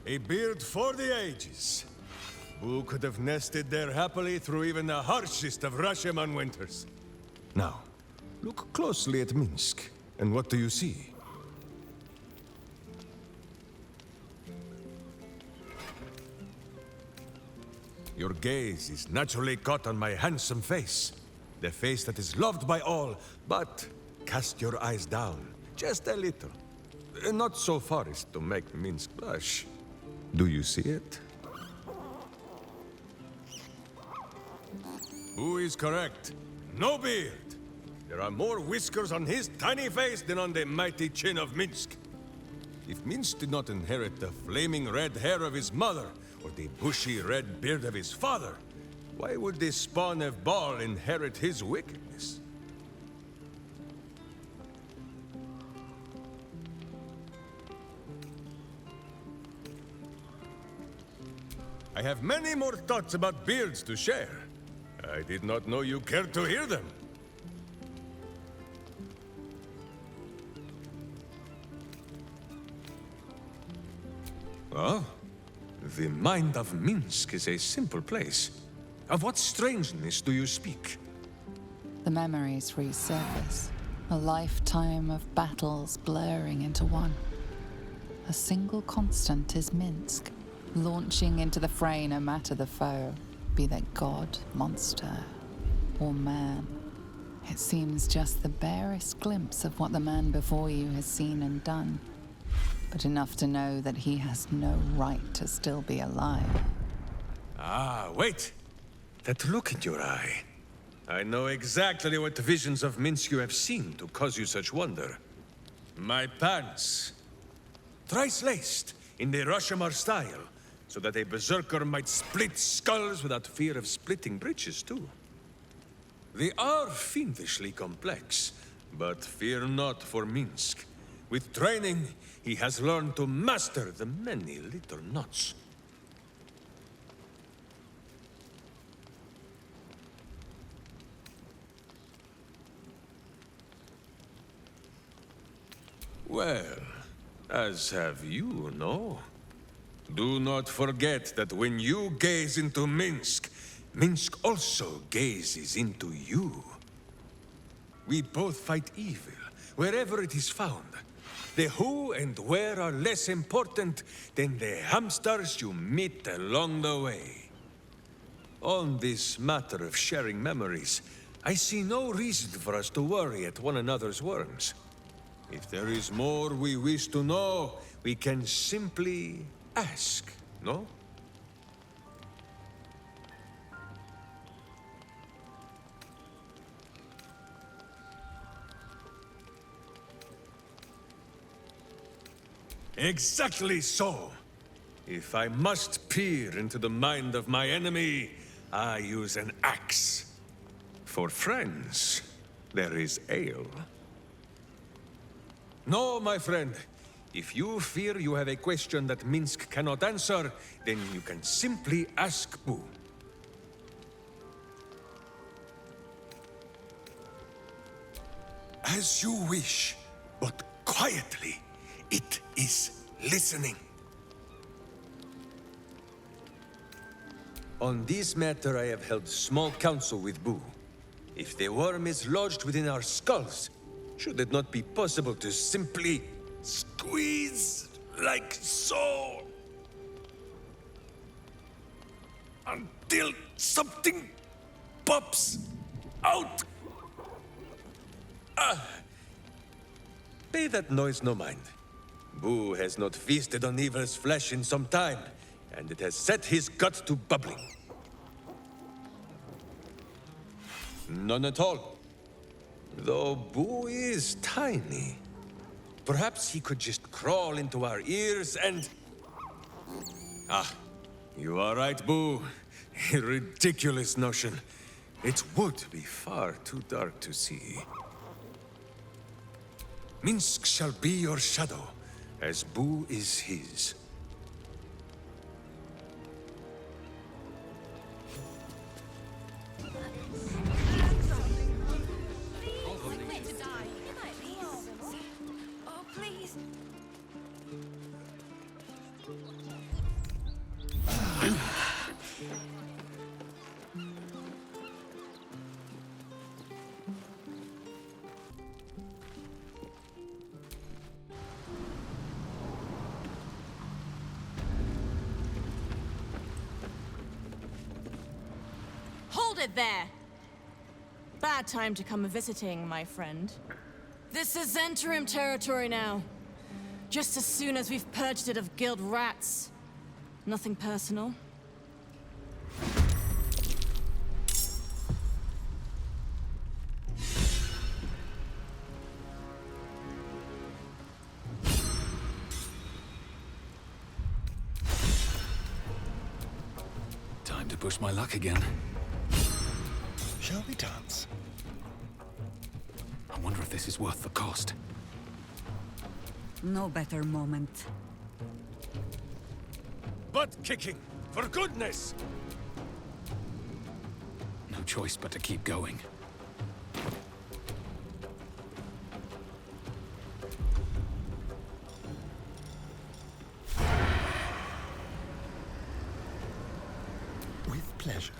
A beard for the ages. Boo could have nested there happily through even the harshest of Rashomon winters. Now, look closely at Minsc, and what do you see? Your gaze is naturally caught on my handsome face. The face that is loved by all, but cast your eyes down, just a little. Not so far as to make Minsc blush. Do you see it? Who is correct? No beard! There are more whiskers on his tiny face than on the mighty chin of Minsc. If Minsc did not inherit the flaming red hair of his mother, or the bushy red beard of his father, Why would the spawn of Baal inherit his wickedness? I have many more thoughts about beards to share. I did not know you cared to hear them. Oh, the mind of Minsc is a simple place. Of what strangeness do you speak? The memories resurface, a lifetime of battles blurring into one. A single constant is Minsc, launching into the fray no matter the foe, be that god, monster, or man. It seems just the barest glimpse of what the man before you has seen and done, but enough to know that he has no right to still be alive. Ah, wait! That look in your eye. I know exactly what visions of Minsc you have seen to cause you such wonder. My pants. Thrice laced, in the Rashomar style, so that a berserker might split skulls without fear of splitting breeches, too. They are fiendishly complex, but fear not for Minsc. With training, he has learned to master the many little knots. Well, as have you, no? Do not forget that when you gaze into Minsc, Minsc also gazes into you. We both fight evil, wherever it is found. The who and where are less important than the hamsters you meet along the way. On this matter of sharing memories, I see no reason for us to worry at one another's worms. If there is more we wish to know, we can simply ask, no? Exactly so. If I must peer into the mind of my enemy, I use an axe. For friends, there is ale. No, my friend. If you fear you have a question that Minsc cannot answer, then you can simply ask Boo. As you wish, but quietly. It is listening. On this matter, I have held small counsel with Boo. If the worm is lodged within our skulls, should it not be possible to simply squeeze like so? Until something pops out. Pay that noise no mind. Boo has not feasted on evil's flesh in some time, and it has set his gut to bubbling. None at all. Though Boo is tiny. Perhaps he could just crawl into our ears and... Ah, you are right, Boo. A ridiculous notion. It would be far too dark to see. Minsc shall be your shadow, as Boo is his. Oh, please. Hold it there! Bad time to come visiting, my friend. This is interim territory now. Just as soon as we've purged it of guild rats. Nothing personal. Time to push my luck again. Shall we dance? I wonder if this is worth the cost. No better moment. Butt kicking! For goodness! No choice but to keep going. With pleasure.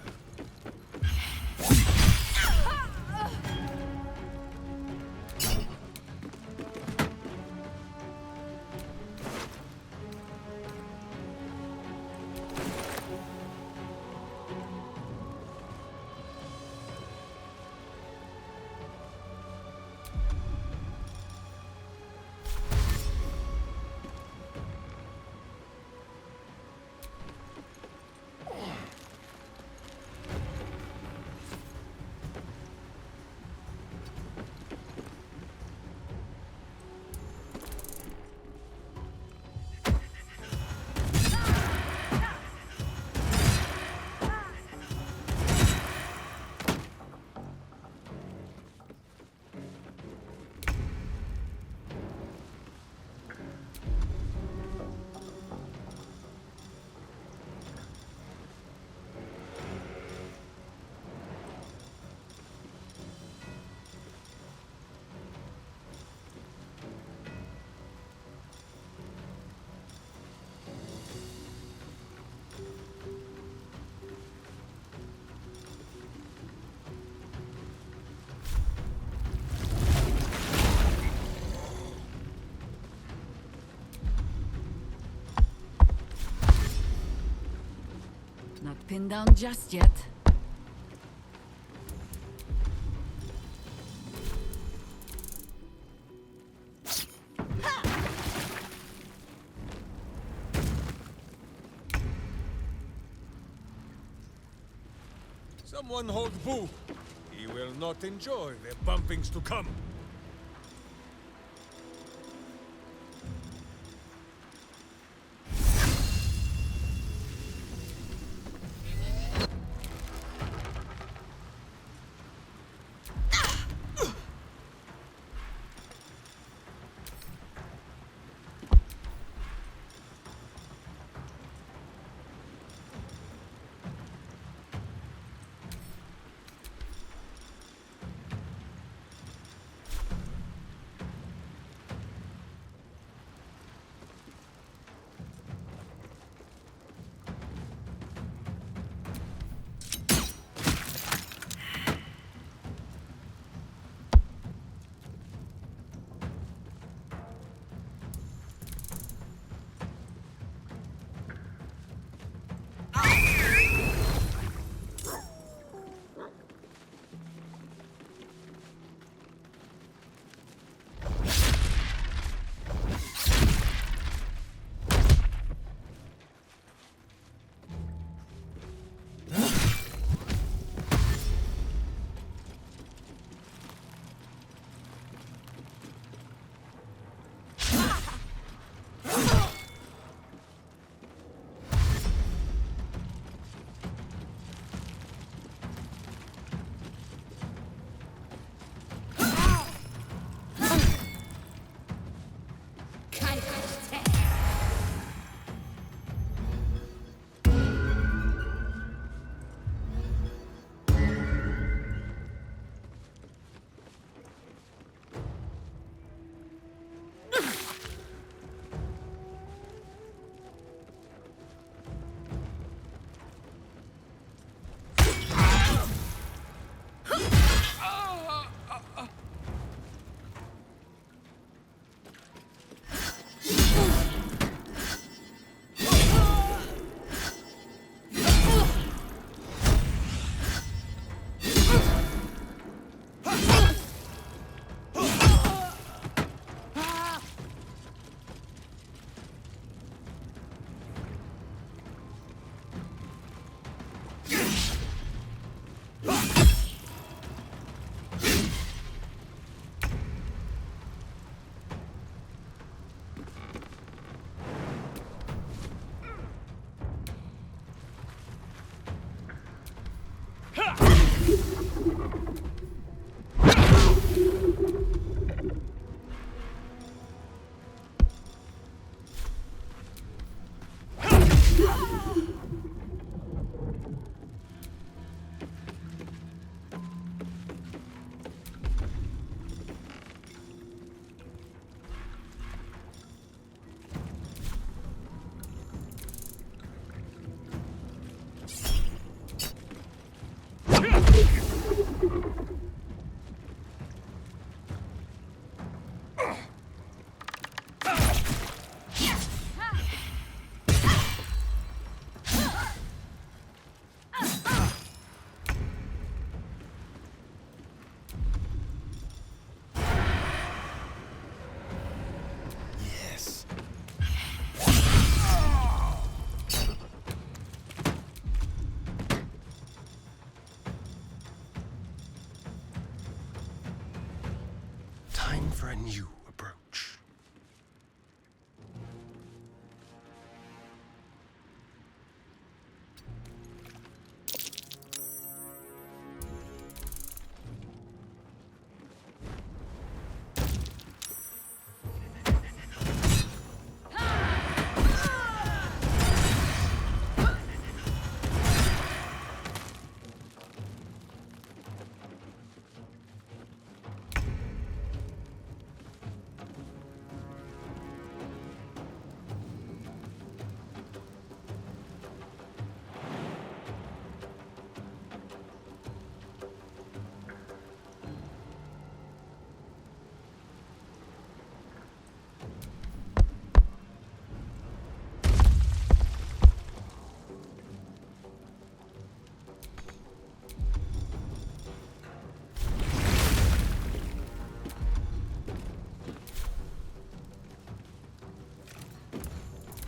Not pinned down just yet. Someone hold Boo. He will not enjoy the bumpings to come. Time for a new approach.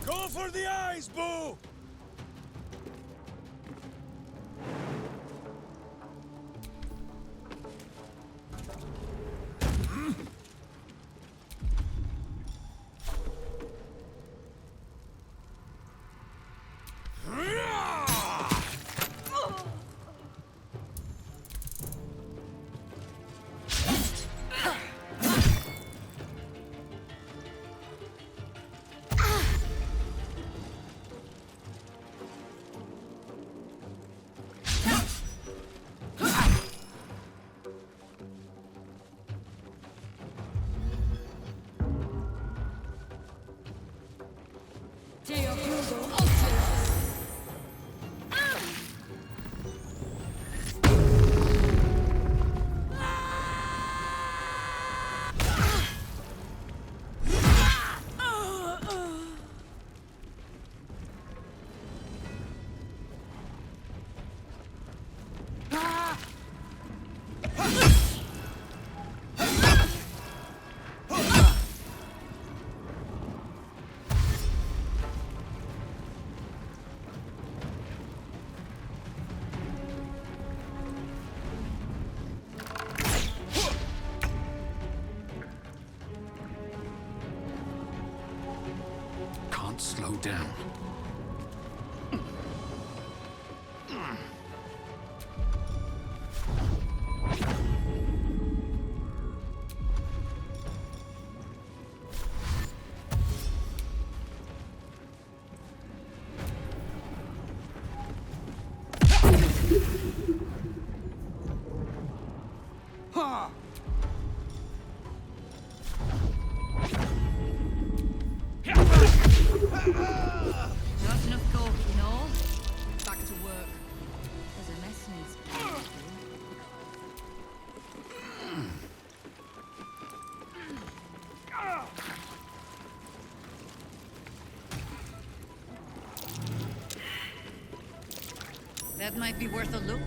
Go for the eyes, Boo! Slow down. Not enough gold, no? Back to work. There's a mess needs cleaning. That might be worth a look.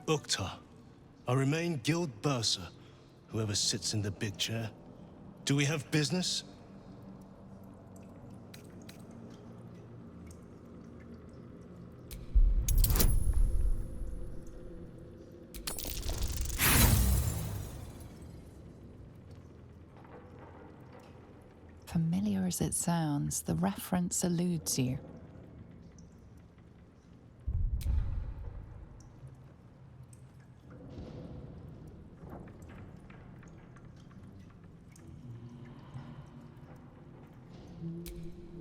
Ukta. I remain Guild Bursar, whoever sits in the big chair. Do we have business? Familiar as it sounds, the reference eludes you.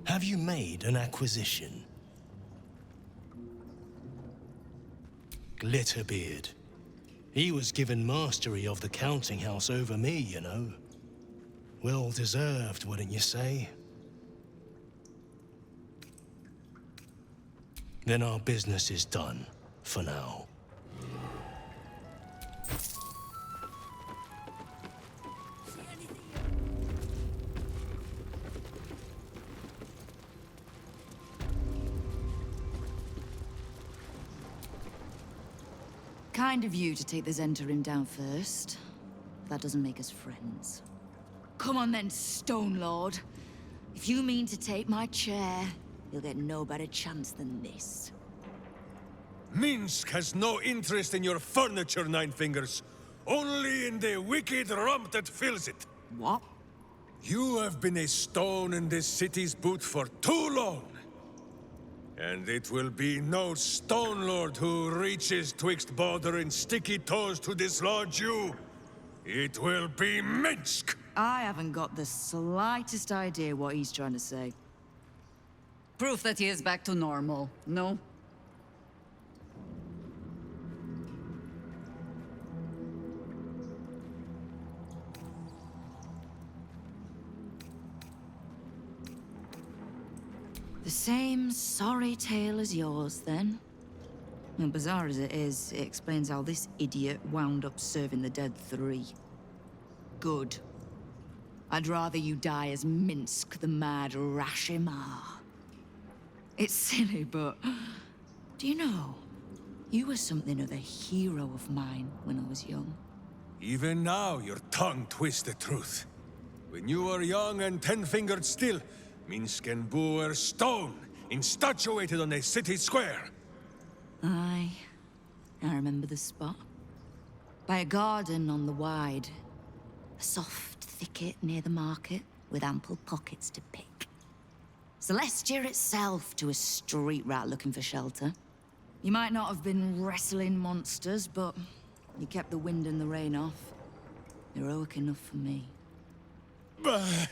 Have you made an acquisition? Glitterbeard. He was given mastery of the counting house over me, you know. Well deserved, wouldn't you say? Then our business is done, for now. Kind of you to take the Zentarim down first. That doesn't make us friends. Come on then, Stone Lord. If you mean to take my chair, you'll get no better chance than this. Minsc has no interest in your furniture, Nine Fingers. Only in the wicked rump that fills it. What? You have been a stone in this city's boot for too long. And it will be no Stone Lord who reaches twixt Baldur and sticky toes to dislodge you. It will be Minsc! I haven't got the slightest idea what he's trying to say. Proof that he is back to normal, no? The same sorry tale as yours, then? And bizarre as it is, it explains how this idiot wound up serving the dead three. Good. I'd rather you die as Minsc, the mad Rashimar. It's silly, but... do you know? You were something of a hero of mine when I was young. Even now, your tongue twists the truth. When you were young and ten-fingered still, Minsc and Boo were stone, instatuated on a city square. Aye. I remember the spot. By a garden on the Wide. A soft thicket near the market, with ample pockets to pick. Celestia itself to a street rat looking for shelter. You might not have been wrestling monsters, but you kept the wind and the rain off. Heroic enough for me. Bah!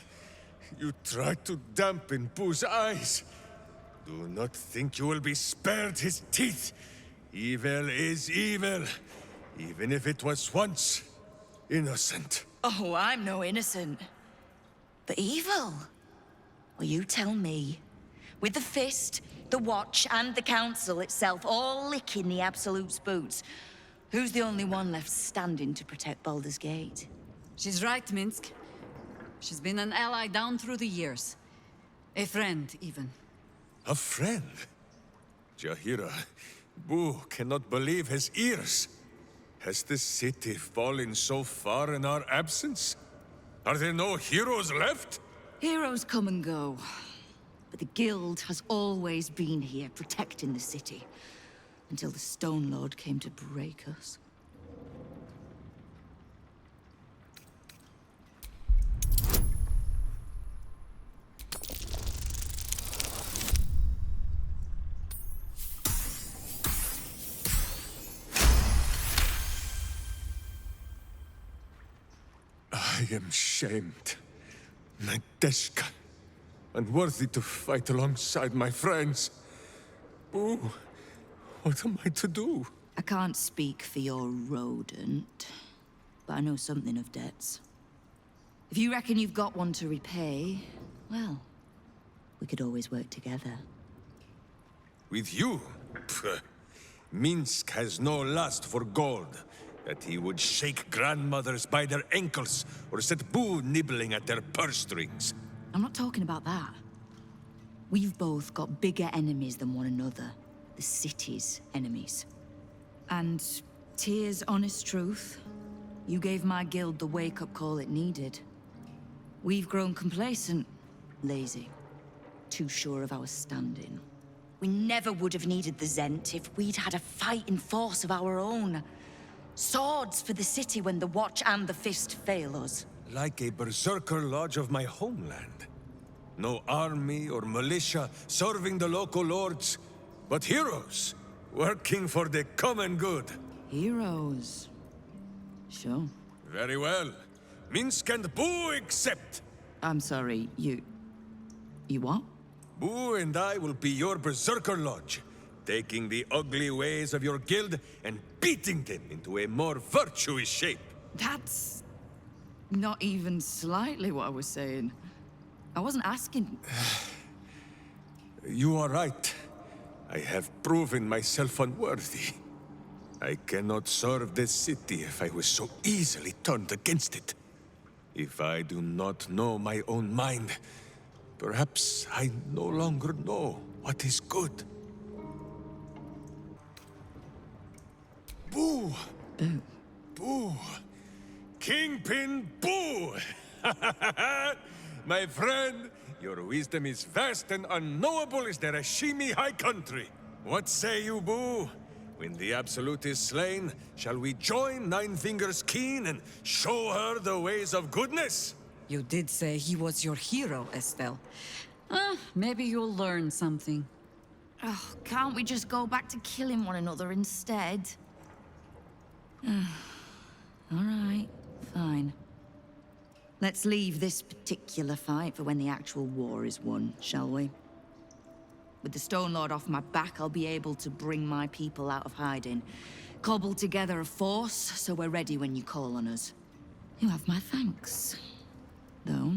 You tried to dampen Boo's eyes. Do not think you will be spared his teeth. Evil is evil, even if it was once innocent. Oh, I'm no innocent. But evil? Well, you tell me. With the Fist, the Watch, and the Council itself all licking the Absolute's boots, who's the only one left standing to protect Baldur's Gate? She's right, Minsc. She's been an ally down through the years. A friend, even. A friend? Jahira, Boo cannot believe his ears. Has the city fallen so far in our absence? Are there no heroes left? Heroes come and go. But the Guild has always been here, protecting the city. Until the Stone Lord came to break us. I am shamed. Nadeshka. Unworthy to fight alongside my friends. Boo, what am I to do? I can't speak for your rodent, but I know something of debts. If you reckon you've got one to repay, well, we could always work together. With you? Pfft. Minsc has no lust for gold. That he would shake grandmothers by their ankles, or set Boo nibbling at their purse strings. I'm not talking about that. We've both got bigger enemies than one another. The city's enemies. And Tears, honest truth. You gave my guild the wake-up call it needed. We've grown complacent, lazy, too sure of our standing. We never would have needed the Zent if we'd had a fighting force of our own. Swords for the city when the Watch and the Fist fail us. Like a berserker lodge of my homeland. No army or militia serving the local lords, but heroes working for the common good. Heroes. Sure. Very well. Minsc and Boo accept. I'm sorry, you what? Boo and I will be your berserker lodge, taking the ugly ways of your guild and beating them into a more virtuous shape. That's not even slightly what I was saying. I wasn't asking. You are right. I have proven myself unworthy. I cannot serve this city if I was so easily turned against it. If I do not know my own mind, perhaps I no longer know what is good. Boo! Boo. Boo! Kingpin Boo! My friend, your wisdom is vast and unknowable as the Rashimi High Country. What say you, Boo? When the Absolute is slain, shall we join Nine Fingers Keen and show her the ways of goodness? You did say he was your hero, Ethel. Maybe you'll learn something. Oh, can't we just go back to killing one another instead? All right, fine. Let's leave this particular fight for when the actual war is won, shall we? With the Stone Lord off my back, I'll be able to bring my people out of hiding. Cobble together a force, so we're ready when you call on us. You have my thanks. Though,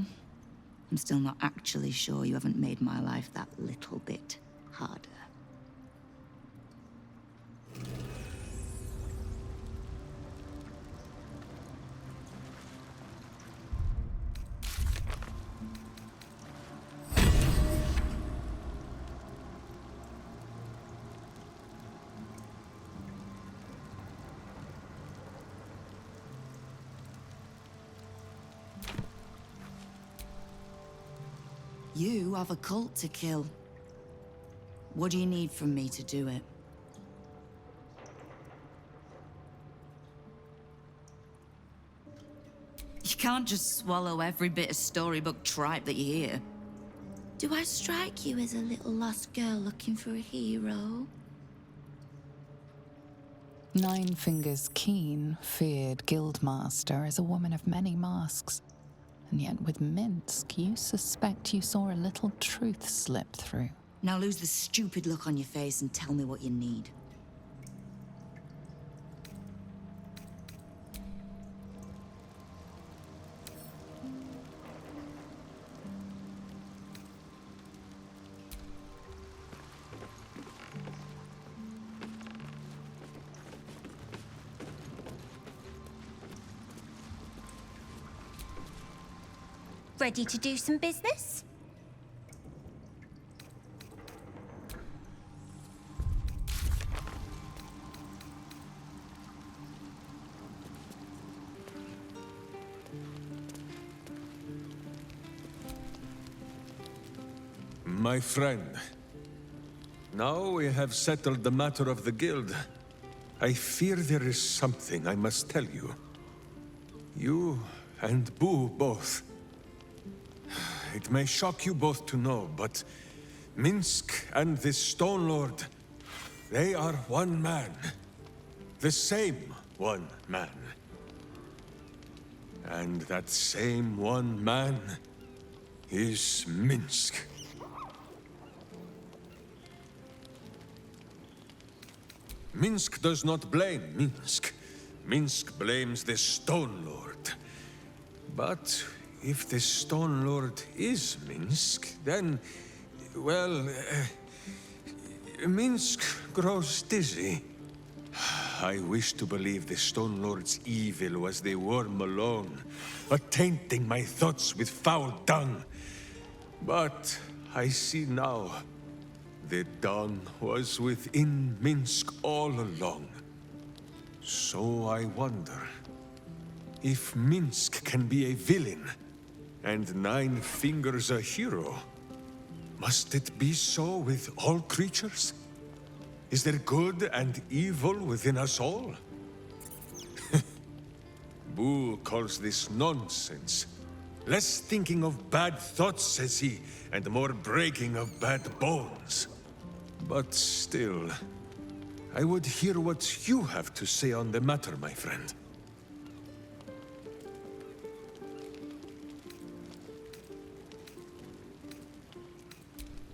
I'm still not actually sure you haven't made my life that little bit harder. You have a cult to kill. What do you need from me to do it? You can't just swallow every bit of storybook tripe that you hear. Do I strike you as a little lost girl looking for a hero? Nine Fingers Keen feared Guildmaster as a woman of many masks. And yet with Minsc, you suspect you saw a little truth slip through. Now lose the stupid look on your face and tell me what you need. Ready to do some business? My friend, now we have settled the matter of the guild. I fear there is something I must tell you. You and Boo both. It may shock you both to know, but Minsc and this Stone Lord, they are one man. The same one man. And that same one man is Minsc. Minsc does not blame Minsc. Minsc blames the Stone Lord. But if the Stone Lord is Minsc, then, well, Minsc grows dizzy. I wish to believe the Stone Lord's evil was the worm alone, tainting my thoughts with foul dung. But I see now, the dung was within Minsc all along. So I wonder if Minsc can be a villain and Nine Fingers a hero. Must it be so with all creatures? Is there good and evil within us all? Boo calls this nonsense. Less thinking of bad thoughts, says he, and more breaking of bad bones. But still, I would hear what you have to say on the matter, my friend.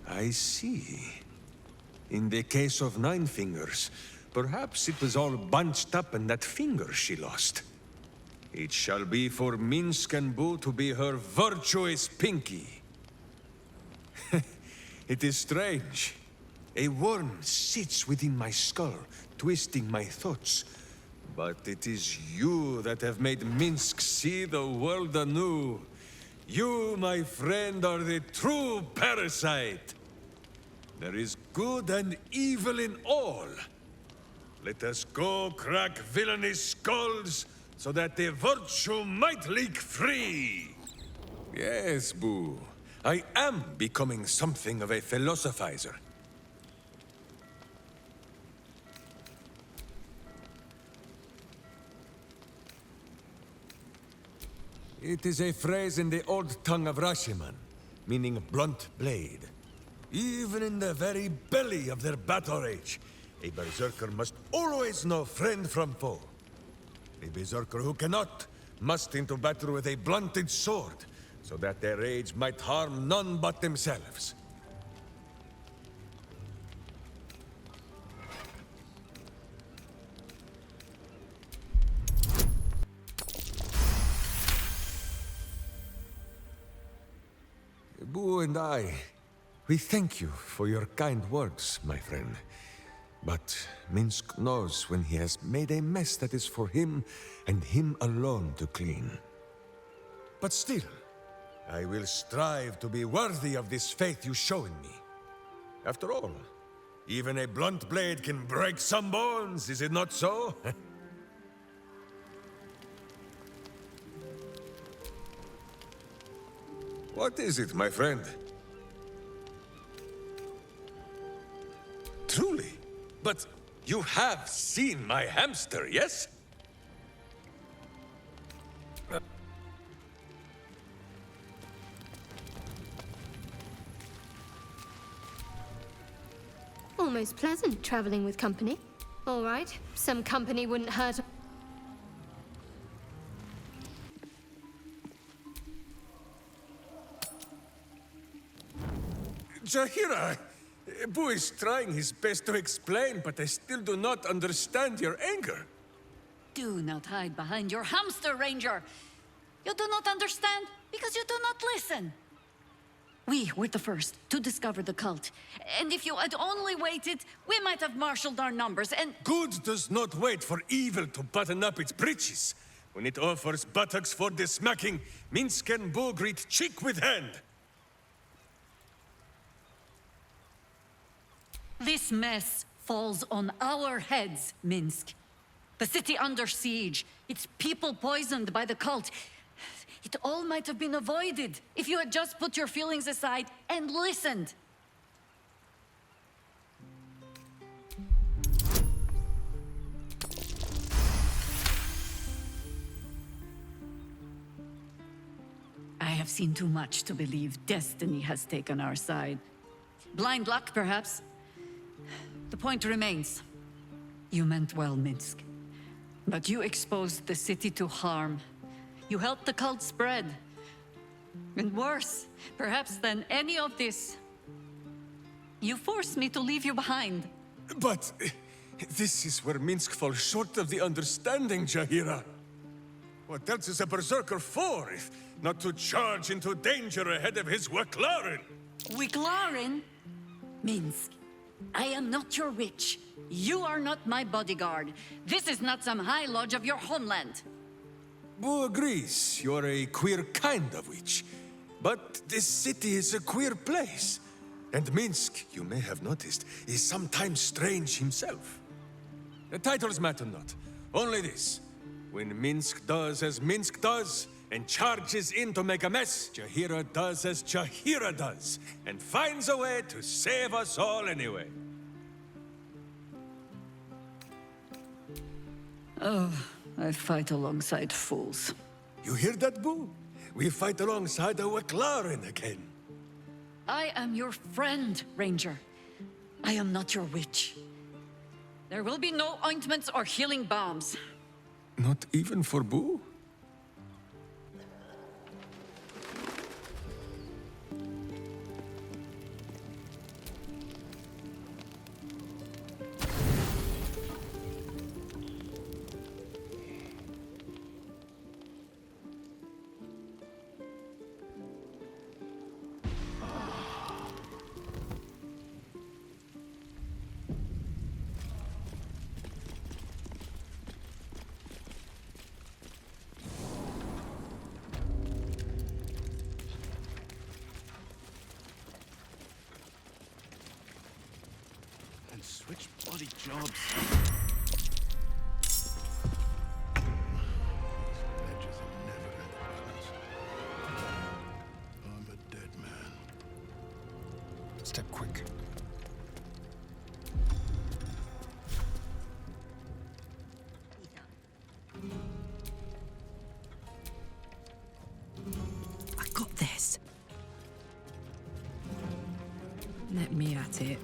I see. In the case of Nine Fingers, perhaps it was all bunched up in that finger she lost. It shall be for Minsc and Boo to be her virtuous pinky. It is strange. A worm sits within my skull, twisting my thoughts. But it is you that have made Minsc see the world anew. You, my friend, are the true parasite. There is good and evil in all. Let us go crack villainous skulls, so that the virtue might leak free. Yes, Boo. I am becoming something of a philosophizer. It is a phrase in the old tongue of Rashiman, meaning blunt blade. Even in the very belly of their battle rage, a berserker must always know friend from foe. A berserker who cannot must into battle with a blunted sword, so that their rage might harm none but themselves. Boo and I, we thank you for your kind words, my friend. But Minsc knows when he has made a mess that is for him and him alone to clean. But still, I will strive to be worthy of this faith you show in me. After all, even a blunt blade can break some bones, is it not so? What is it, my friend? Truly? But you have seen my hamster, yes? Almost pleasant traveling with company. All right, some company wouldn't hurt. Jaheira, Boo is trying his best to explain, but I still do not understand your anger. Do not hide behind your hamster, Ranger. You do not understand because you do not listen. We were the first to discover the cult. And if you had only waited, we might have marshaled our numbers and... Good does not wait for evil to button up its breeches. When it offers buttocks for the smacking, Minsc and Boo greet cheek with hand. This mess falls on our heads, Minsc. The city under siege, its people poisoned by the cult. It all might have been avoided if you had just put your feelings aside and listened. I have seen too much to believe destiny has taken our side. Blind luck, perhaps. The point remains. You meant well, Minsc. But you exposed the city to harm. You helped the cult spread. And worse, perhaps than any of this, you forced me to leave you behind. But this is where Minsc falls short of the understanding, Jaheira. What else is a berserker for, if not to charge into danger ahead of his Wicklaren? Wicklaren? Minsc, I am not your witch. You are not my bodyguard. This is not some high lodge of your homeland. Boo agrees you're a queer kind of witch. But this city is a queer place. And Minsc, you may have noticed, is sometimes strange himself. The titles matter not. Only this. When Minsc does as Minsc does, and charges in to make a mess, Jaheira does as Jaheira does, and finds a way to save us all anyway. Oh, I fight alongside fools. You hear that, Boo? We fight alongside a Waclaren again. I am your friend, Ranger. I am not your witch. There will be no ointments or healing balms. Not even for Boo? Switch bloody jobs. Ledgers are never in the balance. I'm a dead man. Step quick. I got this. Let me at it.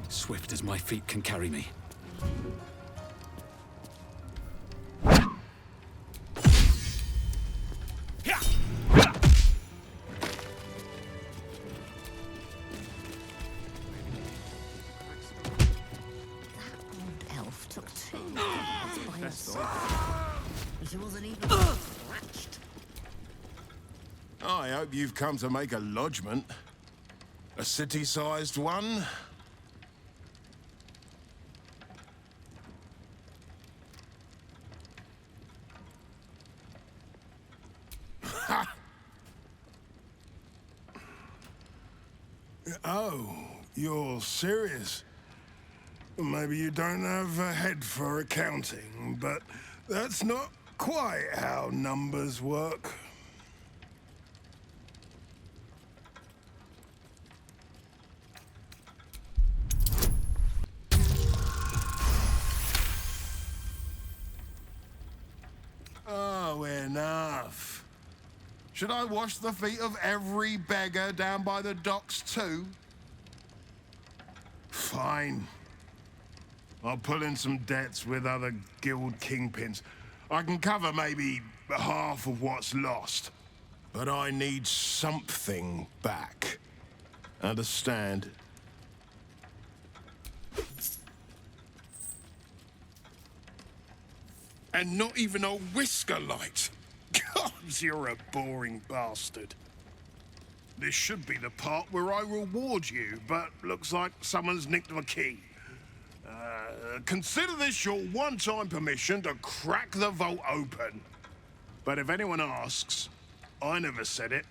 Swift as my feet can carry me. Elf took two by herself. She wasn't even scratched. I hope you've come to make a lodgment. A city-sized one? Oh, you're serious? Maybe you don't have a head for accounting, but that's not quite how numbers work. Oh, enough. Should I wash the feet of every beggar down by the docks too? Fine. I'll pull in some debts with other guild kingpins. I can cover maybe half of what's lost. But I need something back. Understand? And not even a whisker light. God, you're a boring bastard. This should be the part where I reward you, but looks like someone's nicked my key. Consider this your one-time permission to crack the vault open. But if anyone asks, I never said it.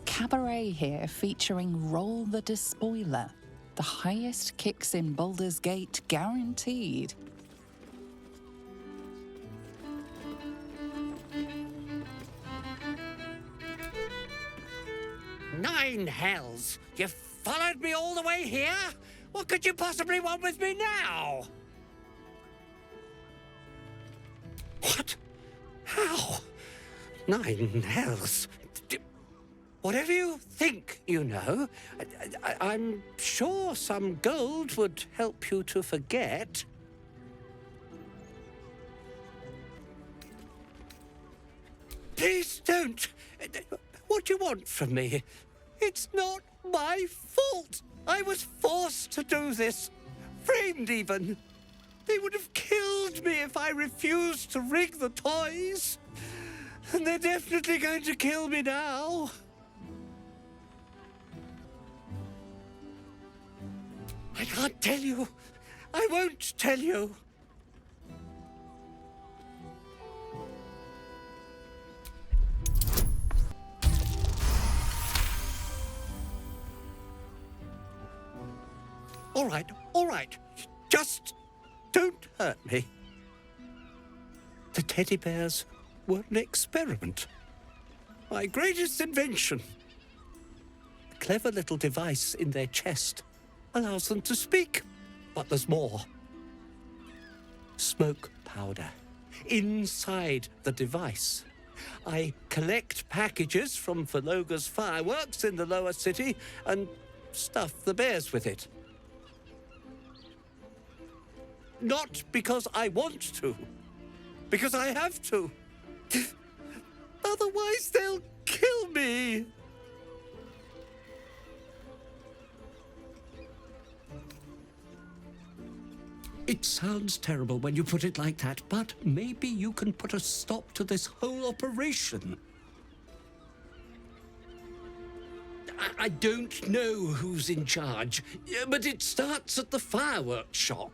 Cabaret here featuring Roll the Despoiler, the The highest kicks in Baldur's Gate guaranteed. Nine hells! You followed me all the way here? What could you possibly want with me now? What? How? Nine hells? Whatever you think you know, I'm sure some gold would help you to forget. Please don't. What do you want from me? It's not my fault. I was forced to do this. Framed even. They would have killed me if I refused to rig the toys. And they're definitely going to kill me now. I can't tell you. I won't tell you. All right. Just don't hurt me. The teddy bears were an experiment. My greatest invention. A clever little device in their chest allows them to speak. But there's more. Smoke powder inside the device. I collect packages from Verloga's fireworks in the lower city and stuff the bears with it. Not because I want to, because I have to. Otherwise, they'll kill me. It sounds terrible when you put it like that, but maybe you can put a stop to this whole operation. I don't know who's in charge, but it starts at the fireworks shop.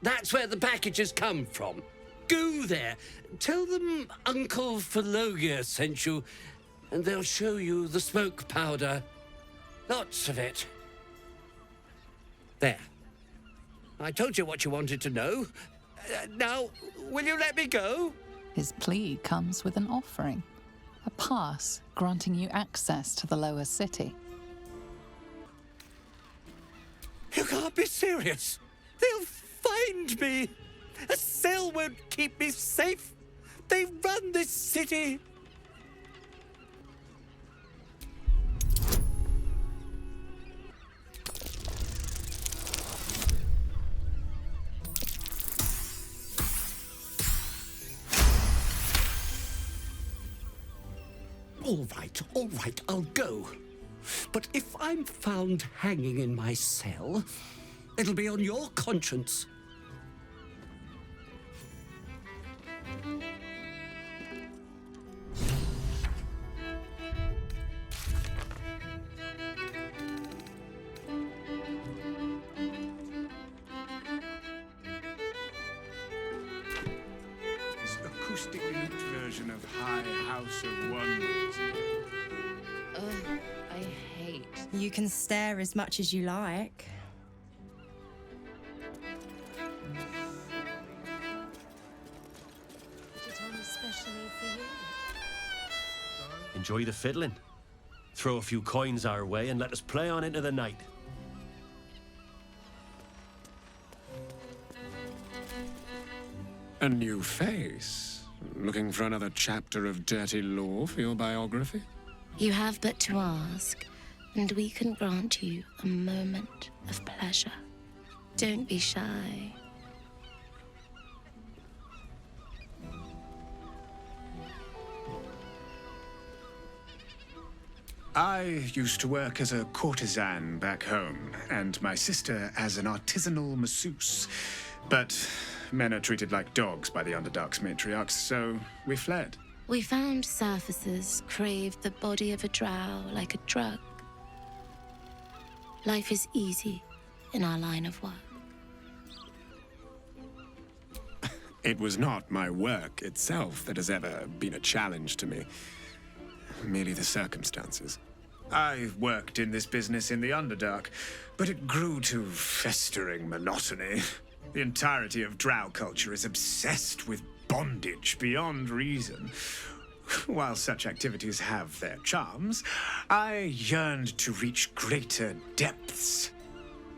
That's where the packages come from. Go there. Tell them Uncle Verloga sent you, and they'll show you the smoke powder. Lots of it. There. I told you what you wanted to know. Now, will you let me go? His plea comes with an offering. A pass granting you access to the lower city. You can't be serious. They'll find me. A cell won't keep me safe. They run this city. All right, I'll go. But if I'm found hanging in my cell, it'll be on your conscience. This acoustically looped version of High House of Wonders. I hate. You can stare as much as you like. Enjoy the fiddling. Throw a few coins our way and let us play on into the night. A new face. Looking for another chapter of dirty lore for your biography? You have but to ask, and we can grant you a moment of pleasure. Don't be shy. I used to work as a courtesan back home, and my sister as an artisanal masseuse. But men are treated like dogs by the Underdark's matriarchs, so we fled. We found surfacers craved the body of a drow like a drug. Life is easy in our line of work. It was not my work itself that has ever been a challenge to me. Merely the circumstances. I worked in this business in the Underdark, but it grew to festering monotony. The entirety of drow culture is obsessed with bondage beyond reason. While such activities have their charms, I yearned to reach greater depths.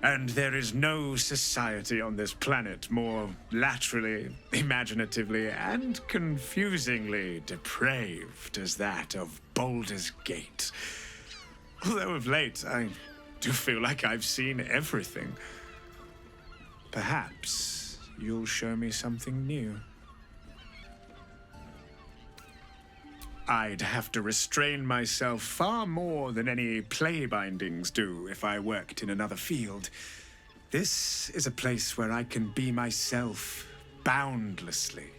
And there is no society on this planet more laterally, imaginatively, and confusingly depraved as that of Baldur's Gate. Although of late, I do feel like I've seen everything. Perhaps you'll show me something new. I'd have to restrain myself far more than any play bindings do if I worked in another field. This is a place where I can be myself boundlessly.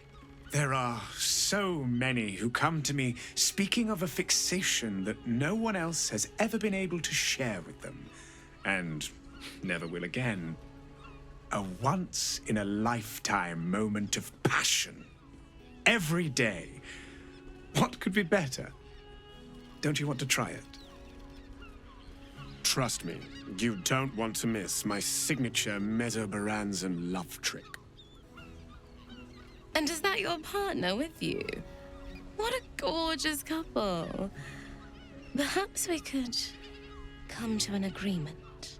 There are so many who come to me speaking of a fixation that no one else has ever been able to share with them, and never will again. A once-in-a-lifetime moment of passion. Every day. What could be better? Don't you want to try it? Trust me, you don't want to miss my signature Mesobaranzan love trick. And is that your partner with you? What a gorgeous couple. Perhaps we could come to an agreement.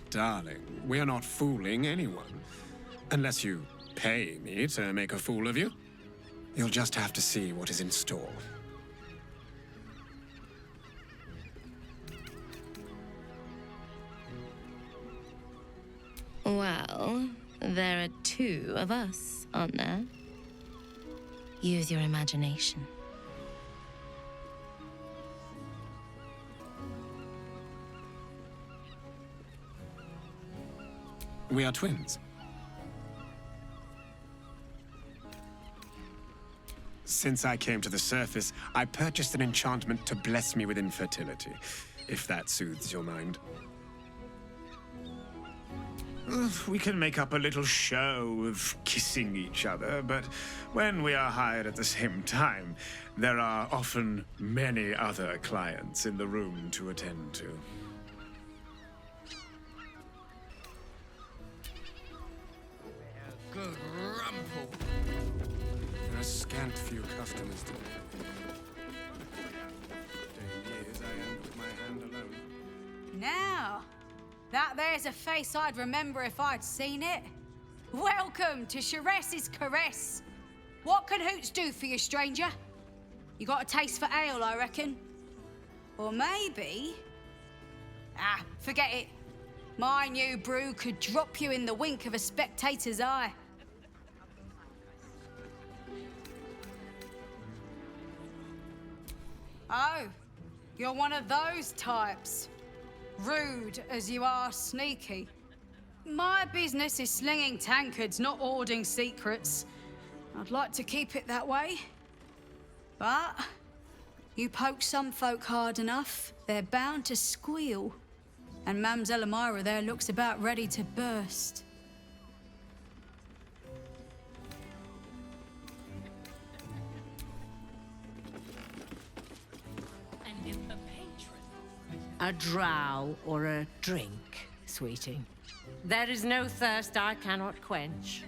Darling, we're not fooling anyone. Unless you pay me to make a fool of you. You'll just have to see what is in store. Well, there are two of us, aren't there? Use your imagination. We are twins. Since I came to the surface, I purchased an enchantment to bless me with infertility, if that soothes your mind. We can make up a little show of kissing each other, but when we are hired at the same time, there are often many other clients in the room to attend to. Good rumple. There are scant few customers today. After years, I end with my hand alone. Now, that there's a face I'd remember if I'd seen it. Welcome to Sharess's Caress. What can Hoots do for you, stranger? You got a taste for ale, I reckon? Or maybe... Ah, forget it. My new brew could drop you in the wink of a spectator's eye. Oh, you're one of those types. Rude as you are sneaky. My business is slinging tankards, not hoarding secrets. I'd like to keep it that way. But you poke some folk hard enough, they're bound to squeal. And Mamselle Elmira there looks about ready to burst. A drow or a drink, sweeting? There is no thirst I cannot quench.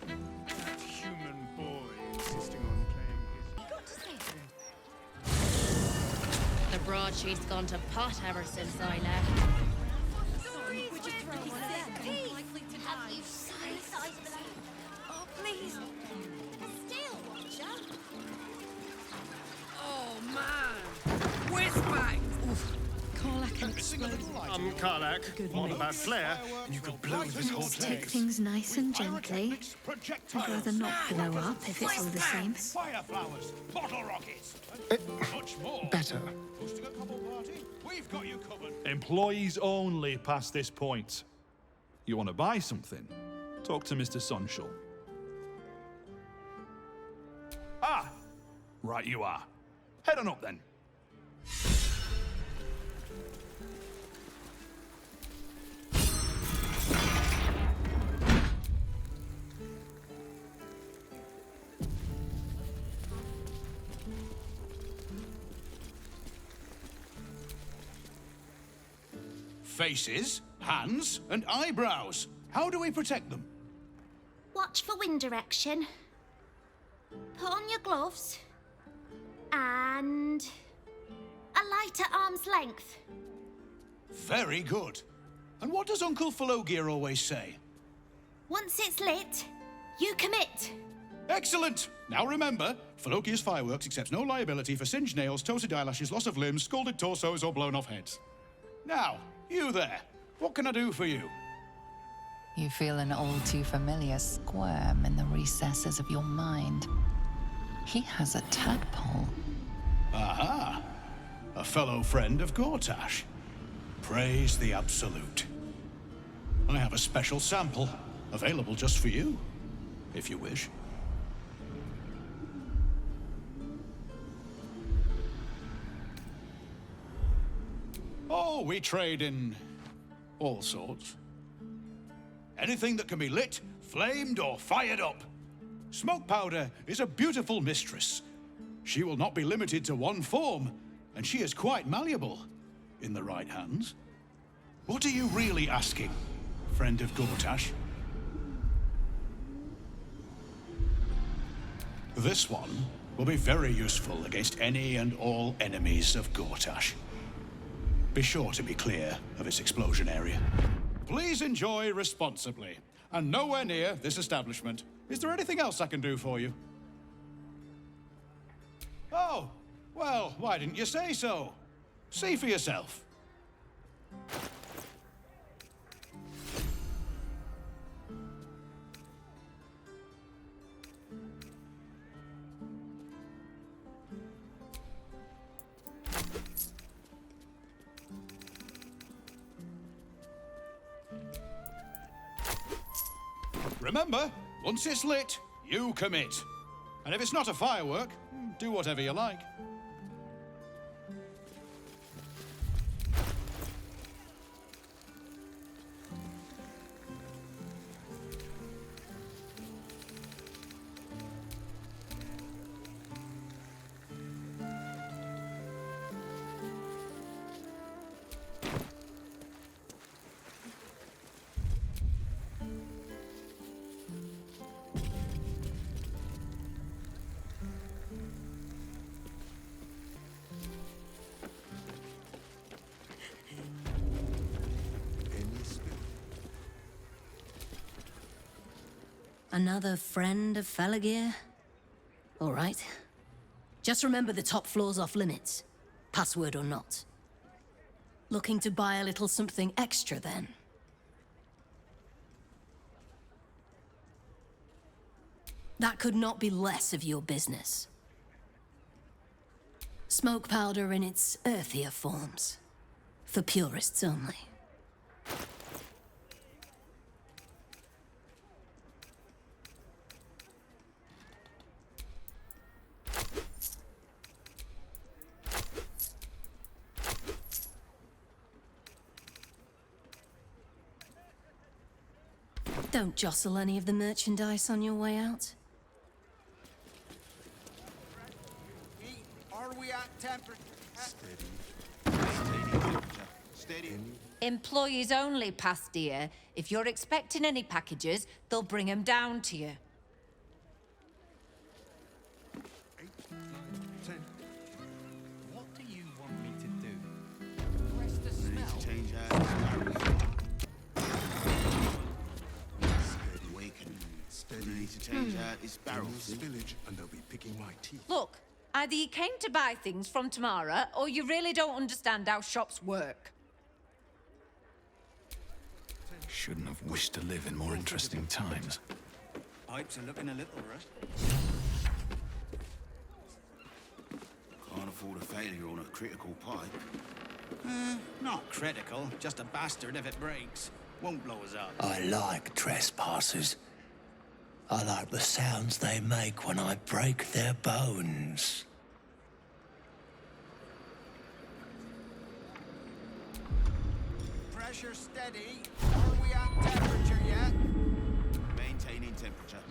That human boy insisting on playing his... The broadsheet's gone to pot ever since I left. Have you seen Oh, please. Still, Watcher. Oh, man! Whiz-bang! Karlach can explode. Karlach, all about flair, and you could blow this whole Let's place. take things nice and gently. I'd rather not blow up if it's all the same. Fireflowers, bottle rockets, much more. Better. Hosting a couple party? We've got you covered. Employees only past this point. You want to buy something? Talk to Mr. Sonshall. Ah! Right you are. Head on up then. faces, hands, and eyebrows. How do we protect them? Watch for wind direction. Put on your gloves. And a light at arm's length. Very good. And what does Uncle Philogir always say? Once it's lit, you commit. Excellent! Now remember, Philogir's Fireworks accepts no liability for singed nails, toasted eyelashes, loss of limbs, scalded torsos, or blown off heads. Now, you there. What can I do for you? You feel an all too familiar squirm in the recesses of your mind. He has a tadpole. Aha! A fellow friend of Gortash. Praise the Absolute. I have a special sample, available just for you, if you wish. Oh, we trade in all sorts. Anything that can be lit, flamed, or fired up. Smoke powder is a beautiful mistress. She will not be limited to one form, and she is quite malleable in the right hands. What are you really asking, friend of Gortash? This one will be very useful against any and all enemies of Gortash. Be sure to be clear of its explosion area. Please enjoy responsibly, and nowhere near this establishment. Is there anything else I can do for you? Oh, well, why didn't you say so? See for yourself. Remember, once it's lit, you commit. And if it's not a firework, do whatever you like. Another friend of Felagir? All right. Just remember the top floor's off limits, password or not. Looking to buy a little something extra, then? That could not be less of your business. Smoke powder in its earthier forms. For purists only. Don't jostle any of the merchandise on your way out. Are we at temperature? Steady. Employees only, Pastia. If you're expecting any packages, they'll bring them down to you. 8, 9, 10. What do you want me to do? Press the smell. Change out. Steady. To change out this barrel. Spillage, and they'll be picking my teeth. Look, either you came to buy things from Tamara, or you really don't understand how shops work. Shouldn't have wished to live in more interesting times. Pipes are looking a little rushed. Can't afford a failure on a critical pipe. Not critical, just a bastard if it breaks. Won't blow us up. I like trespassers. I like the sounds they make when I break their bones. Pressure steady. Are we at temperature yet? Maintaining temperature.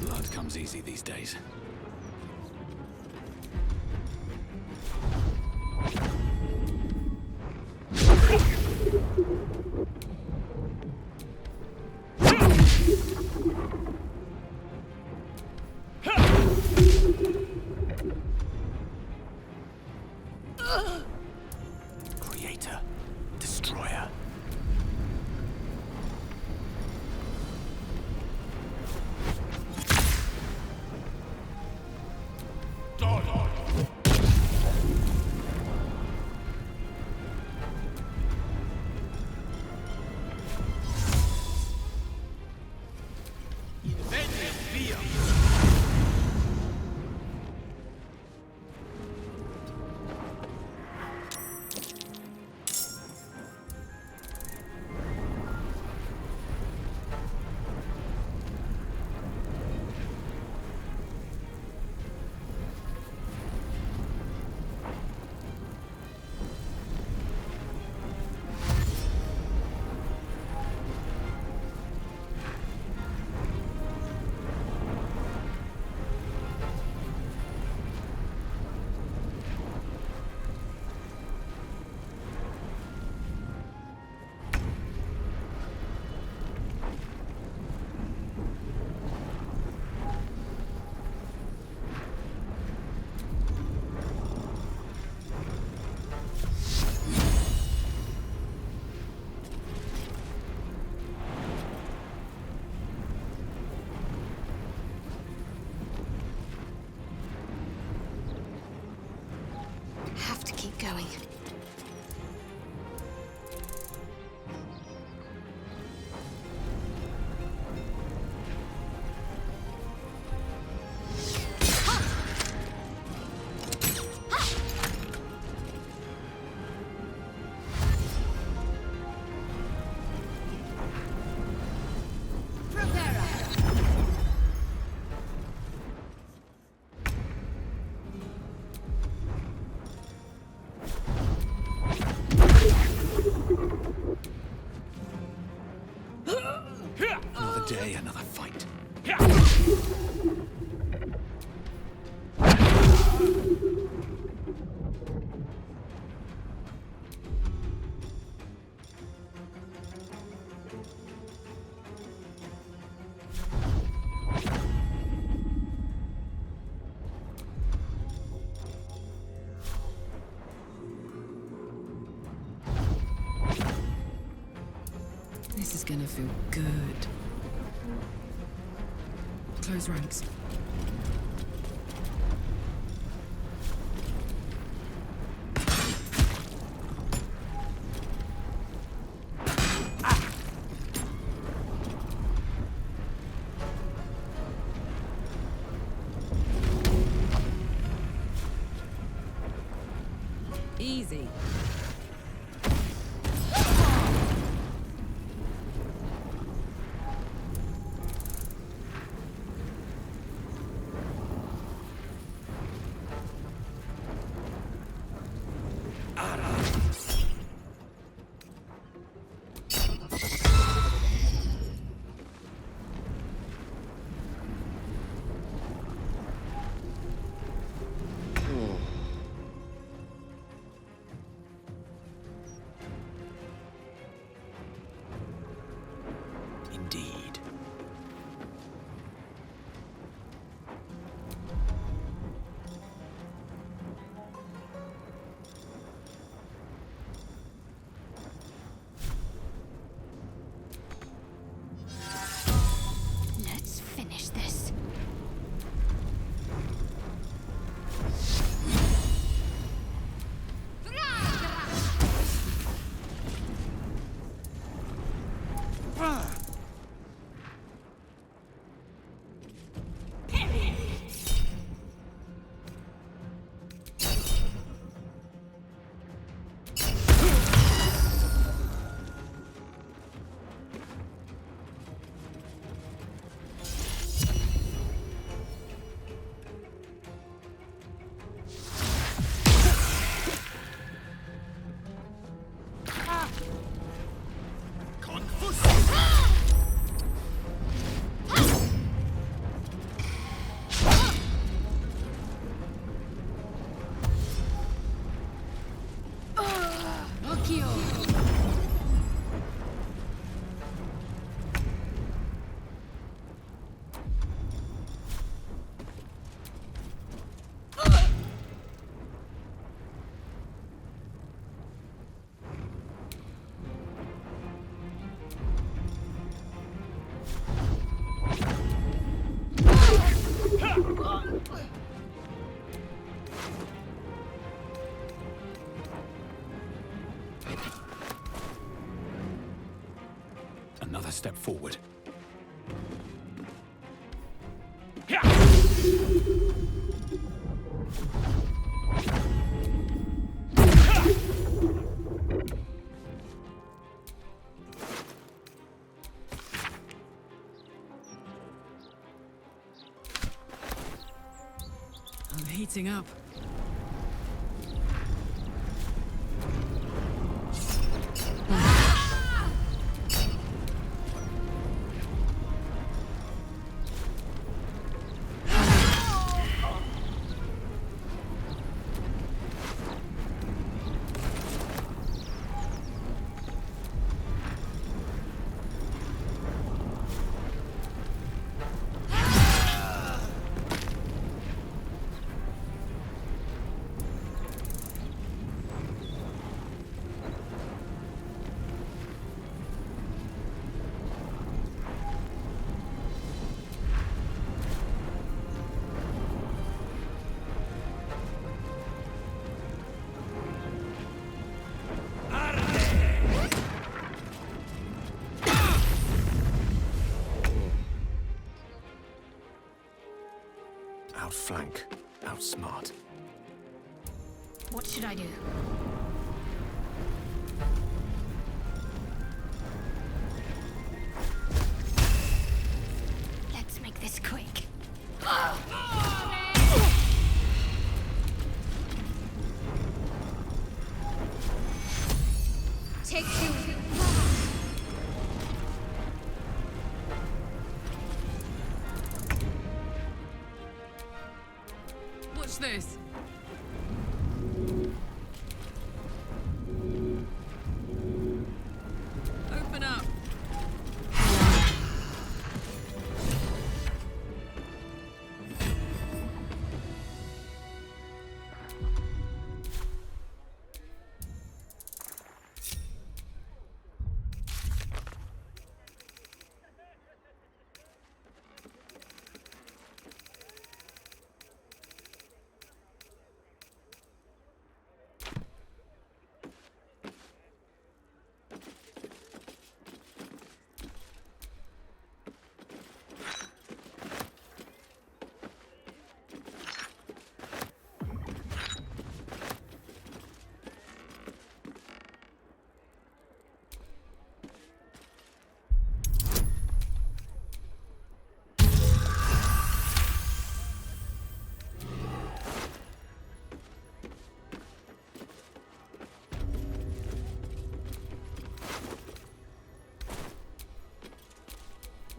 Blood comes easy these days. Creator, destroyer. Have to keep going. Another day, another fight. This is gonna feel good. Close ranks. Easy. another step forward. I'm heating up. Outflank, outsmart. What should I do? Let's make this quick. Take two. Watch this. Open up.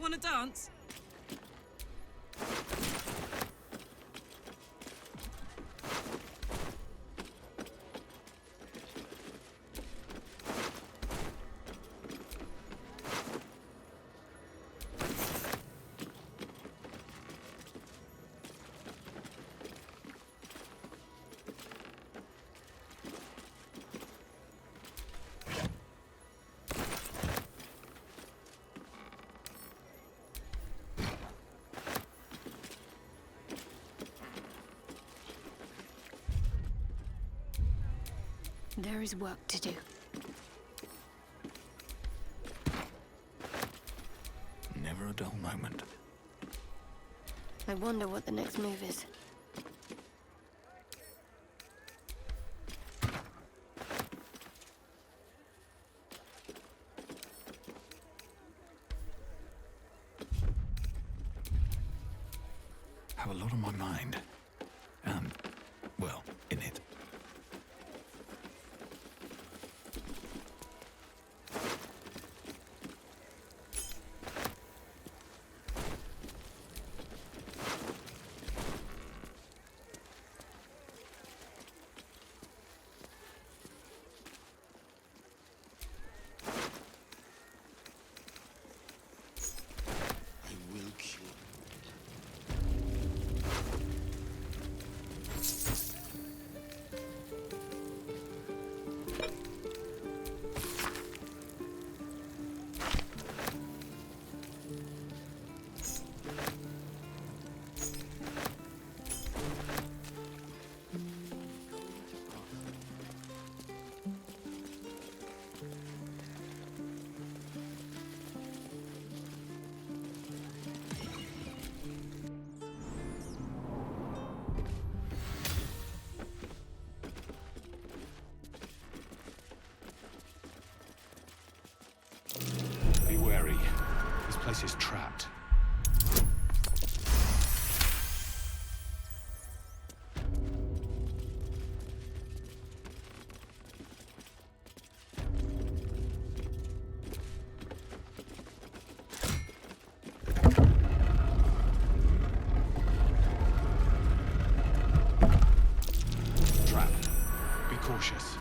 Wanna dance? There is work to do. Never a dull moment. I wonder what the next move is. Have a lot on my mind. Well, in it. place is trapped. Trapped. Be cautious.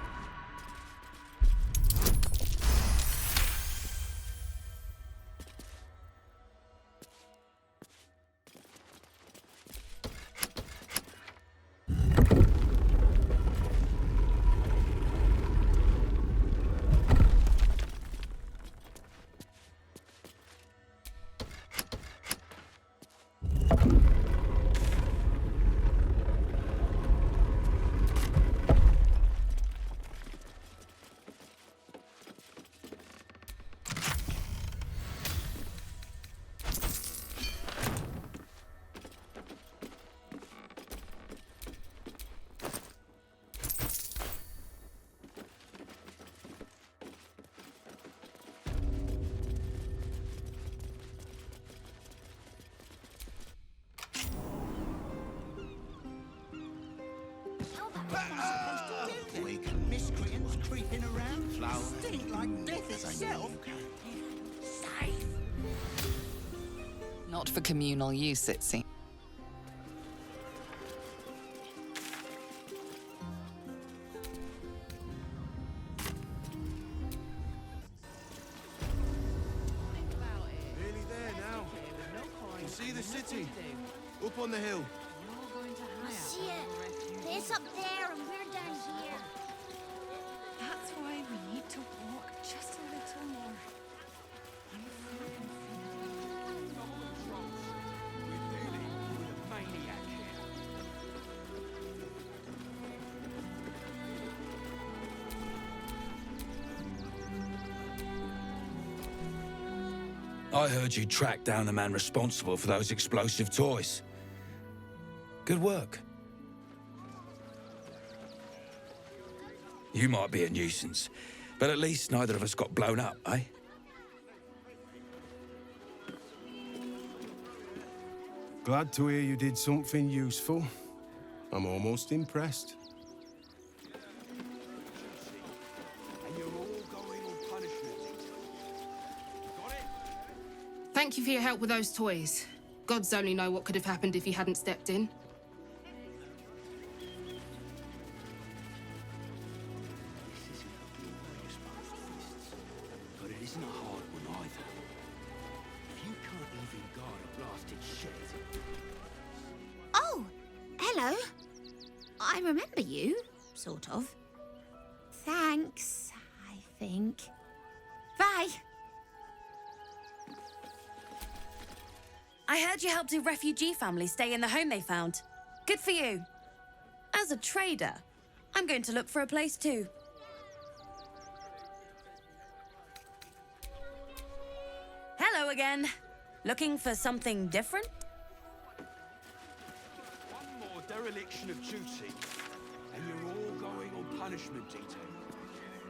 Miscreants creeping around, stink like death itself. Safe. Not for communal use, it seems. Nearly there now. You see the city? Up on the hill. I see it. It's up there and we're down here. That's why we need to walk just a little more. I heard you tracked down the man responsible for those explosive toys. Good work. You might be a nuisance, but at least neither of us got blown up, eh? Glad to hear you did something useful. I'm almost impressed. Thank you for your help with those toys. Gods only know what could have happened if you hadn't stepped in. But it isn't a hard one either. If you can't even guard a blasted shed. Oh, hello. I remember you, sort of. Thanks, I think. Bye. I heard you helped a refugee family stay in the home they found. Good for you. As a trader, I'm going to look for a place too. Hello again. Looking for something different? One more dereliction of duty, and you're all going on punishment, Ethel.